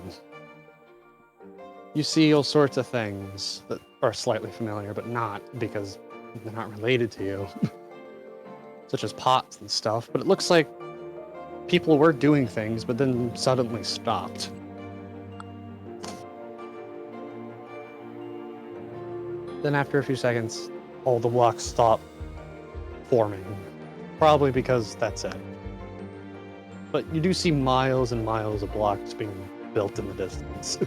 You see all sorts of things that are slightly familiar, but not because they're not related to you. Such as pots and stuff, but it looks like people were doing things, but then suddenly stopped. Then after a few seconds, all the blocks stop forming. Probably because that's it. But you do see miles and miles of blocks being built in the distance.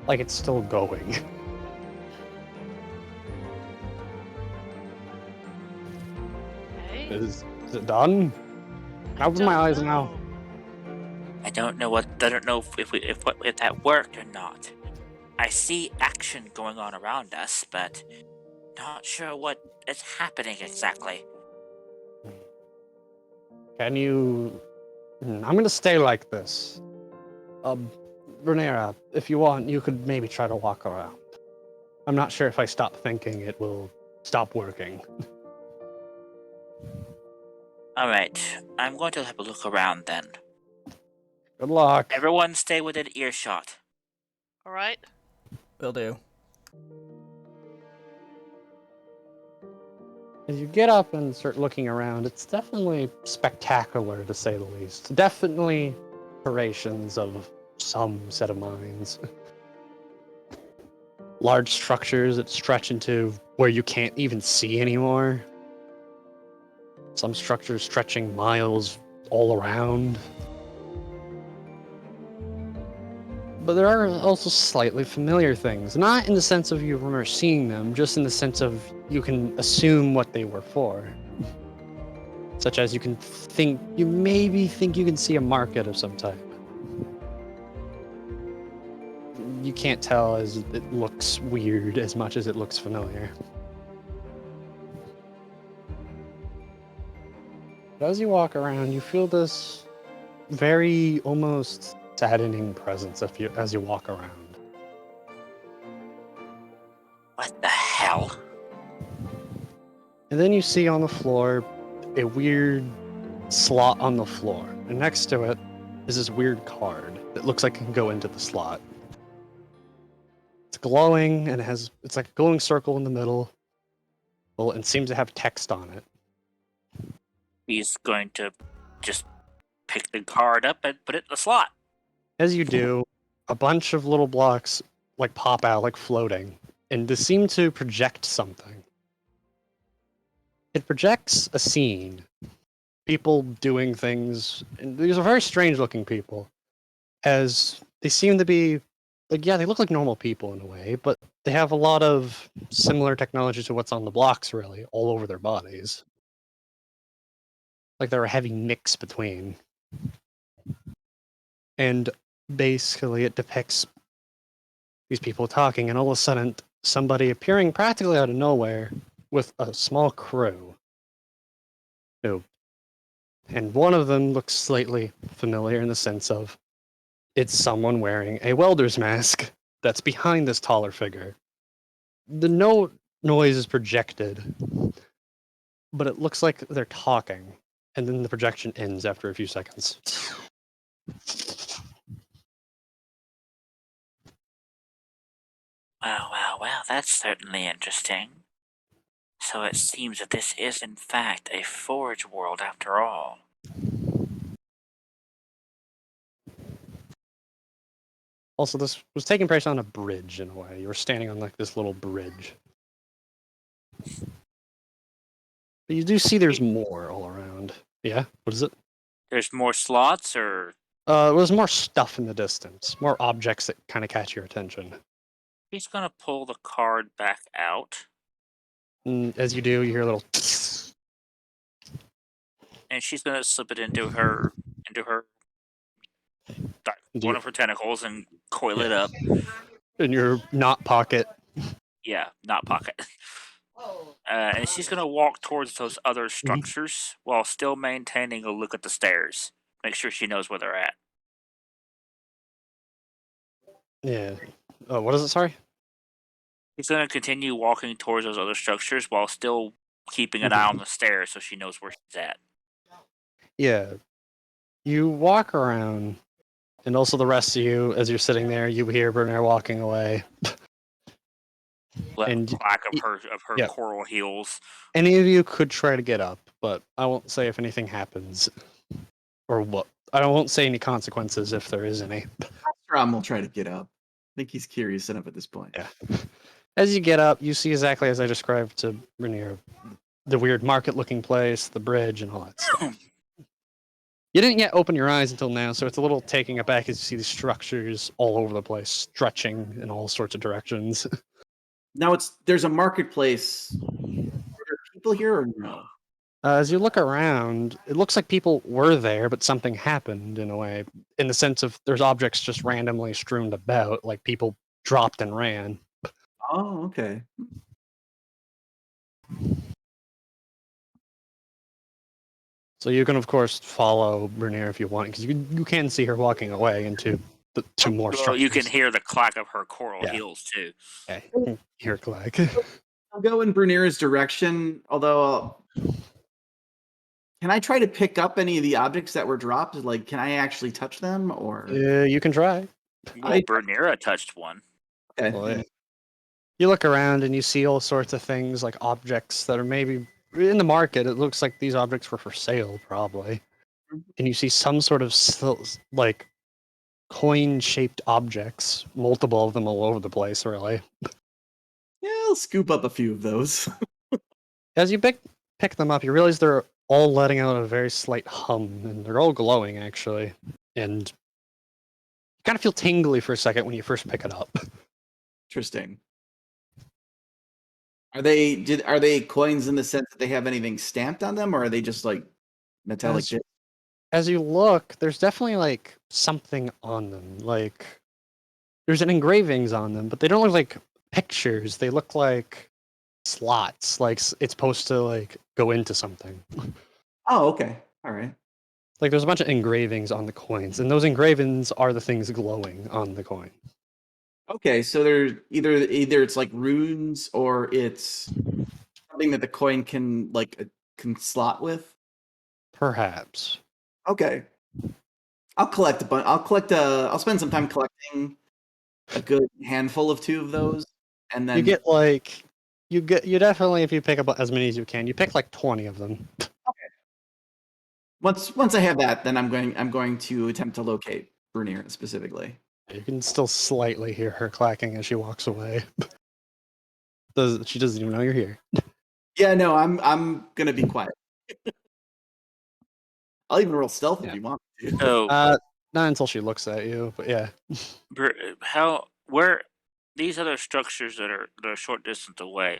Like it's still going. Okay. Is it done? I Open my don't eyes now. know. I don't know if that worked or not. I see action going on around us, but not sure what is happening exactly. Can you... I'm gonna stay like this. Renera, if you want, you could maybe try to walk around. I'm not sure if I stop thinking it will stop working. Alright, I'm going to have a look around then. Good luck. Everyone stay within earshot. All right. Will do. As you get up and start looking around, it's definitely spectacular, to say the least. Definitely iterations of some set of mines. Large structures that stretch into where you can't even see anymore. Some structures stretching miles all around. But there are also slightly familiar things. Not in the sense of you remember seeing them, just in the sense of you can assume what they were for. Such as you maybe think you can see a market of some type. You can't tell as it looks weird as much as it looks familiar. But as you walk around, you feel this very almost saddening presence as you walk around. What the hell? And then you see on the floor a weird slot on the floor. And next to it is this weird card that looks like it can go into the slot. It's glowing and it's like a glowing circle in the middle. Well, and seems to have text on it. He's going to just pick the card up and put it in the slot. As you do, a bunch of little blocks like pop out, like floating, and they seem to project something. It projects a scene. People doing things, and these are very strange looking people, as they seem to be, like, yeah, they look like normal people in a way, but they have a lot of similar technology to what's on the blocks, really, all over their bodies. Like they're a heavy mix between. And basically it depicts these people talking, and all of a sudden somebody appearing practically out of nowhere with a small crew. And one of them looks slightly familiar in the sense of it's someone wearing a welder's mask that's behind this taller figure. The noise is projected, but it looks like they're talking, and then the projection ends after a few seconds. Well, that's certainly interesting. So it seems that this is in fact a forge world after all. Also, this was taking place on a bridge in a way. You were standing on like this little bridge. But you do see there's more all around. Yeah? What is it? There's more slots, or There's more stuff in the distance. More objects that kind of catch your attention. he's gonna pull the card back out, And as you do, you hear a little... and she's gonna slip it into her one of her tentacles and coil it up. in your knot pocket. Yeah, not pocket. And she's gonna walk towards those other structures while still maintaining a look at the stairs. Make sure she knows where they're at. Yeah. Oh, what is it? Sorry? He's gonna continue walking towards those other structures while still keeping an eye on the stairs so she knows where she's at. Yeah. You walk around, and also the rest of you, as you're sitting there, you hear Bernier walking away. And clack of her yeah. coral heels. Any of you could try to get up, but I won't say if anything happens. Or what. I won't say any consequences if there is any. Ram will try to get up. I think he's curious enough at this point. Yeah. As you get up, you see exactly as I described to Bernier. The weird market-looking place, the bridge, and all that stuff. You didn't yet open your eyes until now, so it's a little taking it back as you see these structures all over the place, stretching in all sorts of directions. Now there's a marketplace. Are there people here or no? As you look around, it looks like people were there, but something happened in a way, in the sense of there's objects just randomly strewn about, like people dropped and ran. Oh, okay. So you can, of course, follow Bernier if you want, because you can see her walking away into the two more Well, structures. you can hear the clack of her coral Yeah. heels too. Yeah, you can hear Clack. I'll go in Brunera's direction, although can I try to pick up any of the objects that were dropped? Like, can I actually touch them, or You can try. Well, Bernera touched one. okay? Well, yeah. You look around and you see all sorts of things, like objects that are maybe in the market. It looks like these objects were for sale, probably. And you see some sort of like coin-shaped objects, multiple of them all over the place, really. Yeah, I'll scoop up a few of those. As you pick them up, you realize they're all letting out a very slight hum, and they're all glowing, actually. And you kind of feel tingly for a second when you first pick it up. Interesting. Are they coins in the sense that they have anything stamped on them, or are they just like metallic? As you look, there's definitely like something on them. Like there's an engravings on them, but they don't look like pictures. They look like slots. Like it's supposed to like go into something. Oh, okay. All right. Like there's a bunch of engravings on the coins, and those engravings are the things glowing on the coin. Okay, so there's either it's like runes or it's something that the coin can can slot with. Perhaps. Okay. I'll collect a bunch. I'll spend some time collecting a good handful of two of those, and then You get like you definitely, if you pick up as many as you can, you pick like 20 of them. once I have that, then I'm going to attempt to locate Brunier specifically. You can still slightly hear her clacking as she walks away. She doesn't even know you're here. Yeah, no, I'm gonna be quiet. I'll even roll stealth Yeah. if you want me to. So, Not until she looks at you, but yeah. where these other structures that are a short distance away,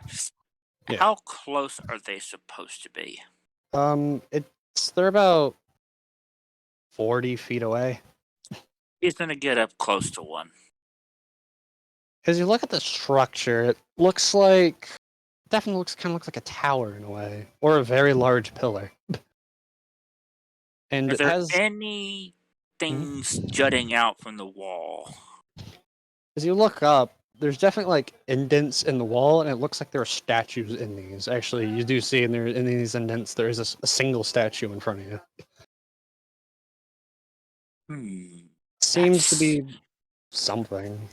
Yeah. how close are they supposed to be? They're about 40 feet away. He's gonna get up close to one. As you look at the structure, it looks like definitely looks like a tower in a way, or a very large pillar. And Are it there has, any things jutting out from the wall? as you look up, there's definitely like indents in the wall, and it looks like there are statues in these. Actually, you do see in these indents there is a single statue in front of you. Seems to be something.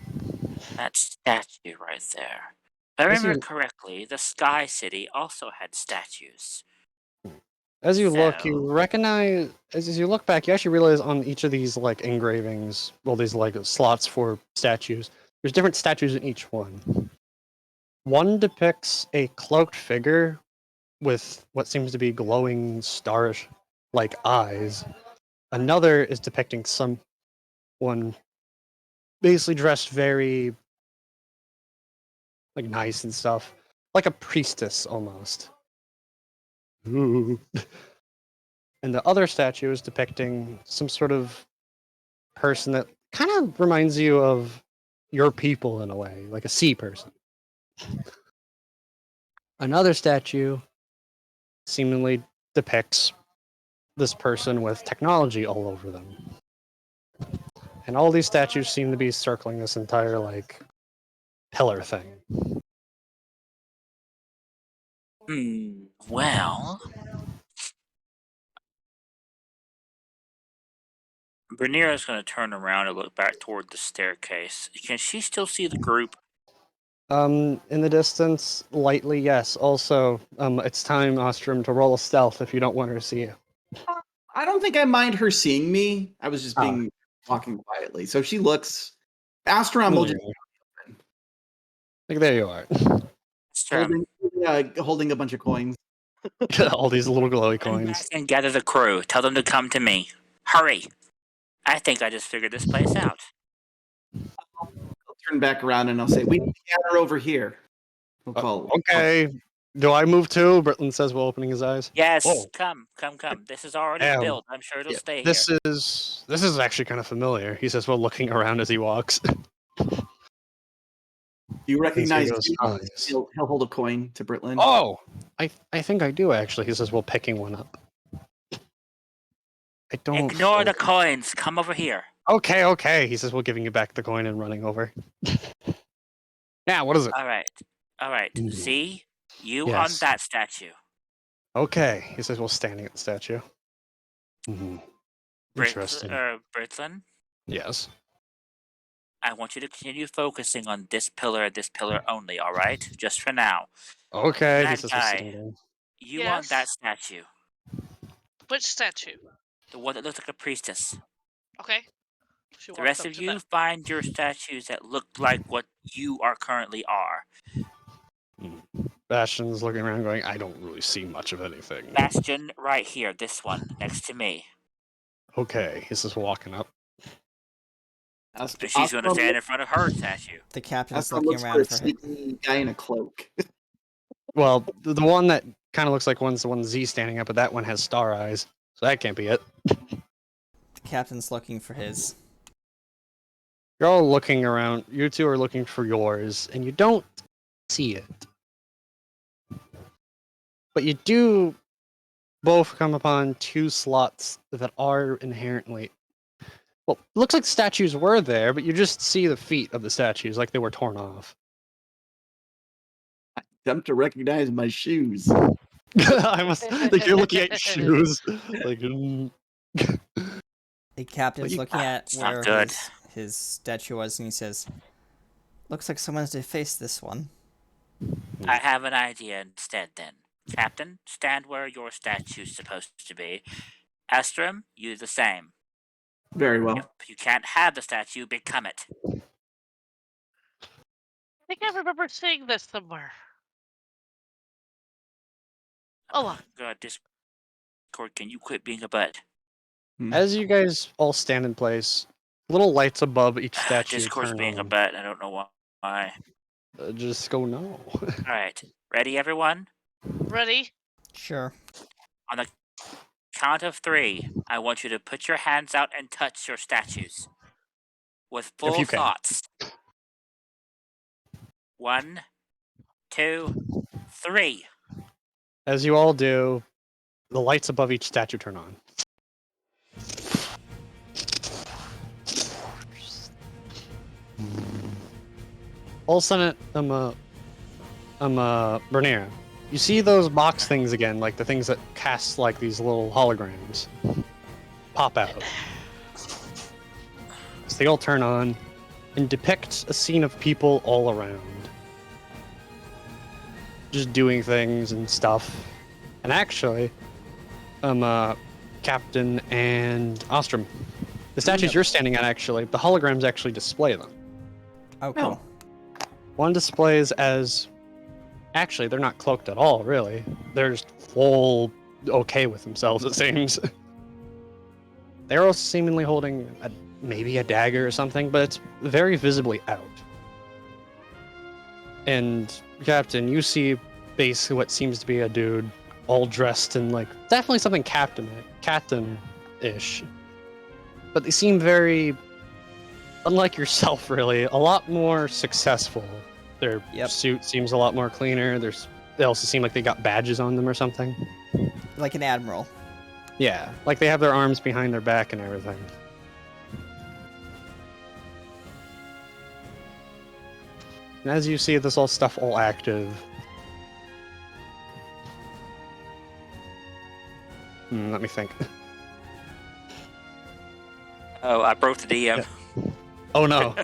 That statue right there. If I As you- remember correctly, the Sky City also had statues. As you look, So- you recognize, as you look back, you actually realize on each of these like engravings, well, these like slots for statues, there's different statues in each one. One depicts a cloaked figure with what seems to be glowing stars like eyes. Another is depicting someone basically dressed very like nice and stuff, like a priestess almost. Ooh. And the other statue is depicting some sort of person that kind of reminds you of your people in a way, like a sea person. Another statue seemingly depicts this person with technology all over them. And all these statues seem to be circling this entire like pillar thing. Well, Bernira's going to turn around and look back toward the staircase. Can she still see the group? In the distance, lightly, yes. Also, it's time, Ostrom, to roll a stealth if you don't want her to see you. I don't think I mind her seeing me. I was just Oh. walking quietly. So she looks. Astron will just Like, there you are. holding a bunch of coins. All these little glowy coins. And gather the crew. Tell them to come to me. Hurry! I think I just figured this place out. I'll turn back around and I'll say, "We need to gather over here." We'll call. Okay, Do I move too? Britland says while opening his eyes. Yes, Whoa. come. This is already Damn. built. I'm sure it'll stay here. This is actually kind of familiar. He says while looking around as he walks. Do you recognize? goes, "Oh, yes." He'll hold a coin to Britland. Oh, I think I do actually. He says while picking one up. I don't Ignore the coins. Come over here. Okay. He says while giving you back the coin and running over. Now, what is it? All right. Mm. See? You Yes. on that statue. Okay, he says while standing at the statue. Interesting. Britland, Yes. I want you to continue focusing on this pillar and this pillar only, alright? Just for now. Okay, he That says guy. while sitting down. You Yes? on that statue. Which statue? The one that looks like a priestess. Okay. She The walks rest up of to you that. find your statues that look like what you are currently are. Bastion's looking around going, I don't really see much of anything. Bastion, right here, this one, next to me. Okay, he says walking up. And she's going to stand in front of her statue. The captain's Astron looking looks for a around for him. sneaky guy in a cloak. Well, the one that kind of looks like one's the one Z standing up, but that one has star eyes. So that can't be it. The captain's looking for his. You're all looking around. You two are looking for yours, and you don't see it. But you do both come upon two slots that are inherently. Well, it looks like statues were there, but you just see the feet of the statues like they were torn off. Attempt to recognize my shoes. I must like you're looking at your shoes. Like The captain's you- looking at It's not where good. his statue was, and he says, "Looks like someone's defaced this one." I have an idea instead then. Captain, stand where your statue's supposed to be. Astrum, you the same. Very well. If you can't have the statue, become it. I think I remember seeing this somewhere. Oh, God, Discord, can you quit being a butt? as you guys all stand in place, little lights above each statue Discord's turn being a on. butt. I don't know why. Just go no. Alright, ready everyone? ready? Sure. On the count of 3, I want you to put your hands out and touch your statues. With full you can. thoughts. 1, 2, 3. As you all do, the lights above each statue turn on. All of a sudden, Bernera, you see those box things again, like the things that cast like these little holograms, pop out. So they all turn on and depict a scene of people all around, just doing things and stuff. And actually, Captain and Ostrom, the statues you're standing at, actually, the holograms actually display them. Oh, cool. One displays as, actually, they're not cloaked at all, really. They're just full okay with themselves, it seems. They're all seemingly holding maybe a dagger or something, but it's very visibly out. And Captain, you see basically what seems to be a dude all dressed in like definitely something captain-ish. But they seem very unlike yourself, really, a lot more successful. Their Yep. suit seems a lot more cleaner. They also seem like they got badges on them or something. Like an admiral. Yeah, like they have their arms behind their back and everything. And as you see this all stuff all active. Let me think. Oh, I broke the DM. Oh no.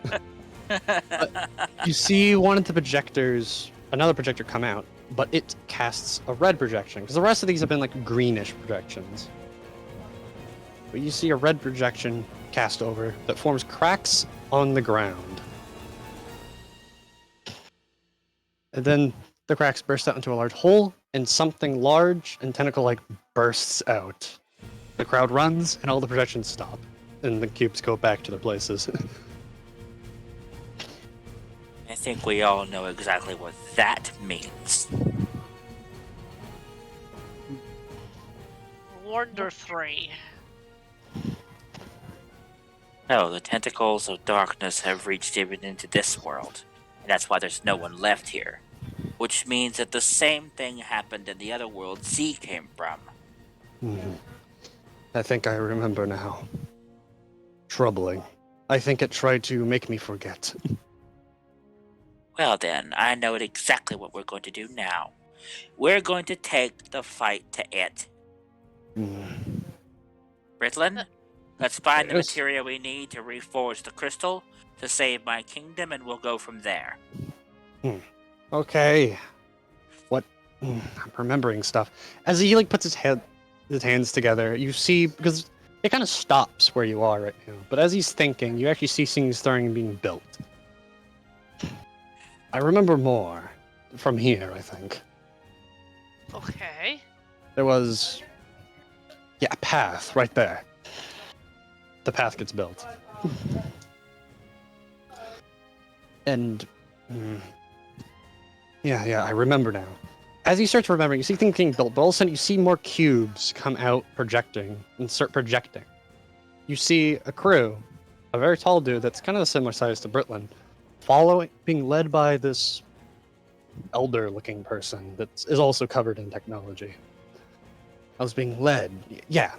You see one of the projectors, another projector come out, but it casts a red projection, because the rest of these have been like greenish projections. But you see a red projection cast over that forms cracks on the ground. And then the cracks burst out into a large hole, and something large and tentacle-like bursts out. The crowd runs, and all the projections stop, and the cubes go back to their places. I think we all know exactly what that means. warned her 3. No, the tentacles of darkness have reached even into this world, and that's why there's no one left here. Which means that the same thing happened in the other world Z came from. I think I remember now. Troubling. I think it tried to make me forget. Well then, I know exactly what we're going to do now. We're going to take the fight to it. Britlin, let's find the Yes. material we need to reforge the crystal to save my kingdom, and we'll go from there. Okay. What? I'm remembering stuff. As he like puts his hands together, you see, because it kind of stops where you are right now. But as he's thinking, you actually see things starting being built. I remember more from here, I think. Okay. There was, a path right there. The path gets built. And, I remember now. As you start to remember, you see things being built, but all of a sudden you see more cubes come out projecting and start projecting. You see a crew, a very tall dude that's kind of a similar size to Britlin, being led by this elder-looking person that is also covered in technology. I was being led. Yeah,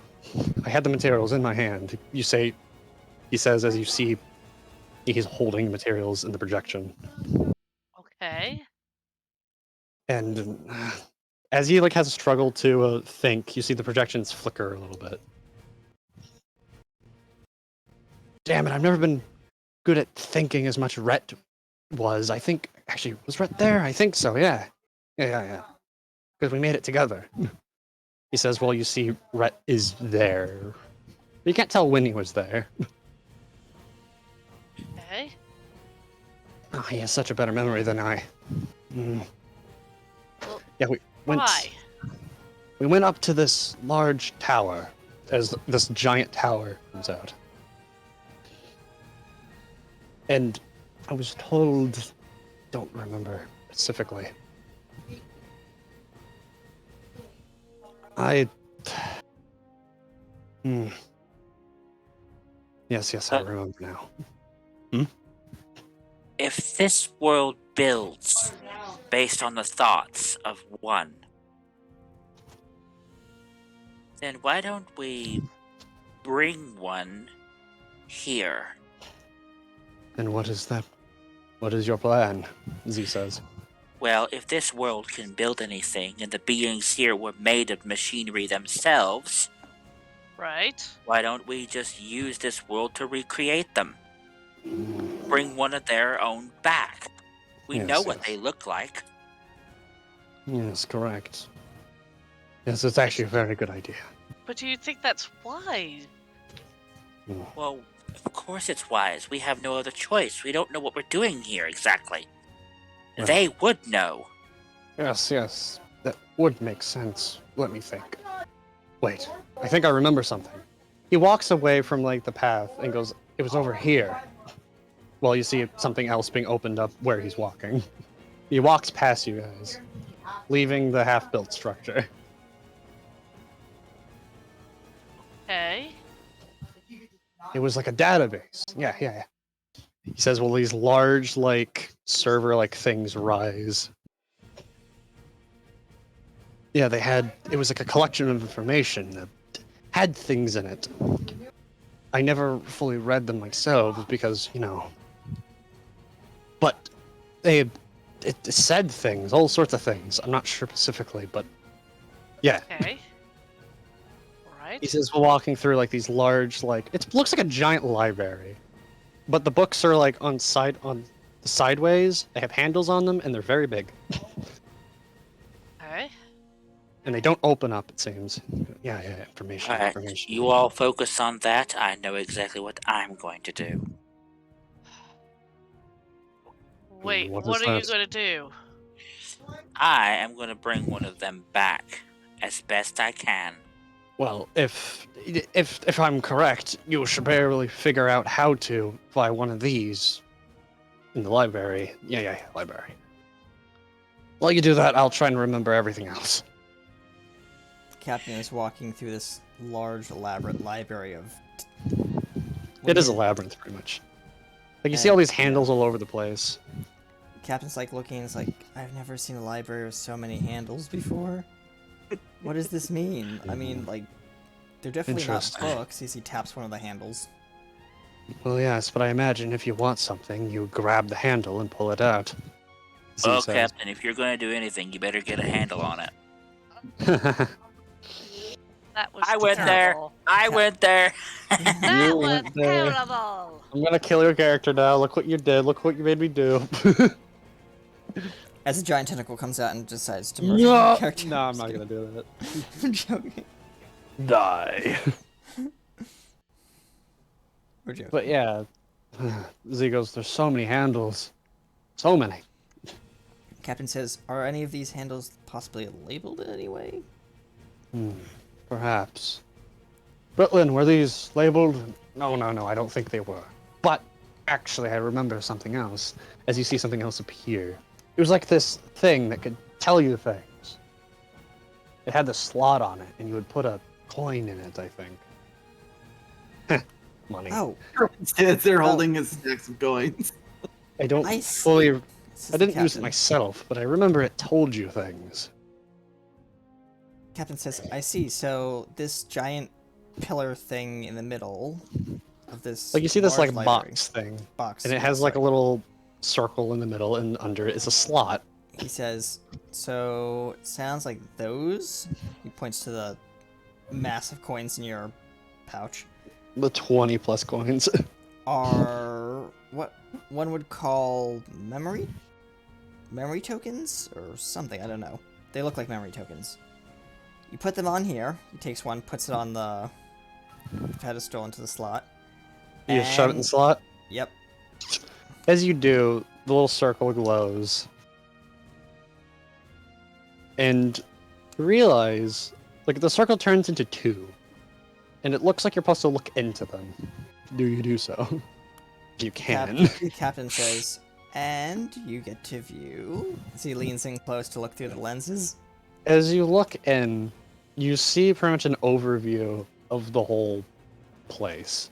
I had the materials in my hand. He says as you see, he's holding materials in the projection. Okay. And as he has a struggle to think, you see the projections flicker a little bit. Damn it! I've never been good at thinking as much. Rhett was. I think actually was Rhett there. I think so. Yeah. Because we made it together. He says, "Well, you see, Rhett is there. But you can't tell when he was there." Okay. Oh, he has such a better memory than I. Well, Yeah, we went. why? We went up to this large tower, as this giant tower comes out. And I was told, don't remember specifically. Yes, I remember now. If this world builds based on the thoughts of one, then why don't we bring one here? And what is that? What is your plan? Z says. Well, if this world can build anything and the beings here were made of machinery themselves, Right. why don't we just use this world to recreate them? Bring one of their own back. We know what they look like. Yes, correct. Yes, it's actually a very good idea. But do you think that's wise? Well, of course it's wise. We have no other choice. We don't know what we're doing here exactly. Well. They would know. Yes. That would make sense. Let me think. Wait, I think I remember something. He walks away from the path and goes, "It was over here." Well, you see something else being opened up where he's walking. He walks past you guys, leaving the half-built structure. Okay. It was like a database. Yeah. He says, well, these large, server-like things rise. Yeah, it was like a collection of information that had things in it. I never fully read them myself because, but it said things, all sorts of things. I'm not sure specifically, but yeah. Okay. Right. He says we're walking through these large, it looks like a giant library, but the books are on the sideways. They have handles on them, and they're very big. Okay. And they don't open up, it seems. Yeah, information. Alright, you all focus on that. I know exactly what I'm going to do. Wait, What what is are you that? going to do? I am going to bring one of them back as best I can. Well, if I'm correct, you should barely figure out how to fly one of these in the library. Yeah, library. While you do that, I'll try and remember everything else. Captain is walking through this large, elaborate library of. It is a labyrinth, pretty much. Like, you see all these handles all over the place. Captain's like looking, it's like, I've never seen a library with so many handles before. What does this mean? I mean, like, they're definitely not Interesting. books. He taps one of the handles. Well, yes, but I imagine if you want something, you grab the handle and pull it out. Z Well, says. Captain, if you're going to do anything, you better get a handle on it. That was I went there. terrible. I went there. That You was went there. terrible. I'm gonna kill your character now. Look what you did. Look what you made me do. As a giant tentacle comes out and decides to murder your character. No, I'm not gonna do that. I'm joking. Die. We're joking. But yeah, Z goes, there's so many handles. So many. Captain says, are any of these handles possibly labeled in any way? Perhaps. Britlin, were these labeled? No, I don't think they were. But actually, I remember something else. As you see something else appear. It was like this thing that could tell you things. It had the slot on it, and you would put a coin in it, I think. Money. Oh, They're holding his stacks of coins. I don't I see. fully... this is I the didn't use it captain. myself, but I remember it told you things. Captain says, I see. So this giant pillar thing in the middle of this Like, you see this, large like, library- box, and it has, like, a little circle in the middle, and under it is a slot. He says, so it sounds like those. He points to the massive coins in your pouch. The 20 plus coins. Are what one would call memory tokens or something. I don't know. They look like memory tokens. You put them on here. He takes one, puts it on the pedestal into the slot. You just shove it in the and- slot. Yep. As you do, the little circle glows. And you realize, like, the circle turns into two. And it looks like you're supposed to look into them. Do you do so? You can. Captain says, and you get to view. As he leans in close to look through the lenses. As you look in, you see pretty much an overview of the whole place.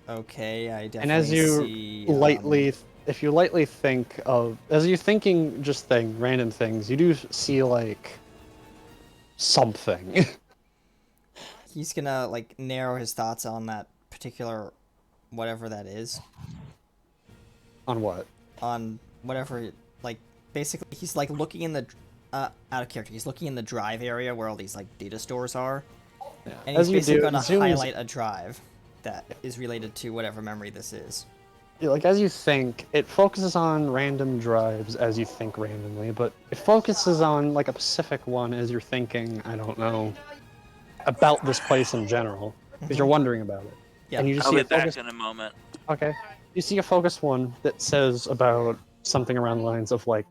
Okay, I definitely And as you see, lightly, if you lightly think of, as you're thinking just random things, you do see, like, something. he's gonna like narrow his thoughts on that particular whatever that is. On what? On whatever, like, basically he's like looking in the out of character. He's looking in the drive area where all these like data stores are, Yeah. and As he's you basically do, gonna it zooms- highlight a drive that is related to whatever memory this is. Yeah, like, as you think, it focuses on random drives as you think randomly, but it focuses on, like, a specific one as you're thinking, I don't know, about this place in general, because you're wondering about it. Yeah. And you just I'll see be a back focus. in a moment. Okay. You see a focus one that says about something around the lines of, like,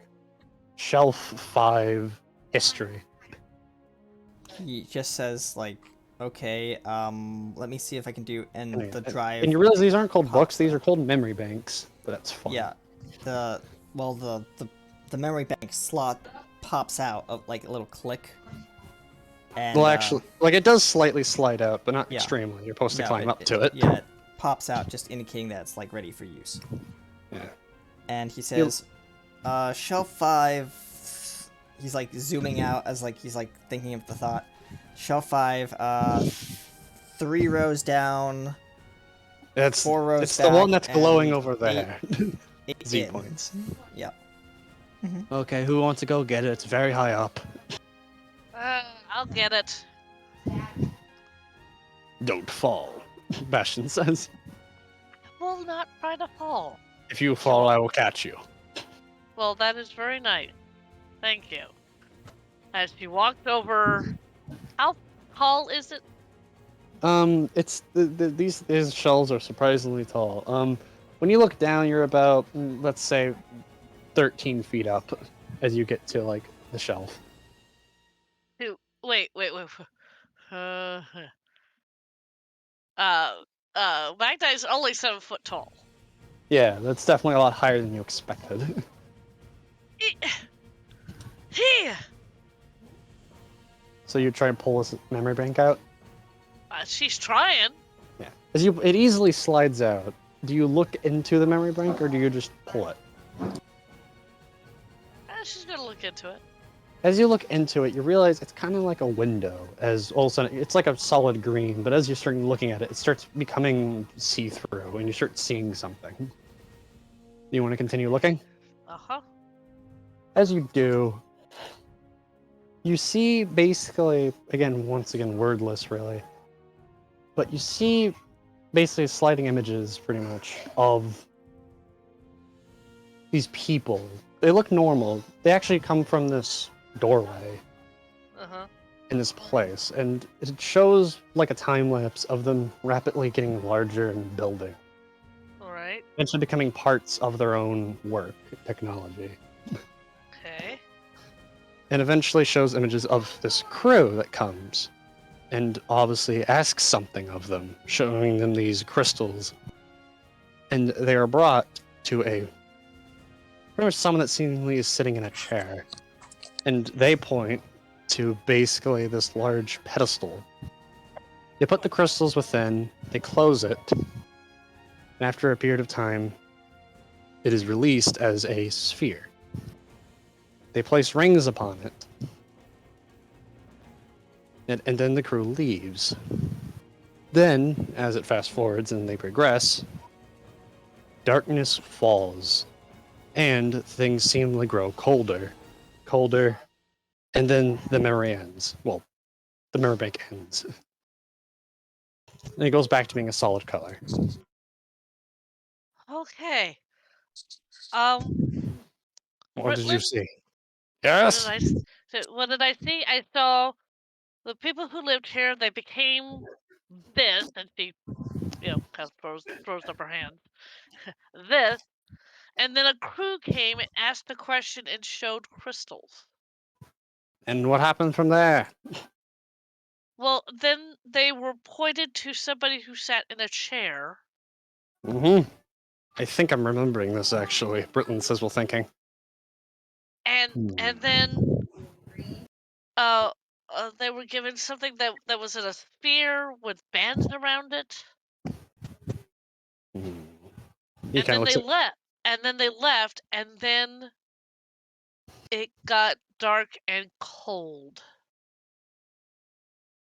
Shelf 5 history. He just says like, okay, let me see if I can do, and the drive. And you realize these aren't called books, these are called memory banks, but that's fun. Yeah, the memory bank slot pops out of like a little click. And, Well, actually, like, it does slightly slide out, but not yeah. extremely. You're supposed to no, climb up to it. Yeah, it pops out, just indicating that it's like ready for use. Yeah. And he says, shelf 5. He's like zooming out as like he's like thinking of the thought. Shelf 5, 3 rows down, It's 4 rows it's back. the one that's glowing and over there. 8 Z in. points. Yep. Okay, who wants to go get it? It's very high up. I'll get it. Don't fall, Bastion says. Will not try to fall. If you fall, I will catch you. Well, that is very nice. Thank you. As she walks over, how tall is it? It's these shelves are surprisingly tall. When you look down, you're about, let's say, 13 feet up as you get to, like, the shelf. Wait. Magda is only 7 foot tall. Yeah, that's definitely a lot higher than you expected. Here. So you try and pull this memory bank out. She's trying. Yeah. It easily slides out. Do you look into the memory bank or do you just pull it? She's gonna look into it. As you look into it, you realize it's kind of like a window. As all of a sudden, it's like a solid green, but as you start looking at it, it starts becoming see-through, and you start seeing something. Do you want to continue looking? Uh-huh. As you do, you see basically, once again, wordless, really, but you see basically sliding images, pretty much, of these people. They look normal. They actually come from this doorway Uh-huh. in this place, and it shows like a time lapse of them rapidly getting larger and building, Alright. eventually becoming parts of their own work technology, Okay. and eventually shows images of this crew that comes and obviously asks something of them, showing them these crystals, and they are brought to a pretty much someone that seemingly is sitting in a chair, and they point to basically this large pedestal. They put the crystals within, they close it, and after a period of time, it is released as a sphere. They place rings upon it, and then the crew leaves. Then, as it fast forwards and they progress, darkness falls, and things seemingly grow colder, and then the memory ends. Well, the memory bank ends. And it goes back to being a solid color. Okay. What did you Britland, see? what Yes? what did I see? I saw the people who lived here, they became this, and she, kind of throws up her hands. This, and then a crew came and asked a question and showed crystals. And what happened from there? Well, then they were pointed to somebody who sat in a chair. Mm-hmm. I think I'm remembering this, actually. Britland says while thinking. And then they were given something that was in a sphere with bands around it. Hmm. He And kind of then looks they at... left. And then they left, and then it got dark and cold.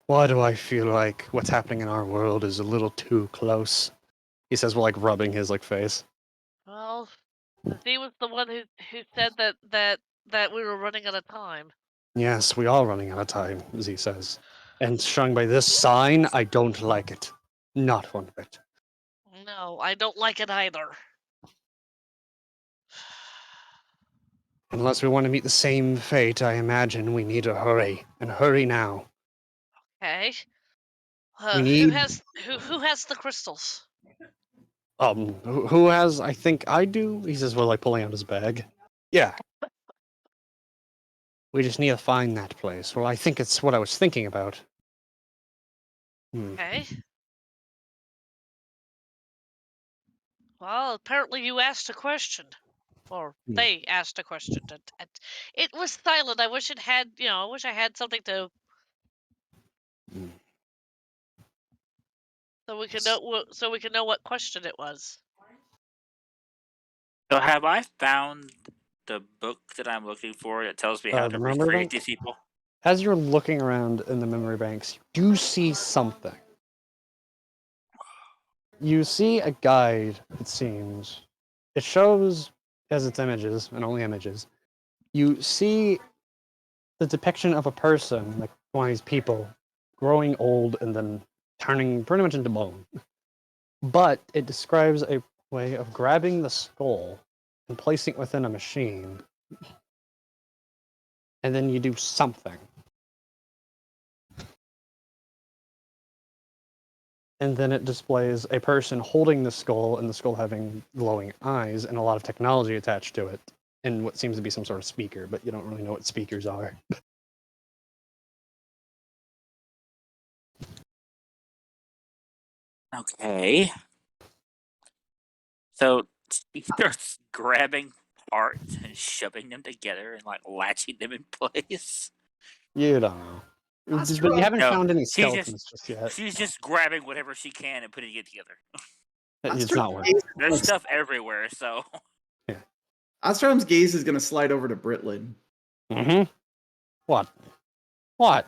Why do I feel like what's happening in our world is a little too close? He says while rubbing his face. Well, Z was the one who said that we were running out of time. Yes, we are running out of time, Z says. And showing by this sign, I don't like it. Not one bit. No, I don't like it either. Unless we want to meet the same fate, I imagine we need to hurry, and hurry now. Okay. We Who need... has the crystals? Who has... I think I do? He says while pulling out his bag. Yeah. We just need to find that place. Well, I think it's what I was thinking about. Okay. Well, apparently you asked a question. Or they asked a question. It was silent. I wish it had, I wish I had something to... So we can know what question it was. So have I found the book that I'm looking for that tells me how The to memory recreate bank? these people? As you're looking around in the memory banks, you do see something. You see a guide, it seems. It shows, as its images, and only images, you see the depiction of a person, like one of these people, growing old and then turning pretty much into bone. But it describes a way of grabbing the skull and placing it within a machine. And then you do something. And then it displays a person holding the skull, and the skull having glowing eyes and a lot of technology attached to it, and what seems to be some sort of speaker, but you don't really know what speakers are. Okay. So he starts grabbing parts and shoving them together and latching them in place. You don't know. But you Astro- haven't No, found any she's skeletons just yet. She's just grabbing whatever she can and putting it together. It's Astro's not working. gaze- There's stuff everywhere, so Ostrom's gaze is gonna slide over to Britlin. Mm-hmm. What? What?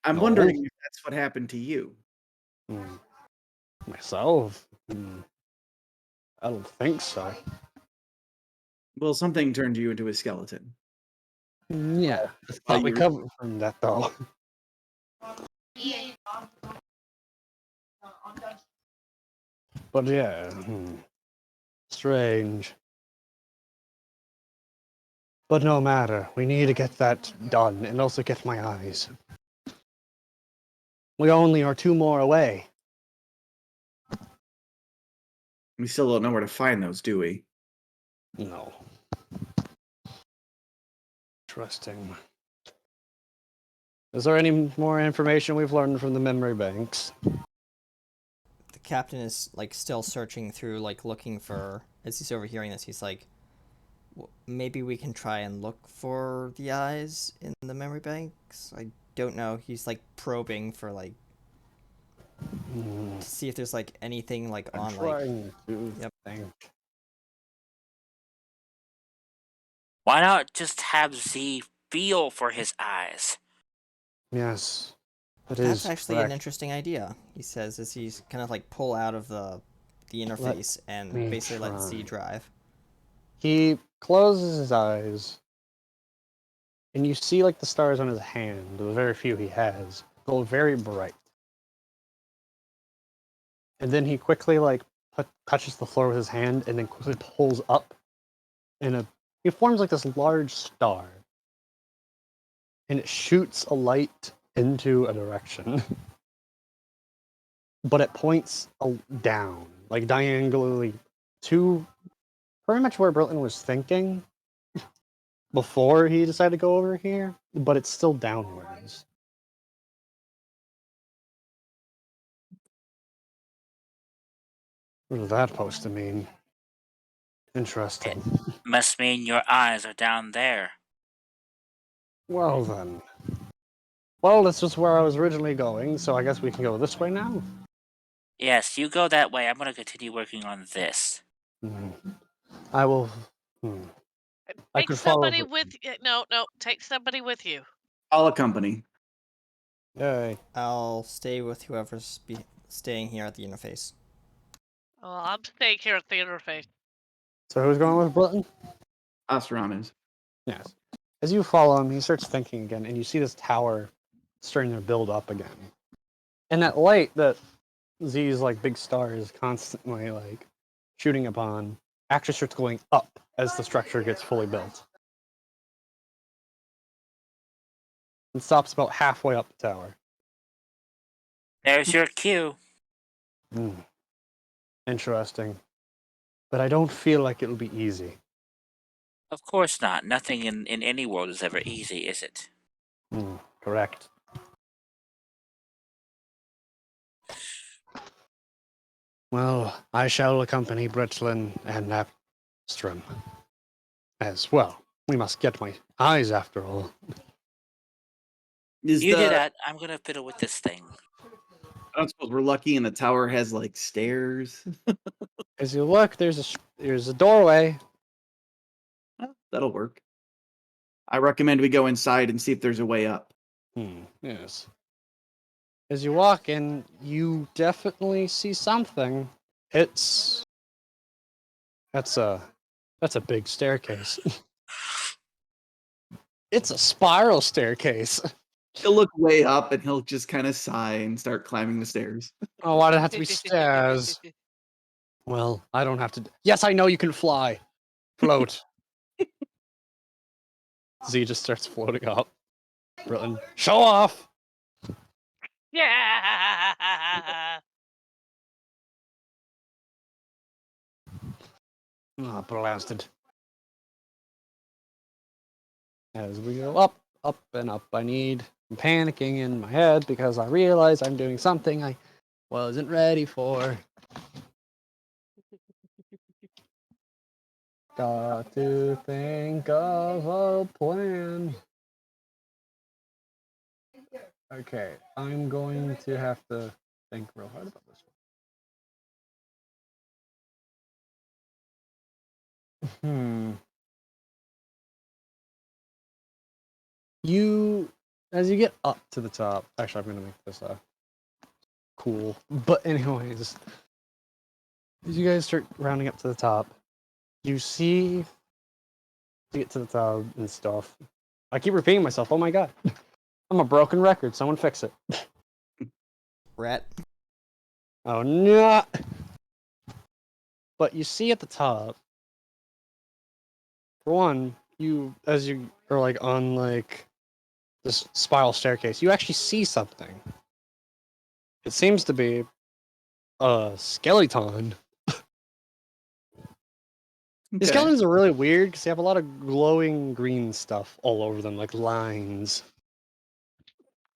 I'm No. wondering if that's what happened to you. Hmm. Myself? I don't think so. Well, something turned you into a skeleton. Yeah. Thought Thought we you were- covered from that though. But yeah. Strange. But no matter. We need to get that done and also get my eyes. We only are 2 more away. We still don't know where to find those, do we? No. Interesting. Is there any more information we've learned from the memory banks? The captain is like still searching through, like looking for. As he's overhearing this, he's like, maybe we can try and look for the eyes in the memory banks. I don't know. He's like probing for like to see if there's like anything like I'm on like. trying to Yep. think. why not just have Z feel for his eyes? Yes. That That's is actually an correct. interesting idea. He says as he's kind of like pull out of the interface and me basically let Z try. drive. He closes his eyes, and you see like the stars on his hand, the very few he has, go very bright. And then he quickly like touches the floor with his hand, and then quickly pulls up, and he forms like this large star, and it shoots a light into a direction, but it points down, like diagonally to pretty much where Britlin was thinking before he decided to go over here, but it's still downwards. What is that supposed to mean? Interesting. Must mean your eyes are down there. Well then. Well, this is where I was originally going, so I guess we can go this way now. Yes, you go that way. I'm gonna continue working on this. I will. I Take could follow. somebody with you. No, take somebody with you. I'll accompany. Yay. I'll stay with whoever's staying here at the interface. Oh, I'm staying here at the interface. So who's going with Britlin? Ostrom is. Yes. As you follow him, he starts thinking again, and you see this tower starting to build up again. And that light that Z's like big star is constantly like shooting upon actually starts going up as the structure gets fully built. And stops about halfway up the tower. There's your cue. Interesting. But I don't feel like it'll be easy. Of course not. Nothing in any world is ever easy, is it? Correct. Well, I shall accompany Britlin and Napstrom as well. We must get my eyes after all. Is You the, do that. I'm gonna fiddle with this thing. I don't suppose we're lucky and the tower has like stairs. As you look, there's a doorway. That'll work. I recommend we go inside and see if there's a way up. Yes. As you walk in, you definitely see something. That's a big staircase. It's a spiral staircase. He'll look way up and he'll just kind of sigh and start climbing the stairs. Oh, why did it have to be stairs? Well, I don't have to. Yes, I know you can fly. Float. Z just starts floating up. Britlin, show off! Yeah. Oh, blasted. As we go up, up, and up, I'm panicking in my head because I realize I'm doing something I wasn't ready for. Got to think of a plan. Okay, I'm going to have to think real hard about this one. As you get up to the top, actually, I'm gonna make this cool. But anyways, as you guys start rounding up to the top, you see to get to the top and stuff. I keep repeating myself. Oh my god, I'm a broken record. Someone fix it. Rat. Oh no! But you see at the top, for one, as you are like on like this spiral staircase, you actually see something. It seems to be a skeleton. The Okay. skeletons are really weird because they have a lot of glowing green stuff all over them, like lines.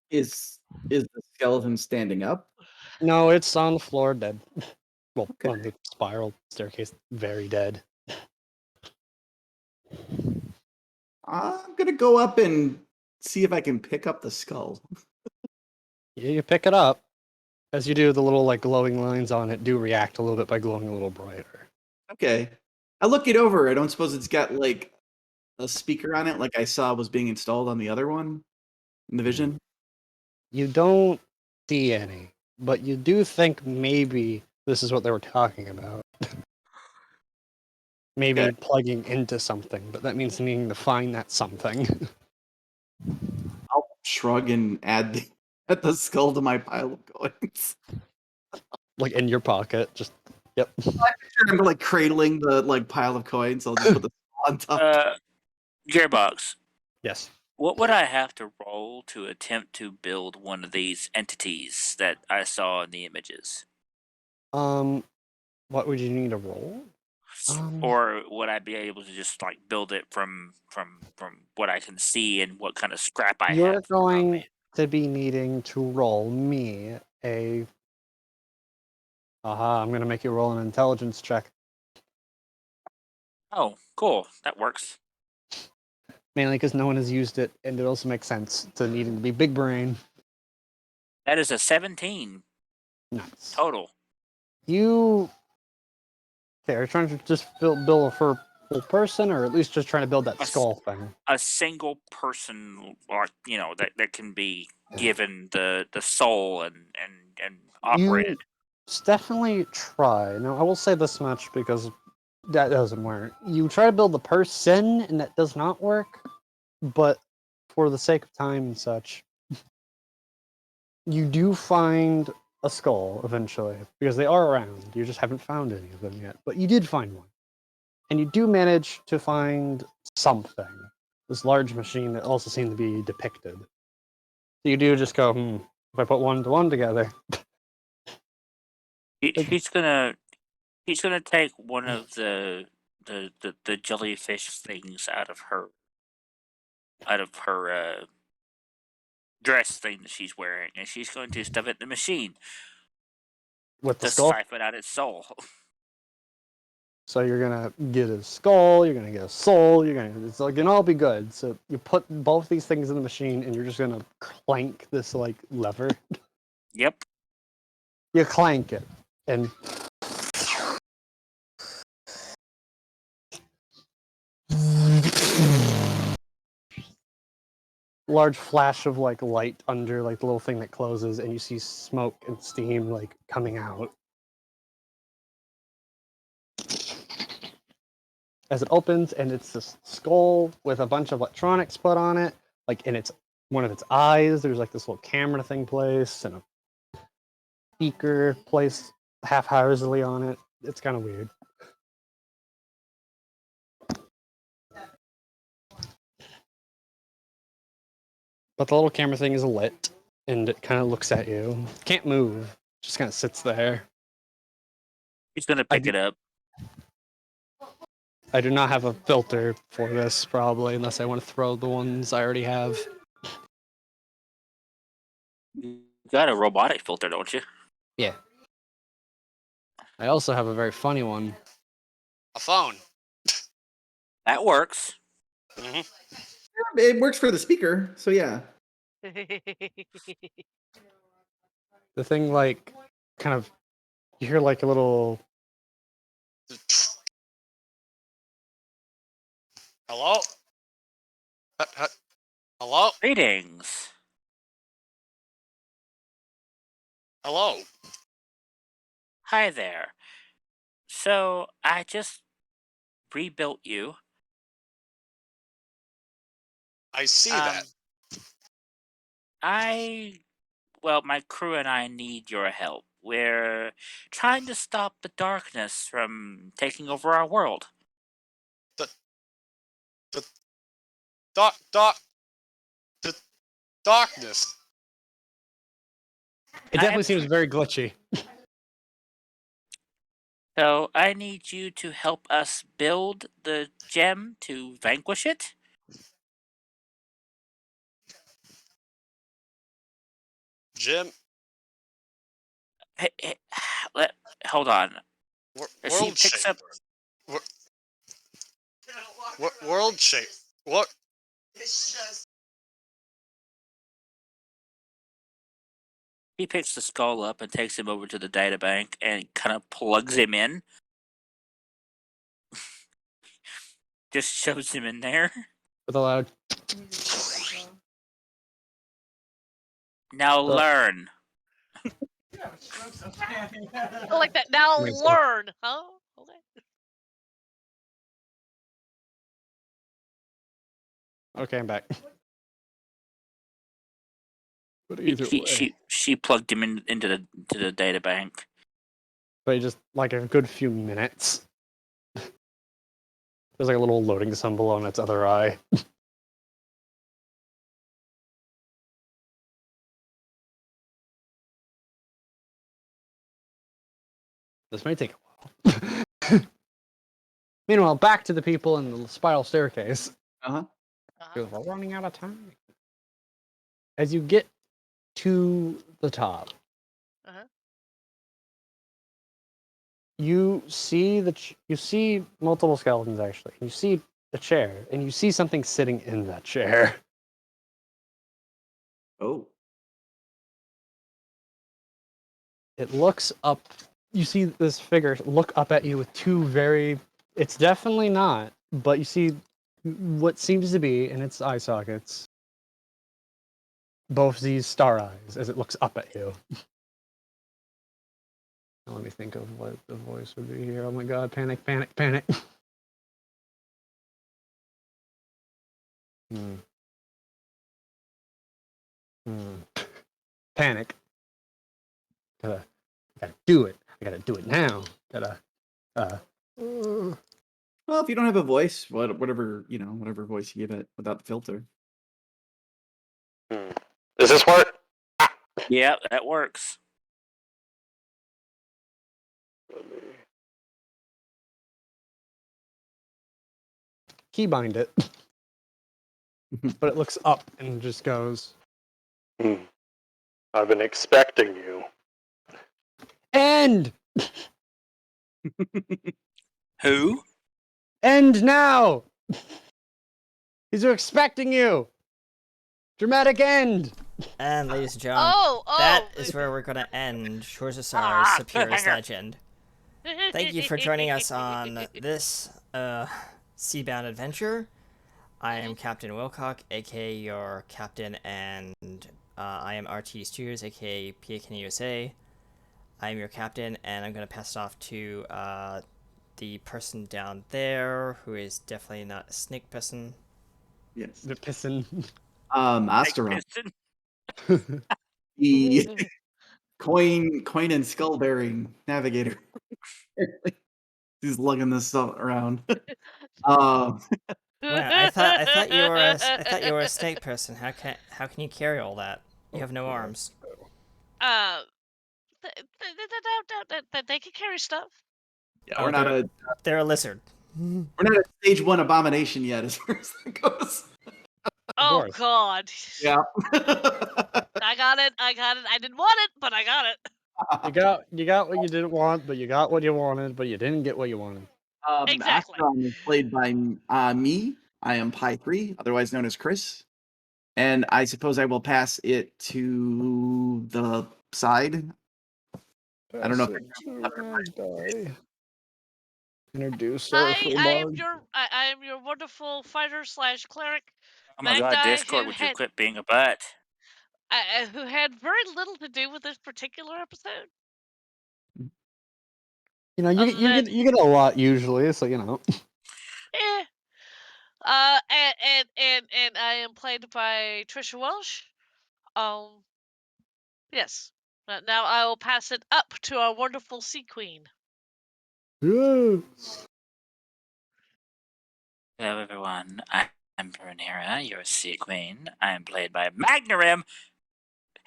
Is the skeleton standing up? No, it's on the floor, dead. Well, Okay. on the spiral staircase, very dead. I'm gonna go up and see if I can pick up the skull. You pick it up. As you do, the little like glowing lines on it do react a little bit by glowing a little brighter. Okay. I look it over. I don't suppose it's got like a speaker on it like I saw was being installed on the other one in the vision. You don't see any, but you do think maybe this is what they were talking about. Maybe Okay. plugging into something, but that means needing to find that something. I'll shrug and add the skull to my pile of coins. Like in your pocket, just yep. I'm like cradling the like pile of coins. I'll just put the skull on top. Gearbox. Yes. What would I have to roll to attempt to build one of these entities that I saw in the images? What would you need to roll? Or would I be able to just like build it from what I can see and what kind of scrap I You're have? going to be needing to roll me a. Aha! I'm gonna make you roll an intelligence check. Oh, cool. That works. Mainly because no one has used it, and it also makes sense to needing to be big brain. That is a 17 Nice. total. You. Okay, are you trying to just build a full person, or at least just trying to build that skull thing? A single person, or that can be given the soul and operated. Definitely try. Now, I will say this much because that doesn't work. You try to build the person, and that does not work. But for the sake of time and such, you do find a skull eventually because they are around. You just haven't found any of them yet, but you did find one, and you do manage to find something. This large machine that also seemed to be depicted. So you do just go, if I put one to one together. He's gonna take one of the jellyfish things out of her dress thing that she's wearing, and she's going to stuff it in the machine With the to skull. siphon out its soul. So you're gonna get a skull, you're gonna get a soul, it's like gonna all be good. So you put both these things in the machine, and you're just gonna clank this like lever. Yep. You clank it, and large flash of like light under like the little thing that closes, and you see smoke and steam like coming out. As it opens, and it's this skull with a bunch of electronics put on it, like in its one of its eyes. There's like this little camera thing placed, and a speaker placed haphazardly on it. It's kind of weird. But the little camera thing is lit, and it kind of looks at you. Can't move, just kind of sits there. He's gonna pick it up. I do not have a filter for this, probably, unless I want to throw the ones I already have. You got a robotic filter, don't you? Yeah. I also have a very funny one. A phone. That works. It works for the speaker, so yeah. The thing, like, kind of, you hear like a little. Hello? Hello? Greetings. Hello? Hi there. So, I just rebuilt you. I see that. Well, my crew and I need your help. We're trying to stop the darkness from taking over our world. The darkness. It I definitely am seems very glitchy. So I need you to help us build the gem to vanquish it. Jim, Hey, hold on. As she world picks shape. up, World shape. What? he picks the skull up and takes him over to the data bank and kind of plugs him in. Just shows him in there. With a loud. Now But- learn. I like that. Now Makes sense. learn, huh? Okay. Okay, I'm back. But either way. She plugged him into the data bank. But just like a good few minutes. There's like a little loading symbol on its other eye. This may take a while. Meanwhile, back to the people in the spiral staircase. Uh-huh. Because we're running out of time. As you get to the top, Uh-huh. you see you see multiple skeletons actually. You see a chair, and you see something sitting in that chair. Oh. It looks up. You see this figure look up at you with two very. It's definitely not, but you see what seems to be in its eye sockets. Both these star eyes as it looks up at you. Now let me think of what the voice would be here. Oh my god, panic, panic, panic. Panic. Gotta do it. I gotta do it now. Well, if you don't have a voice, whatever whatever voice you give it without the filter. Does this work? Yeah, that works. Keybind it. But it looks up and just goes. I've been expecting you. End! Who? End now! These are expecting you! Dramatic end! And ladies and gentlemen, Oh, that is where we're gonna end Shores of Sorrows Ah, Superior's cliffhanger. Legend. Thank you for joining us on this Seabound adventure. I am Captain Wilcock, aka your captain, and I am RT Studios, aka PAKN USA. I am your captain, and I'm going to pass it off to the person down there, who is definitely not a snake person. Yes. The pissin. Asteron. Kristen. The coin and skull bearing navigator. He's lugging this stuff around. Wow, I thought you were a snake person. How can you carry all that? You have no arms. They can carry stuff. Yeah, we're not They're a lizard. a stage 1 abomination yet, as far as that goes. Oh course. God. Yeah. I got it. I didn't want it, but I got it. You got what you didn't want, but you got what you wanted, but you didn't get what you wanted. Exactly. Asteron is played by me. I am Pi 3, otherwise known as Chris. And I suppose I will pass it to the side. I don't know if Introduce her for I am your wonderful fighter / cleric, Oh my god, Magdi, Discord, would you quit being a butt? who had very little to do with this particular episode. You Other than- you get a lot usually, so you know. Eh. And I am played by Trisha Welsh. Yes. Now I will pass it up to our wonderful Sea Queen. Yes. Hello everyone, I'm Rhaenyra, your Sea Queen. I am played by Magnarim,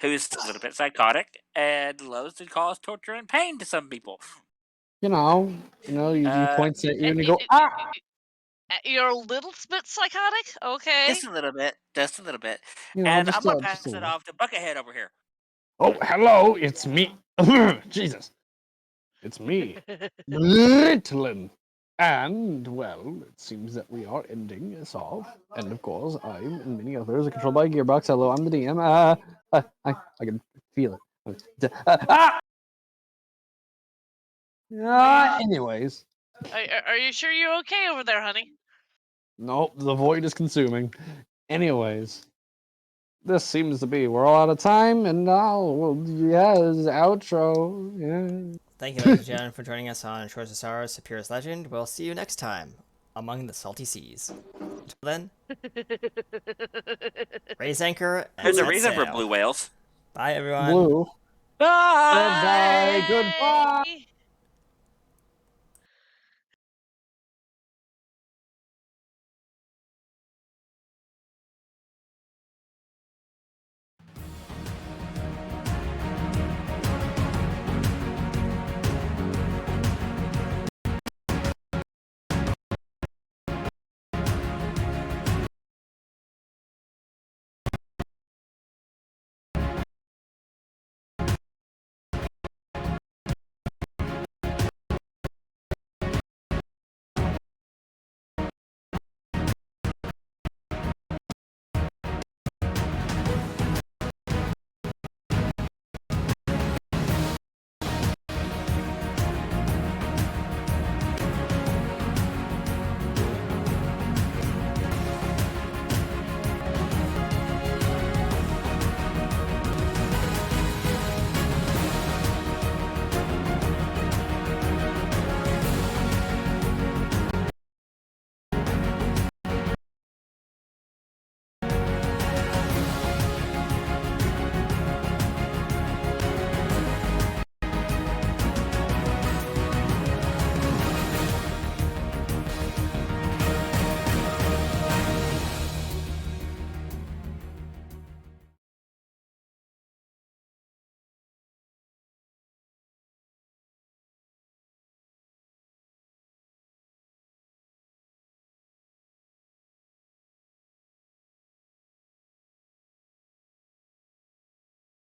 who's a little bit psychotic and loves to cause torture and pain to some people. You points at you and you go, ah! You're a little bit psychotic, okay? Just a little bit, just a little bit. You know, And just I'm gonna a- pass just a it little. off to Buckethead over here. Oh, hello, it's me. Jesus. It's me, Ritlin. And, well, it seems that we are ending this off. And, of course, I and many others are controlled by Gearbox. Hello, I'm the DM. I can feel it. Anyways. Are you sure you're okay over there, honey? Nope, the void is consuming. Anyways. This seems to be. We're all out of time, and now, outro. Yeah. Thank you, ladies and gentlemen, for joining us on Shores of Sorrow, Sapira's Legend. We'll see you next time among the salty seas. Until then, raise anchor and There's a set reason for sail. blue whales. Bye, everyone. Blue. Bye! Goodbye. Goodbye.